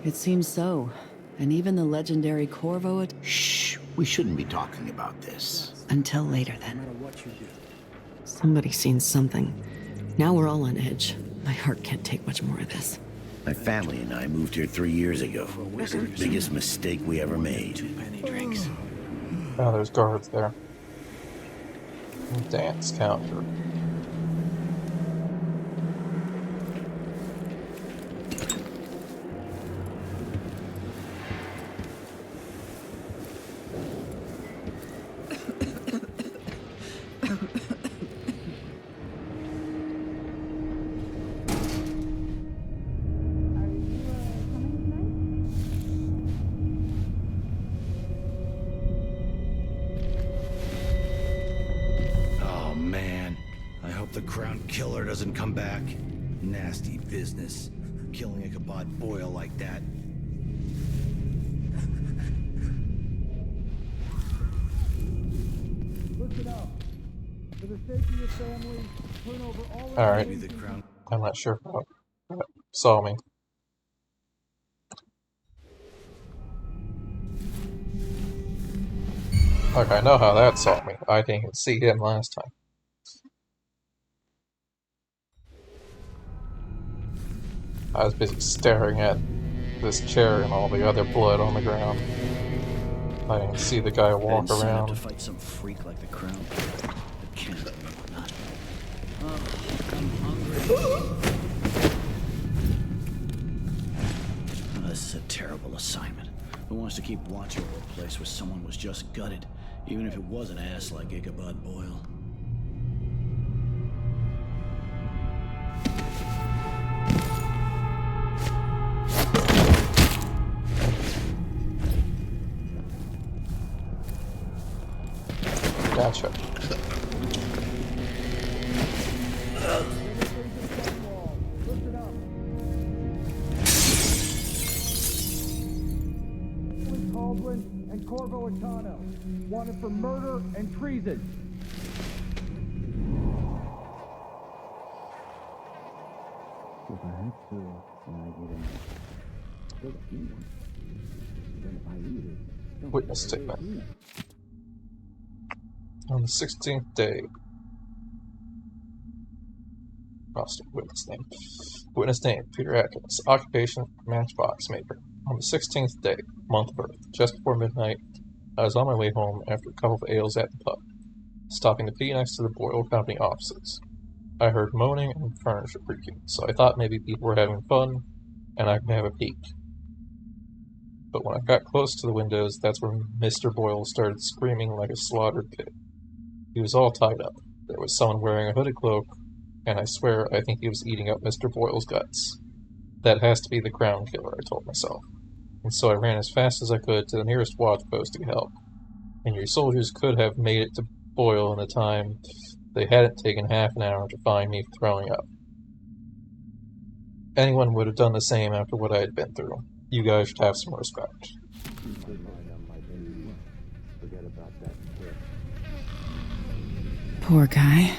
It seems so. And even the legendary Corvo... Shh! We shouldn't be talking about this. Until later, then. No matter what you do. Somebody's seen something. Now we're all on edge. My heart can't take much more of this. My family and I moved here 3 years ago. Biggest mistake we ever made. 2 penny drinks. Oh, there's guards there. Dance counter. Oh man, I hope the Crown Killer doesn't come back. Nasty business, killing Ichabod Boyle like that. Listen up. For the sake of your family, turn over all Alright. I'm not sure how that saw me. Okay, I know how that saw me. I didn't even see him last time. I was busy staring at this chair and all the other blood on the ground. I didn't see the guy walk I didn't sign up around. to fight some freak like the Crown. The Kennedy and whatnot. Oh, I'm hungry. Oh, this is a terrible assignment. Who wants to keep watch over a place where someone was just gutted, even if it was an ass like Ichabod Boyle? Gotcha. Caldwin and Corvo Atano, wanted for murder and treason. If I have to, when I get in, still a few more. Then if I eat it, don't Witness statement. On the 16th day. Roster. Witness name. Witness name. Peter Atkins. Occupation. Matchbox maker. On the 16th day. Month of birth. Just before midnight. I was on my way home after a couple of ales at the pub. Stopping to pee next to the Boyle Company offices. I heard moaning and furniture creaking, so I thought maybe people were having fun, and I could have a peek. But when I got close to the windows, that's where Mr. Boyle started screaming like a slaughtered pig. He was all tied up. There was someone wearing a hooded cloak, and I swear I think he was eating up Mr. Boyle's guts. That has to be the Crown Killer, I told myself. And so I ran as fast as I could to the nearest watch post to get help. And your soldiers could have made it to Boyle in the time they hadn't taken half an hour to find me throwing up. Anyone would have done the same after what I had been through. You guys should have some respect. Poor guy.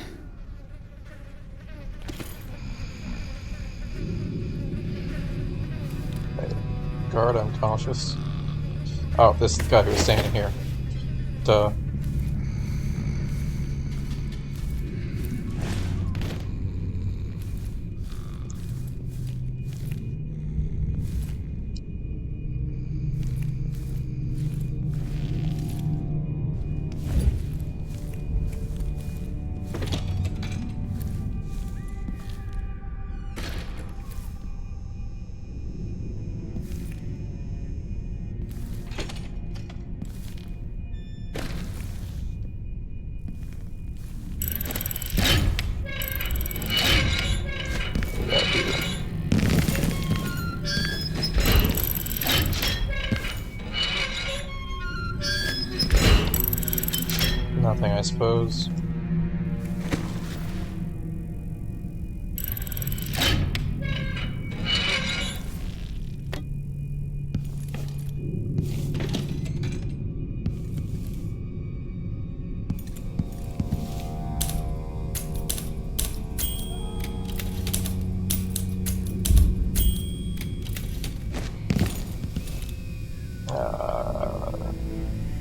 Guard unconscious. Oh, this is the guy who was standing here. Duh. Nothing, I suppose.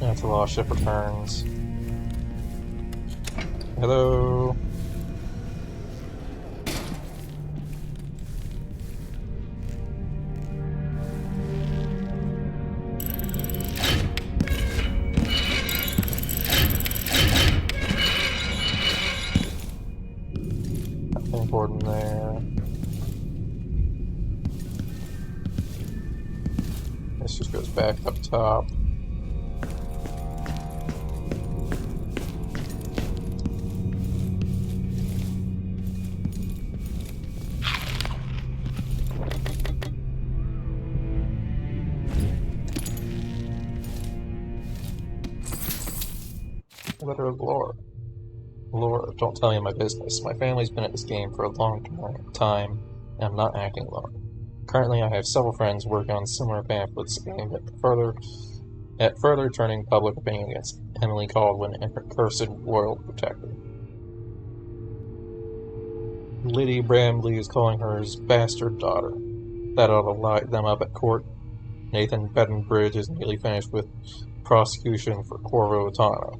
Until the lost ship returns. Hello. Nothing important there. This just goes back up top. daughter, Laura. Laura, don't tell me my business. My family's been at this game for a long time, and I'm not acting alone. Currently, I have several friends working on similar pamphlets aimed at further turning public opinion against Emily Caldwin and her cursed royal protector. Liddy Bramley is calling her his bastard daughter. That ought to light them up at court. Nathan Beddenbridge is nearly finished with prosecution for Corvo Atano,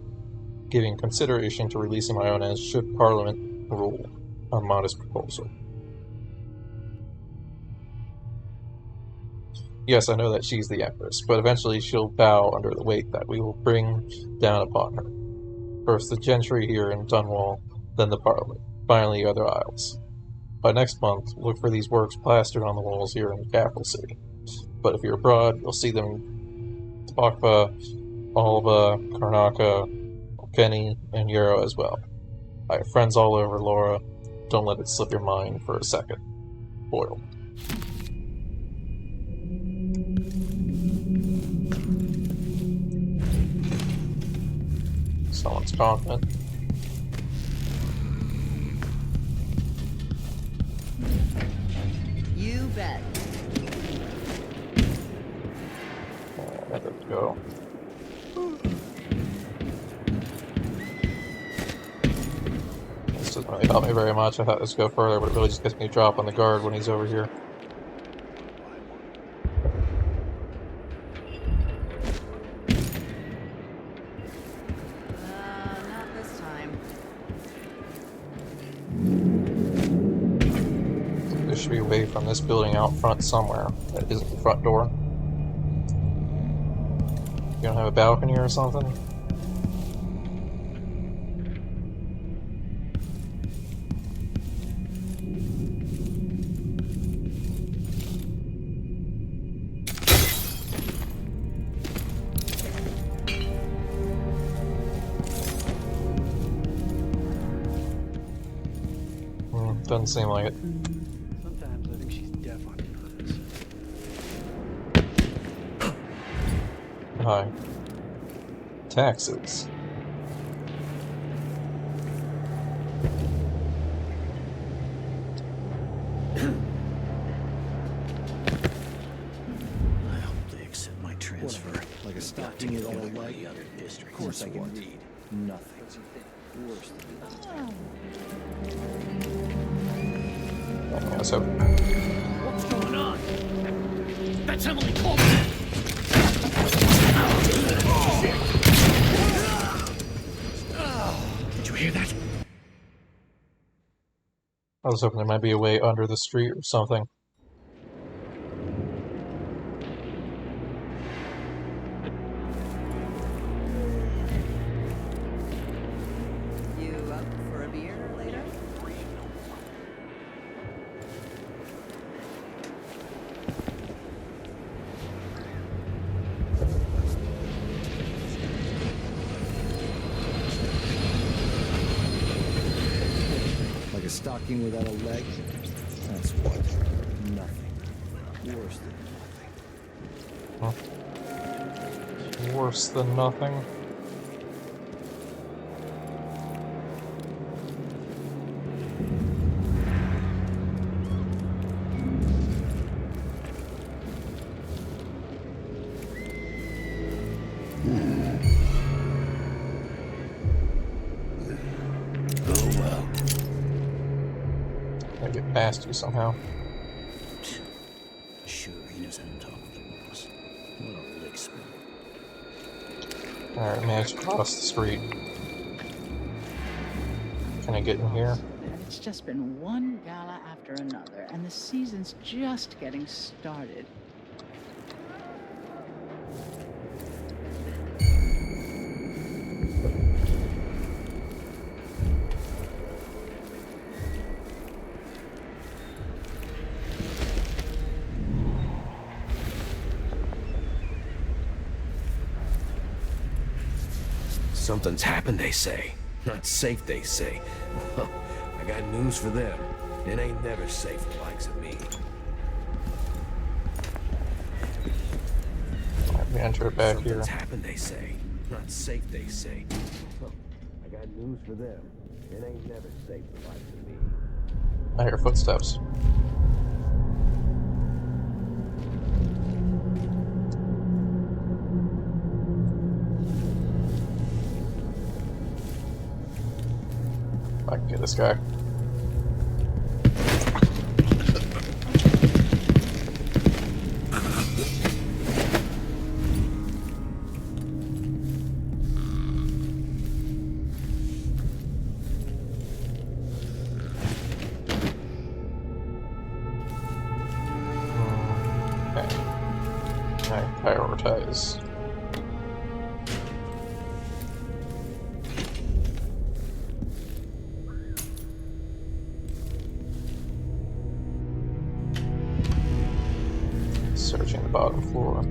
giving consideration to releasing my own as should Parliament rule. A modest proposal. Yes, I know that she's the Empress, but eventually she'll bow under the weight that we will bring down upon her. First the gentry here in Dunwall, then the Parliament, finally the other isles. By next month, look for these works plastered on the walls here in the capital city. But if you're abroad, you'll see them in Tabakba, Alba, Karnaka, Kenny, and Euro as well. I have friends all over, Laura. Don't let it slip your mind for a second. Boyle. Someone's confident. You bet. There we go. This doesn't really help me very much. I thought this would go further, but it really just gets me to drop on the guard when he's over here. Not this time. There should be a way from this building out front somewhere. That isn't the front door. You don't have a balcony or something? Doesn't seem like it. Sometimes I think she's deaf on purpose. Hi. Taxes. I hope they accept my transfer. Like a stocking in all my other districts. Of course I can read. Nothing. Worse than nothing. Yeah, so. What's going on? That's Emily Coleman! Did you hear that? I was hoping there might be a way under the street or something. You up for a beer later? Like a stocking without a leg? That's what? Nothing. Worse than nothing. Huh. Worse than nothing. Get past you somehow. Sure, he knows how to talk with the boss. What a lick spoon. Alright, managed to cross the street. Can I get in here? And it's just been one gala after another, and the season's just getting started. Something's happened, they say. Not safe, they say. Well, I got news for them. It ain't never safe for the likes of me. We enter it back here. Something's happened, they say. Not safe, they say. Well, News for them. It ain't never safe the likes of me. I hear footsteps. I can get this guy. Prioritize. Searching the bottom floor.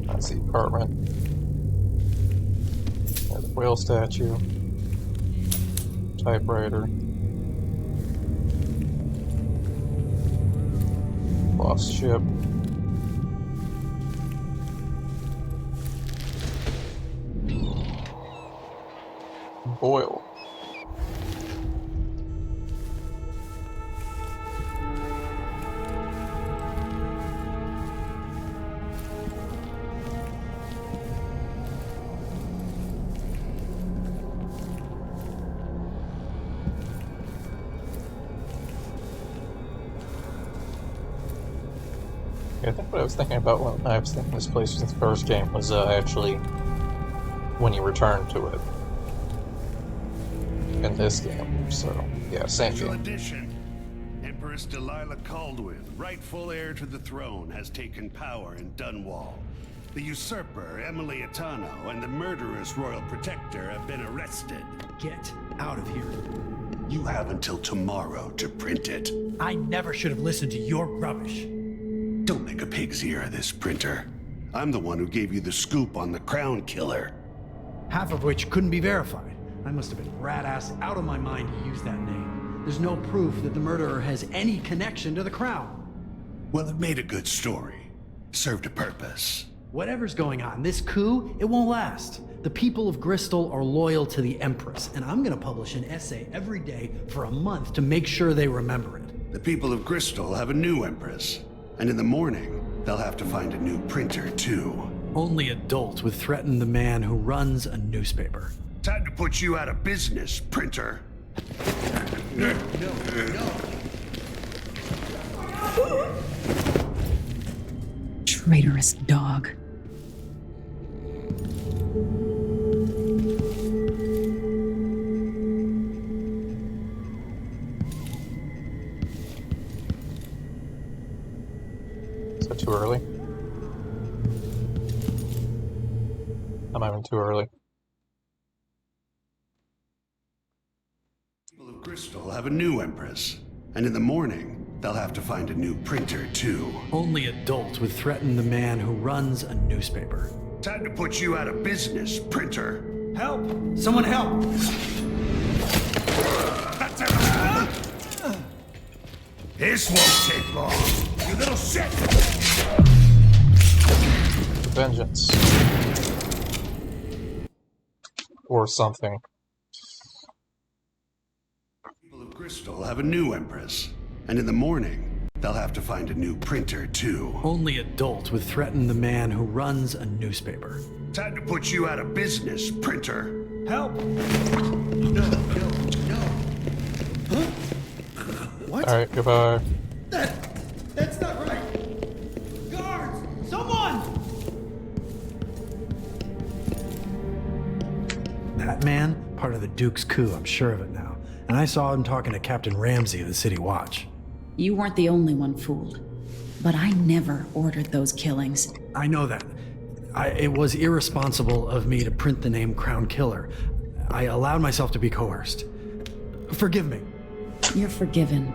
That's the apartment. There's the whale statue. Typewriter. Lost ship. Boyle. I think what I was thinking about when I was thinking this place was the first game was actually when you return to it in this game. So yeah, same Special game. edition. Empress Delilah Caldwin, rightful heir to the throne, has taken power in Dunwall. The usurper, Emily Atano, and the murderous royal protector have been arrested. Get out of here. You have until tomorrow to print it. I never should have listened to your rubbish. Don't make a pig's ear of this, printer. I'm the one who gave you the scoop on the Crown Killer. Half of which couldn't be verified. I must have been rat-ass out of my mind to use that name. There's no proof that the murderer has any connection to the Crown. Well, it made a good story. Served a purpose. Whatever's going on, this coup, it won't last. The people of Bristol are loyal to the Empress, and I'm gonna publish an essay every day for a month to make sure they remember it. The people of Bristol have a new Empress. And in the morning, they'll have to find a new printer, too. Only adults would threaten the man who runs a newspaper. Time to put you out of business, printer. No. Traitorous dog. Is that too early? I'm having too early. People of Bristol have a new Empress. And in the morning, they'll have to find a new printer, too. Only adults would threaten the man who runs a newspaper. Time to put you out of business, printer. Help! Someone help! This won't take long, you little shit! Vengeance. Or something. People of Bristol have a new Empress. And in the morning, they'll have to find a new printer, too. Only adults would threaten the man who runs a newspaper. Time to put you out of business, printer. Help! No. Huh? What? Alright, goodbye. That's not right! Guards! Someone! That man, part of the Duke's coup, I'm sure of it now. And I saw him talking to Captain Ramsey of the City Watch. You weren't the only one fooled. But I never ordered those killings. I know that. It was irresponsible of me to print the name Crown Killer. I allowed myself to be coerced. Forgive me. You're forgiven.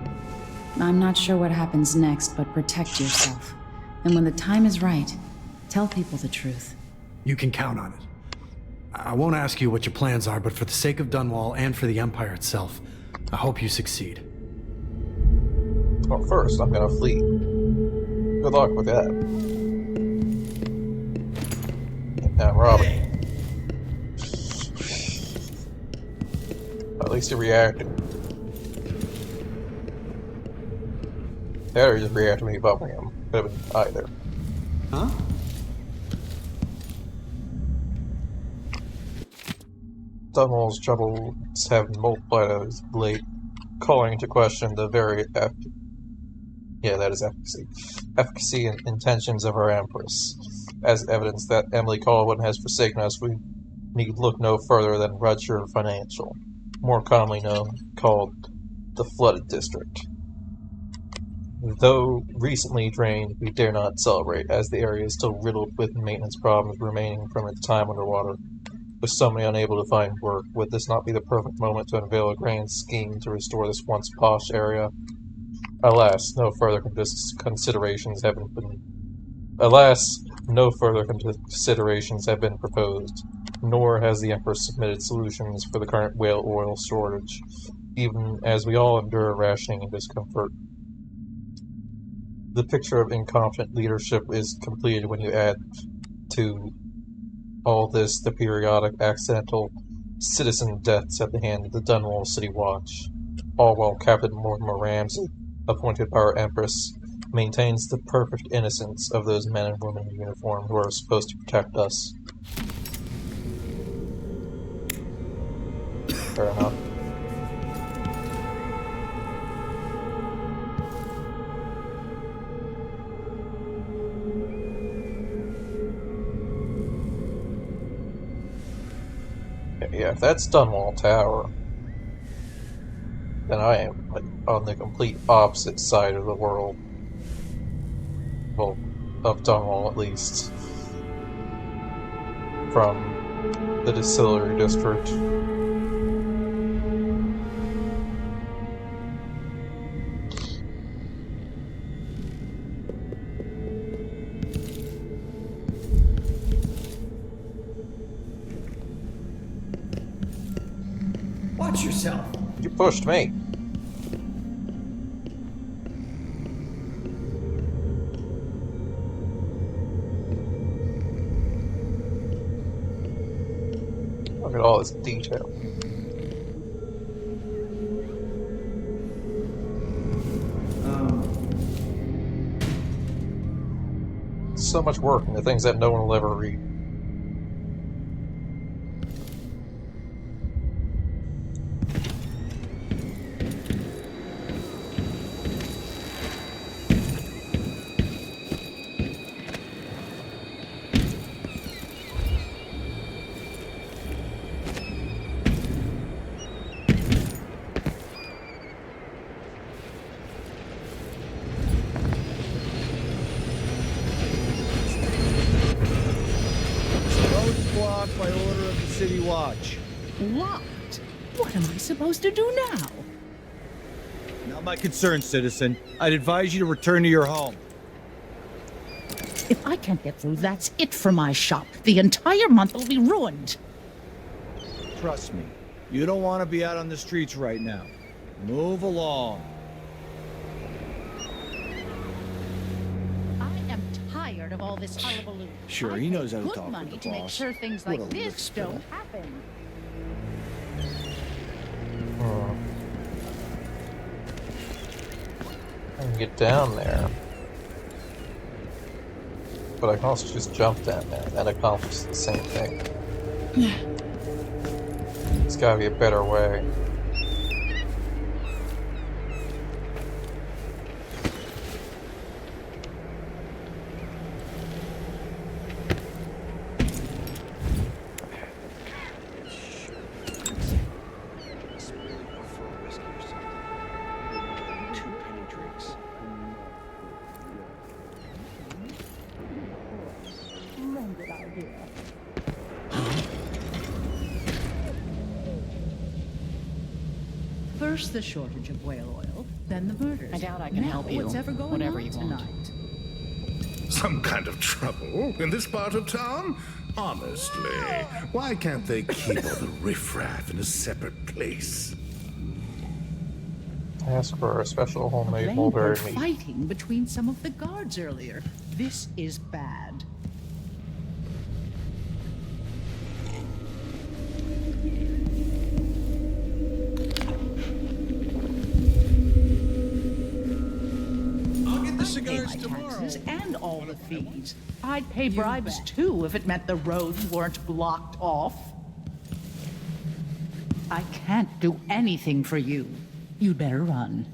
I'm not sure what happens next, but protect yourself. And when the time is right, tell people the truth. You can count on it. I won't ask you what your plans are, but for the sake of Dunwall and for the Empire itself, I hope you succeed. Well, first, I'm gonna flee. Good luck with that. Now, Robin. At least he reacted. That or he just reacted to me bumping him. Could have been either. Huh? Dunwall's troubles have multiplied as of late, calling into question the very efficacy and intentions of our Empress. As evidence that Emily Caldwin has forsaken us, we need look no further than Rudshire Financial, more commonly called the Flooded District. Though recently drained, we dare not celebrate, as the area is still riddled with maintenance problems remaining from its time underwater. With so many unable to find work, would this not be the perfect moment to unveil a grand scheme to restore this once posh area? Alas, no further considerations have been proposed, nor has the Empress submitted solutions for the current whale oil shortage, even as we all endure rationing and discomfort. The picture of incompetent leadership is completed when you add to all this the periodic accidental citizen deaths at the hand of the Dunwall City Watch, all while Captain Mortimer Ramsey, appointed by our Empress, maintains the perfect innocence of those men and women in uniform who are supposed to protect us. Fair enough. Yeah, if that's Dunwall Tower, then I am like on the complete opposite side of the world. Well, of Dunwall at least. From the Distillery District. Watch yourself. You pushed me. Look at all this detail. So much work into things that no one will ever read. By order of the City Watch. What? What am I supposed to do now? Not my concern, citizen. I'd advise you to return to your home. If I can't get through, that's it for my shop. The entire month will be ruined. Trust me, you don't want to be out on the streets right now. Move along. Tired of all this hullabaloo. Sure, he knows how to Good talk money with to the make boss. sure things What like a this lick don't spit. happen. I can get down there. But I can also just jump down there and accomplish the same thing. There's gotta be a better way. First the shortage of whale oil, then the murders. I doubt I can now, help you. What's ever going Whatever on you want. tonight? Some kind of trouble in this part of town? Honestly, why can't they keep all the riffraff in a separate place? Ask for a special homemade Blamed mulberry for meat. fighting between some of the guards earlier. This is bad. I'll get the I'd pay cigars my tomorrow. taxes and all the fees. I'd pay bribes too if it meant the roads weren't blocked off. I can't do anything for you. You'd better run.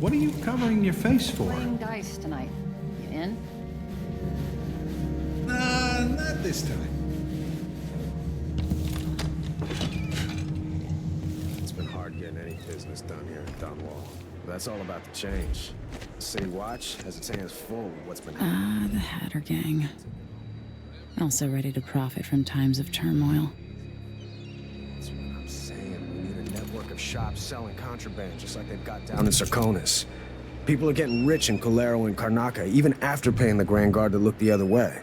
What are you covering your face for? Playing dice tonight. You in? Nah, not this time. It's been hard getting any business done here in Dunwall. But that's all about to change. The City Watch has its hands full with what's been happening. The Hatter Gang. Also ready to profit from times of turmoil. That's what I'm saying. We need a network of shops selling contraband, just like they've got down in Serconis. People are getting rich in Colero and Karnaca, even after paying the Grand Guard to look the other way.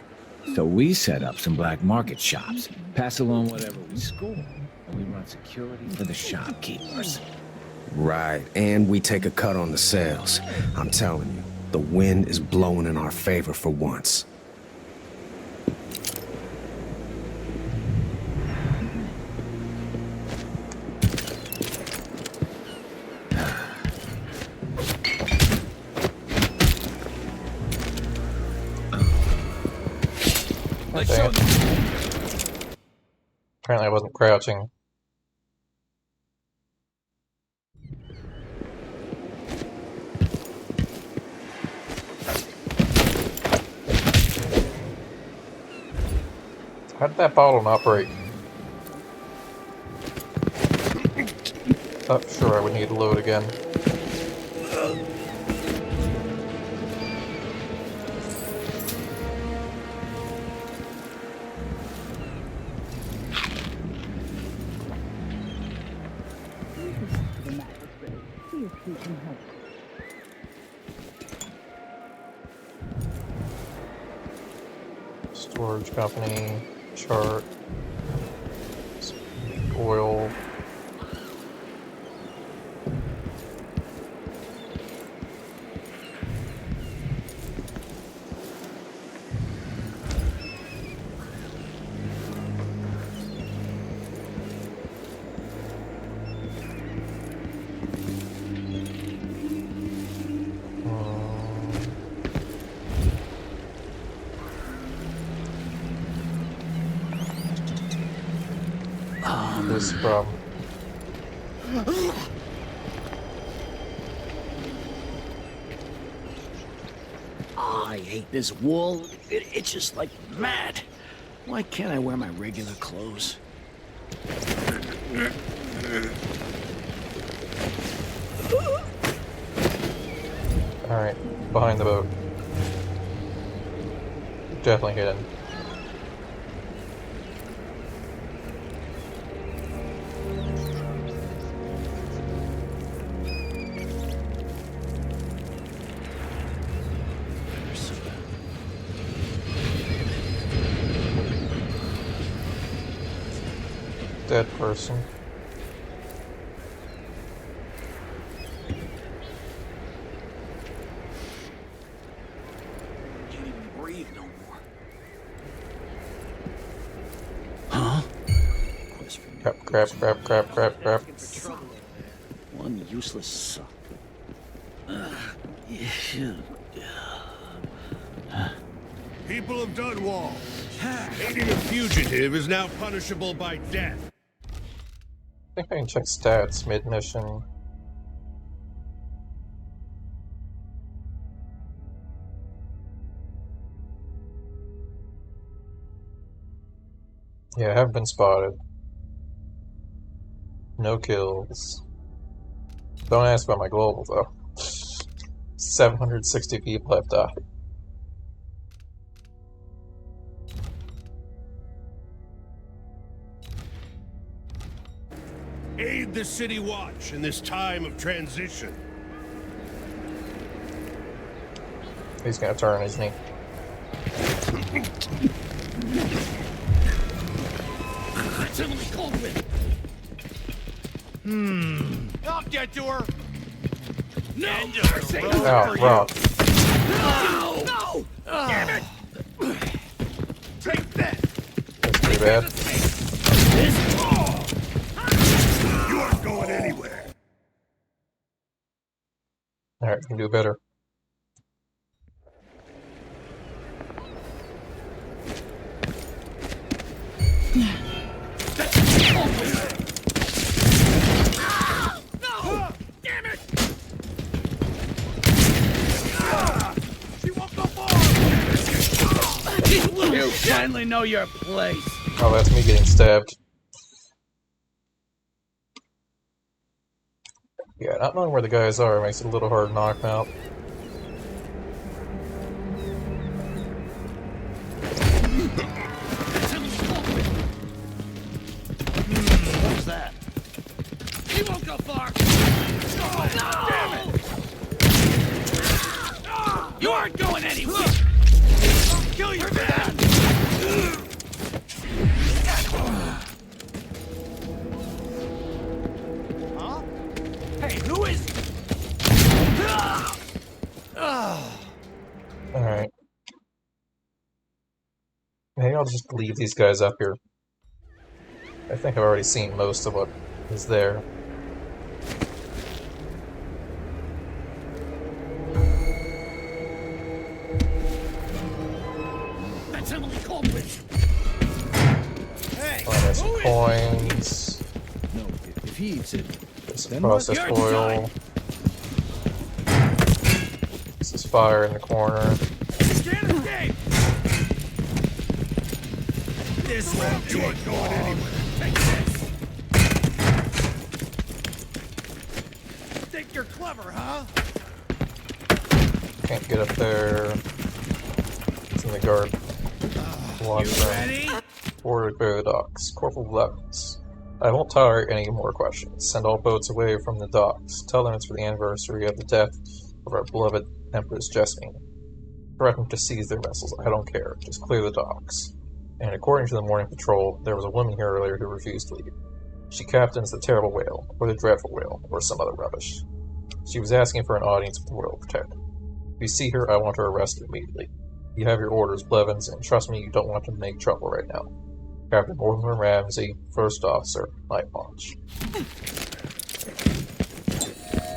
So we set up some black market shops, pass along whatever we score, and we run security for the shopkeepers. Right, and we take a cut on the sales. I'm telling you, the wind is blowing in our favor for once. Apparently I wasn't crouching. How did that bottle not break? Oh, sure, I would need to load again. Storage company, chart, oil. This problem. Oh, I hate this wool. It itches like mad. Why can't I wear my regular clothes? Alright, behind the boat. Definitely hidden. Dead person. Can't even breathe no more. Huh? Crap. One useless suck. People of Dunwall, aiding a fugitive is now punishable by death. I think I can check stats mid-mission. Yeah, I haven't been spotted. No kills. Don't ask about my global, though. 760 people have died. Aid the City Watch in this time of transition. He's gonna turn, isn't he? That's Emily Caldwell. I'll get to her. No! End of the road Oh, for wrong. No! No! Damn it! Take that. That's pretty bad. You aren't going anywhere. Alright, we can do better. No! Damn it! She won't go far! You finally know your place. Oh, that's me getting stabbed. Yeah, not knowing where the guys are makes it a little hard to knock them out. What was that? He won't go far! No! Damn it! You aren't going anywhere! I'll kill you for that! Huh? Hey, who is he? Alright. Maybe I'll just leave these guys up here. I think I've already seen most of what is there. That's Emily Caldwell. Hey, There's some coins. No, if he eats it, There's some then what? processed oil. This is fire in the corner. Can't escape! This won't You aren't going anywhere. Take this! Think you're clever, huh? Can't get up there. It's in the guard. Locked room. Ready? Order to clear the docks. Corporal Blevins. I won't tolerate any more questions. Send all boats away from the docks. Tell them it's for the anniversary of the death of our beloved Empress Jessamine. Threaten to seize their vessels. I don't care. Just clear the docks. And according to the morning patrol, there was a woman here earlier who refused to leave. She captains the Terrible Whale, or the Dreadful Whale, or some other rubbish. She was asking for an audience with the Royal Protector. If you see her, I want her arrested immediately. You have your orders, Blevins, and trust me, you don't want to make trouble right now. Captain Mortimer Ramsey, First Officer, Night Watch.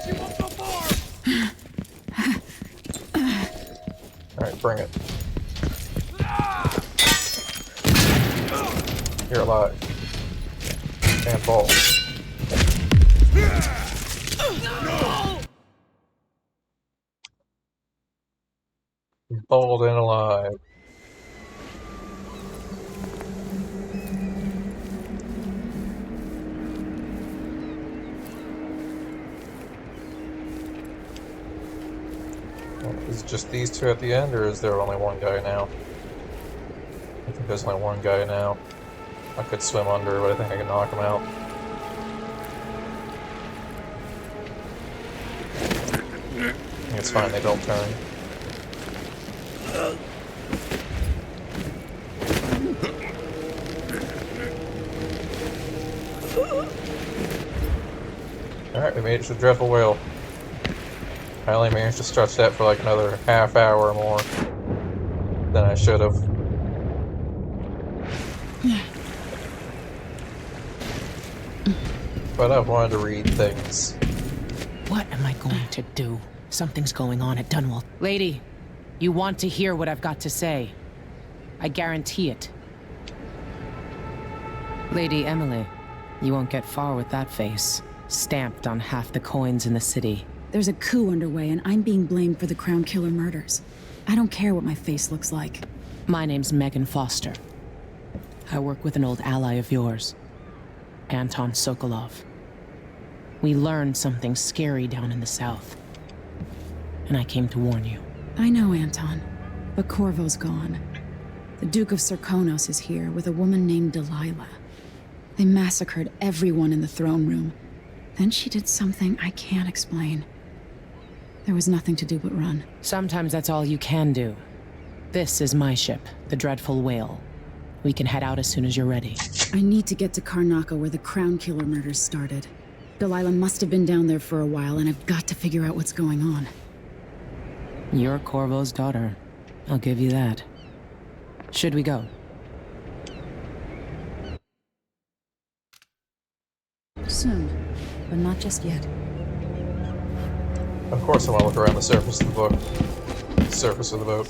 She won't go far! Alright, bring it. You're alive. And balls. Bald and alive. Is it just these two at the end, or is there only one guy now? I think there's only one guy now. I could swim under, but I think I can knock him out. I think it's fine, they don't turn. Alright, we made it to the Dreadful Whale. I only managed to stretch that for like another half hour or more than I should have. But I've wanted to read things. What am I going to do? Something's going on at Dunwall. Lady, you want to hear what I've got to say. I guarantee it. Lady Emily, you won't get far with that face. Stamped on half the coins in the city. There's a coup underway, and I'm being blamed for the Crown Killer murders. I don't care what my face looks like. My name's Megan Foster. I work with an old ally of yours, Anton Sokolov. We learned something scary down in the south, and I came to warn you. I know, Anton, but Corvo's gone. The Duke of Serkonos is here with a woman named Delilah. They massacred everyone in the throne room. Then she did something I can't explain. There was nothing to do but run. Sometimes that's all you can do. This is my ship, the Dreadful Whale. We can head out as soon as you're ready. I need to get to Karnaca where the Crown Killer murders started. Delilah must have been down there for a while, and I've got to figure out what's going on. You're Corvo's daughter. I'll give you that. Should we go? Soon, but not just yet. Of course I want to look around the surface of the boat. Surface of the boat.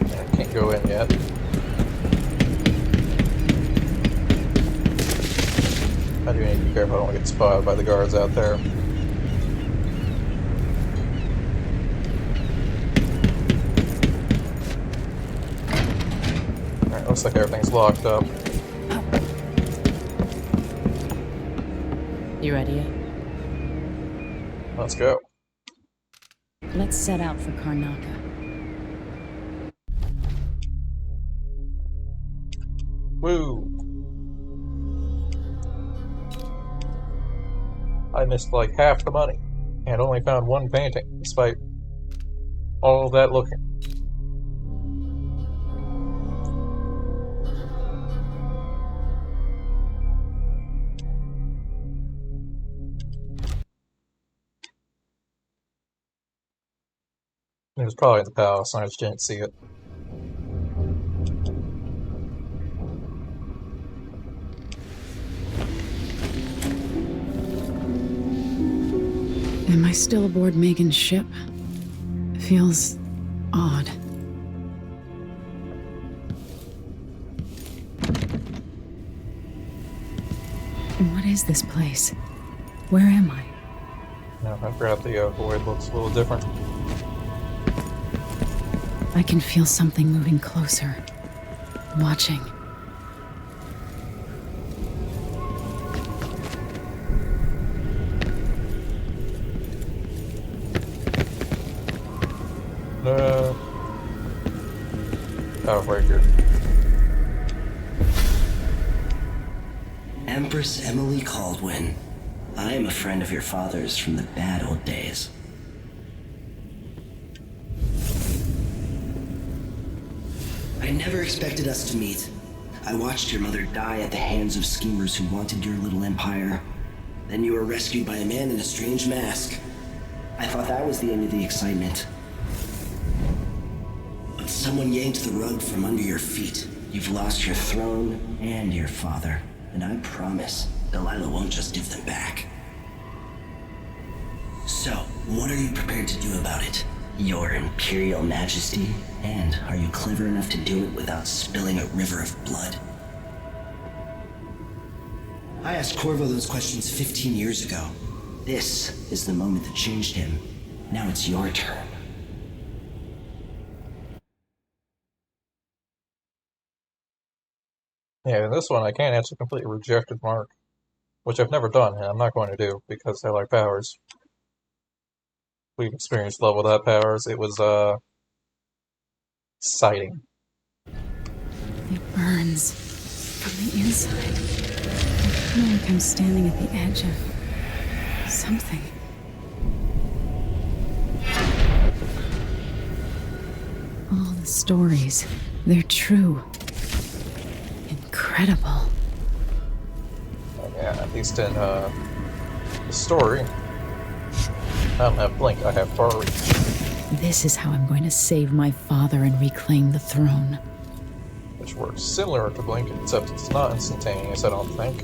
I can't go in yet. I do need to be careful I don't get spotted by the guards out there. Alright, looks like everything's locked up. You ready yet? Let's go. Let's set out for Karnaca. Woo! I missed like half the money and only found one painting, despite all that looking. It was probably in the palace, I just didn't see it. Am I still aboard Megan's ship? Feels odd. What is this place? Where am I? No, I forgot the void looks a little different. I can feel something moving closer. Watching. Outbreaker. Empress Emily Caldwin. I am a friend of your father's from the bad old days. I never expected us to meet. I watched your mother die at the hands of schemers who wanted your little empire. Then you were rescued by a man in a strange mask. I thought that was the end of the excitement. But someone yanked the rug from under your feet. You've lost your throne and your father. And I promise, Delilah won't just give them back. So, what are you prepared to do about it? Your Imperial Majesty? And are you clever enough to do it without spilling a river of blood? I asked Corvo those questions 15 years ago. This is the moment that changed him. Now it's your turn. Yeah, in this one I can't actually completely reject Mark, which I've never done, and I'm not going to do, because I like powers. We've experienced level that powers. It was, exciting. It burns from the inside. I feel like I'm standing at the edge of something. All the stories, they're true. Incredible. Yeah, at least in, the story, I don't have Blink, I have Far Reach. This is how I'm going to save my father and reclaim the throne. Which works similar to Blink, except it's not instantaneous, I don't think.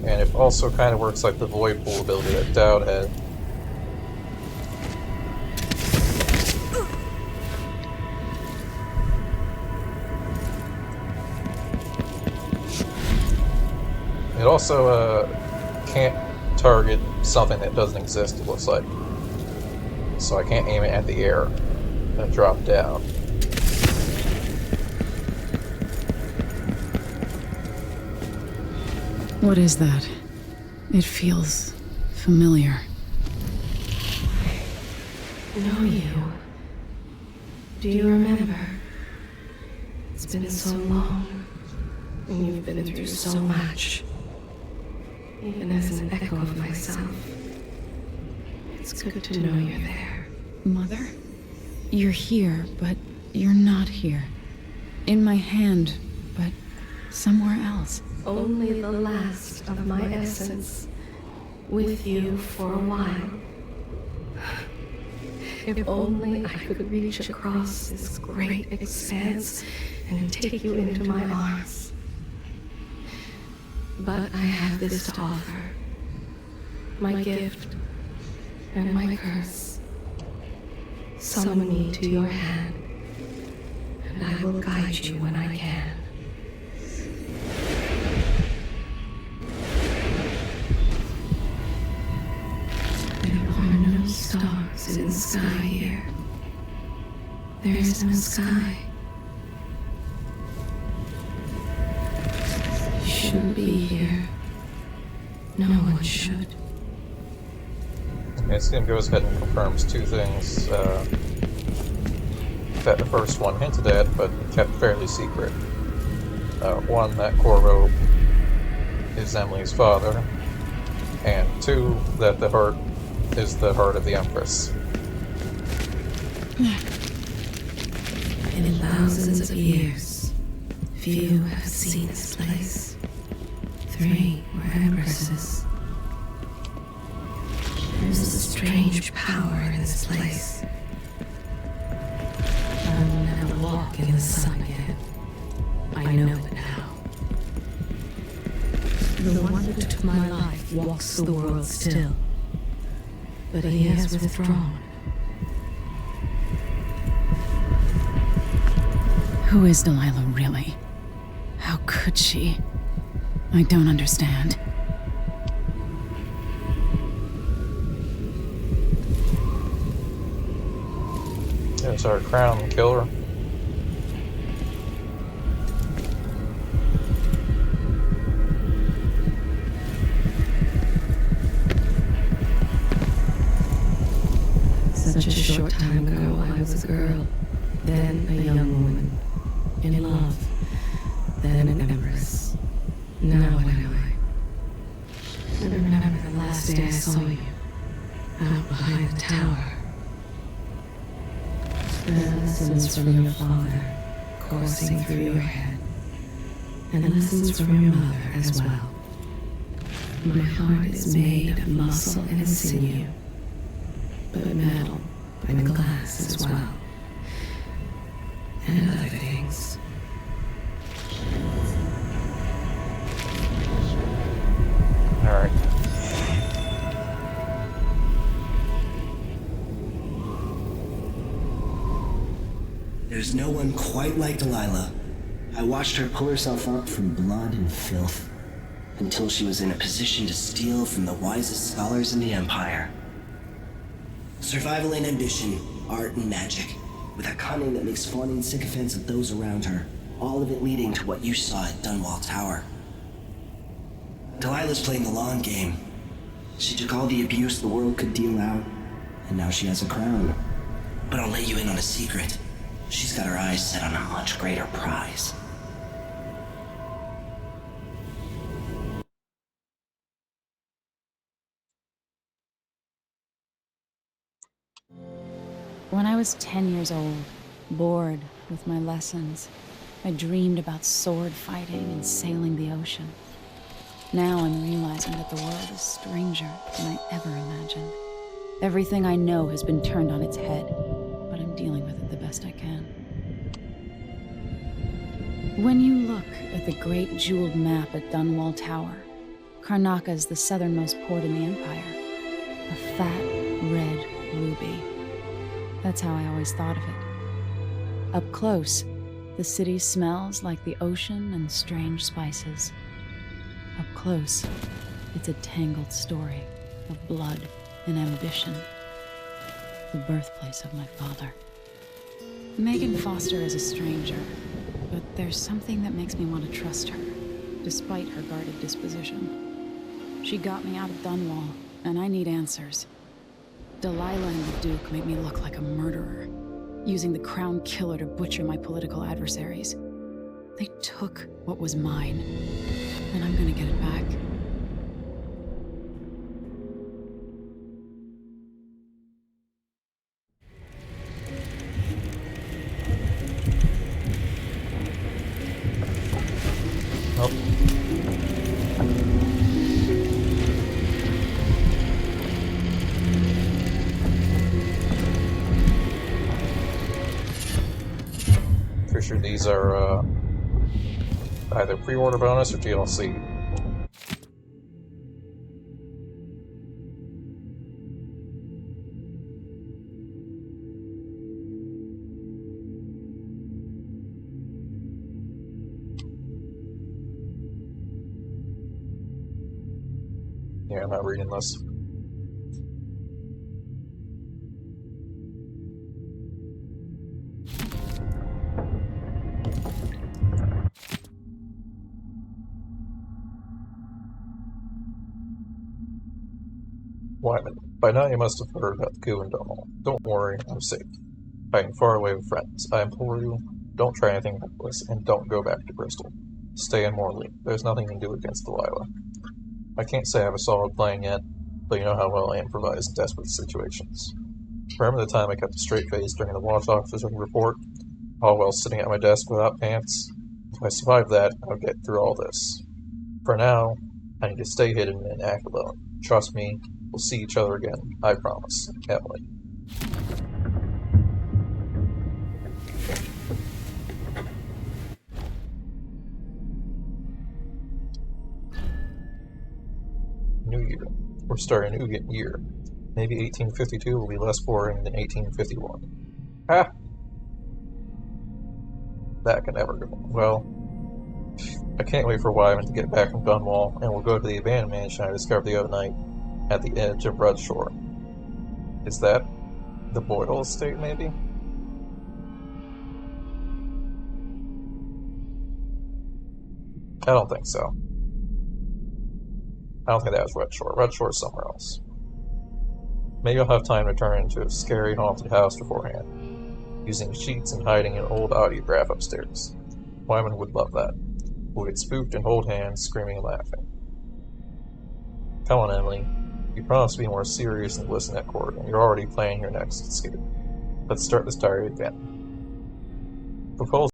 And it also kind of works like the Void Pool ability that Dowd had. It also, can't target something that doesn't exist, it looks like. So I can't aim it at the air and drop down. What is that? It feels familiar. Know you. Do you remember? It's been so long, and you've been through so much. even as an echo of myself. It's good to know you're there. Mother? You're here, but you're not here. In my hand, but somewhere else. Only the last of my essence. With you for a while. If only I could reach across this great expanse and take you into my arms. But I have this to offer. My gift and my curse. Summon me to your hand, and I will guide you when I can. There are no stars in the sky here. There is no sky. You shouldn't be here. No one should. Okay, Sim goes ahead and confirms two things that the first one hinted at, but kept fairly secret. One, that Corvo is Emily's father, and two, that the heart is the heart of the Empress. In thousands of years, few have seen this place. 3 were empresses. There's a strange power in this place. I will never walk in the sun again. I know it now. The one who took my life walks the world still. But he has withdrawn. Who is Delilah really? How could she? I don't understand. It's our crown killer. Such a short time ago, I was a girl, then a young woman, in love, then an empress. Now what am I? I remember the last day I saw you, out behind the tower. There are lessons from your father coursing through your head, and lessons from your mother as well. My heart is made of muscle and sinew, but metal and glass as well, and other things. Alright. There's no one quite like Delilah. I watched her pull herself up from blood and filth, until she was in a position to steal from the wisest scholars in the Empire. Survival and ambition, art and magic, with a cunning that makes fawning sycophants of those around her, all of it leading to what you saw at Dunwall Tower. Delilah's playing the long game. She took all the abuse the world could deal out, and now she has a crown. But I'll let you in on a secret. She's got her eyes set on a much greater prize. When I was 10 years old, bored with my lessons, I dreamed about sword fighting and sailing the ocean. Now I'm realizing that the world is stranger than I ever imagined. Everything I know has been turned on its head, but I'm dealing with it the best I can. When you look at the great jeweled map at Dunwall Tower, Karnaca is the southernmost port in the Empire. A fat, red ruby. That's how I always thought of it. Up close, the city smells like the ocean and strange spices. Up close, it's a tangled story of blood and ambition. The birthplace of my father. Megan Foster is a stranger, but there's something that makes me want to trust her, despite her guarded disposition. She got me out of Dunwall, and I need answers. Delilah and the Duke made me look like a murderer, using the Crown Killer to butcher my political adversaries. They took what was mine, and I'm gonna get it back. Pretty sure these are either pre-order bonus or DLC. Yeah, I'm not reading this. Wyman, by now you must have heard about the coup in Dunwall. Don't worry, I'm safe. Hiding far away with friends. I implore you, don't try anything reckless, and don't go back to Bristol. Stay in Morley. There's nothing you can do against Delilah. I can't say I have a solid plan yet, but you know how well I improvise in desperate situations. Remember the time I kept a straight face during the watch officer's report, all while sitting at my desk without pants? If I survive that, I'll get through all this. For now, I need to stay hidden and act alone. Trust me, we'll see each other again. I promise. Emily. New Year. We're starting a new year. Maybe 1852 will be less boring than 1851. Ha! That can never go well. I can't wait for Wyman to get back from Dunwall, and we'll go to the abandoned mansion I discovered the other night at the edge of Rudshore. Is that the Boyle estate, maybe? I don't think so. I don't think that was Rudshore. Rudshore's somewhere else. Maybe I'll have time to turn into a scary haunted house beforehand, using sheets and hiding an old audiograph upstairs. Wyman would love that. We'll get spooked and hold hands, screaming and laughing. Come on, Emily. You promised to be more serious and listen at court, and you're already planning your next escape. Let's start this diary again. Proposal.